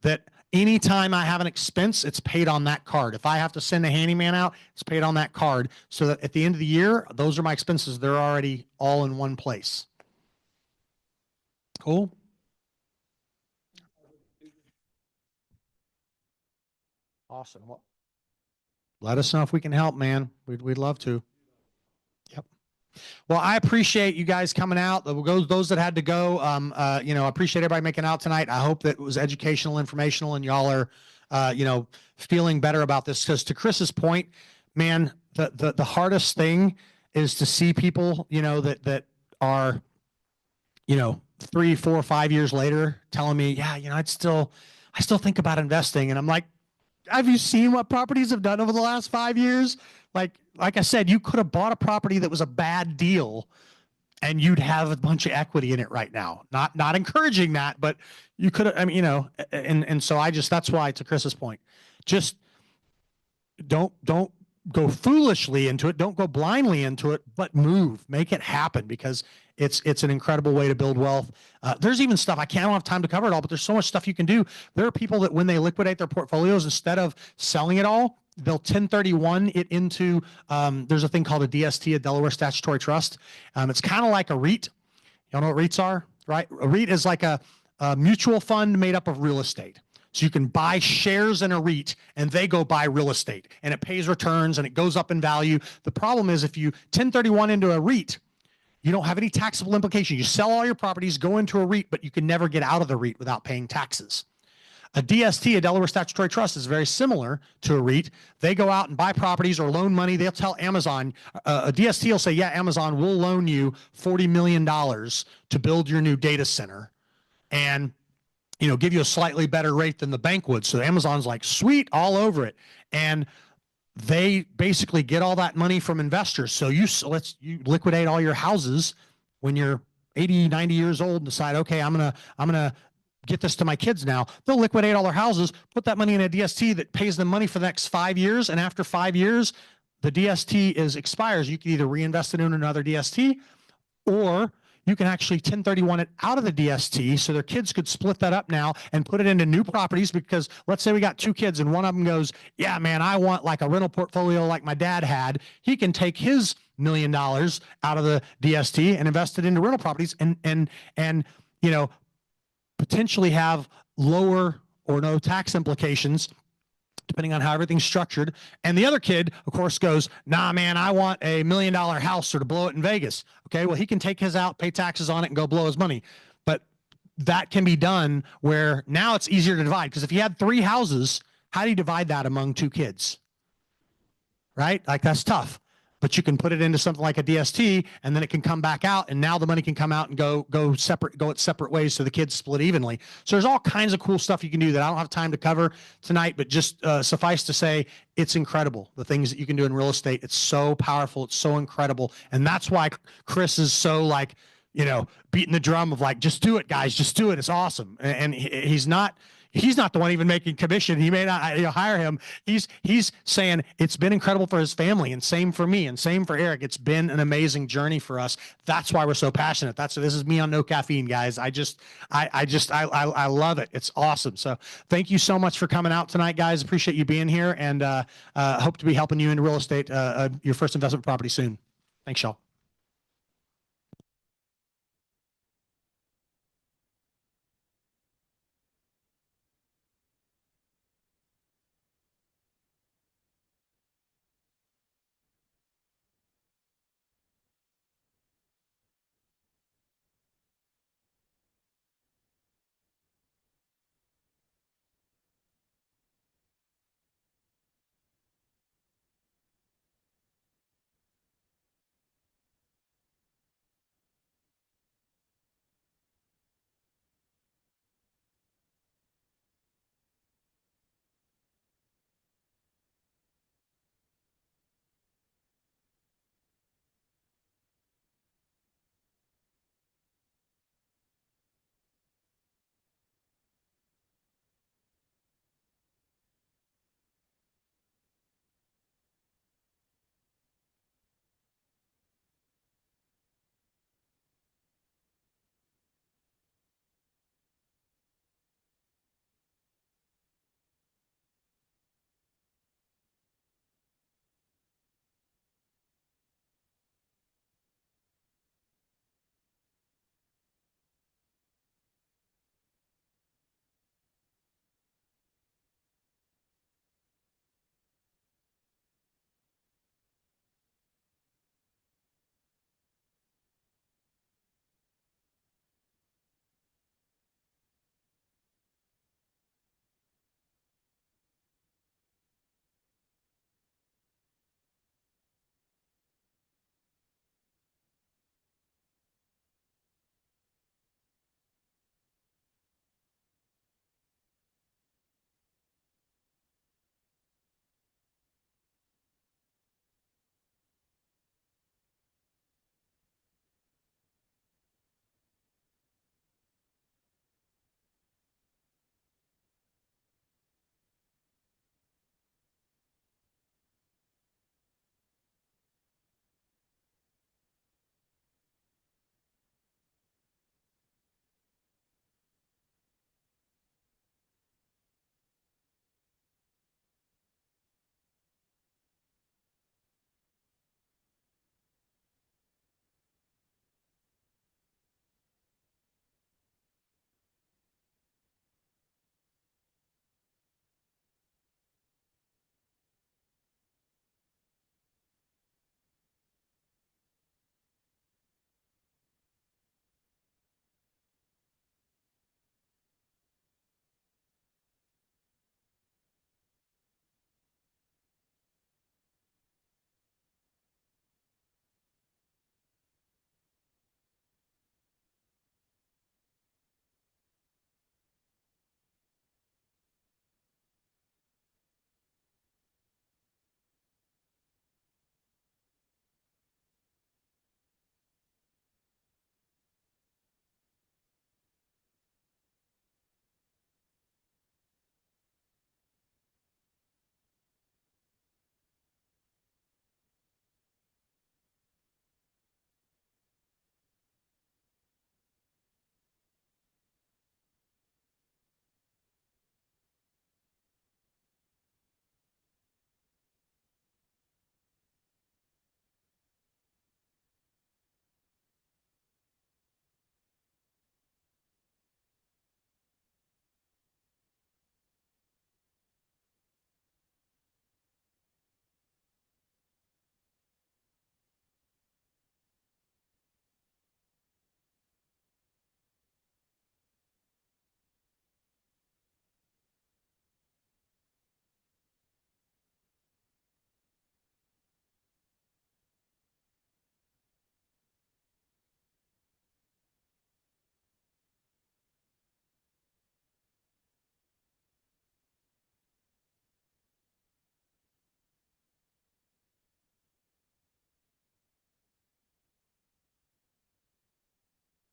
that anytime I have an expense, it's paid on that card. If I have to send a handyman out, it's paid on that card. So that at the end of the year, those are my expenses. They're already all in one place. Cool. Awesome. Well, let us know if we can help, man. We'd love to. Yep. Well, I appreciate you guys coming out. Those that had to go, I appreciate everybody making out tonight. I hope that it was educational, informational, and y'all are, feeling better about this. Because to Chris's point, man, the hardest thing is to see people, that are, 3, 4, 5 years later telling me, yeah, I still think about investing. And I'm like, have you seen what properties have done over the last 5 years? Like I said, you could have bought a property that was a bad deal and you'd have a bunch of equity in it right now. Not encouraging that, but you could have, and so that's why, to Chris's point, just don't go foolishly into it. Don't go blindly into it, but make it happen, because it's an incredible way to build wealth. There's even stuff I don't have time to cover it all, but there's so much stuff you can do. There are people that when they liquidate their portfolios, instead of selling it all, they'll 1031 it into, there's a thing called a DST, a Delaware Statutory Trust. It's kind of like a REIT. Y'all know what REITs are, right? A REIT is like a mutual fund made up of real estate. So you can buy shares in a REIT and they go buy real estate and it pays returns and it goes up in value. The problem is if you 1031 into a REIT, you don't have any taxable implication. You sell all your properties, go into a REIT, but you can never get out of the REIT without paying taxes. A DST, a Delaware Statutory Trust, is very similar to a REIT. They go out and buy properties or loan money. They'll tell Amazon, a DST will say, yeah, Amazon will loan you $40 million to build your new data center and give you a slightly better rate than the bank would. So Amazon's like, sweet, all over it. And they basically get all that money from investors. So you liquidate all your houses when you're 80, 90 years old and decide, okay, I'm going to get this to my kids now. They'll liquidate all their houses, put that money in a DST that pays them money for the next 5 years. And after 5 years, the DST expires. You can either reinvest it in another DST, or you can actually 1031 it out of the DST, so their kids could split that up now and put it into new properties. Because let's say we got 2 kids and one of them goes, yeah, man, I want like a rental portfolio like my dad had. He can take his $1 million out of the DST and invest it into rental properties and you know, potentially have lower or no tax implications depending on how everything's structured. And the other kid, of course, goes, nah, man, I want a $1 million house or to blow it in Vegas. Okay, well, he can take his out, pay taxes on it, and go blow his money. But that can be done where now it's easier to divide. Because if you had 3 houses, how do you divide that among 2 kids? Right? Like, that's tough. But you can put it into something like a DST, and then it can come back out, and now the money can come out and go its separate ways, so the kids split evenly. So there's all kinds of cool stuff you can do that I don't have time to cover tonight, but just suffice to say, it's incredible, the things that you can do in real estate. It's so powerful. It's so incredible. And that's why Chris is so, like, you know, beating the drum of like, just do it, guys, just do it. It's awesome. And he's not the one even making commission. He may not hire him. He's saying it's been incredible for his family, and same for me, and same for Eric. It's been an amazing journey for us. That's why we're so passionate. This is me on no caffeine, guys. I love it. It's awesome. So thank you so much for coming out tonight, guys. Appreciate you being here, and hope to be helping you into real estate, your first investment property soon. Thanks, y'all.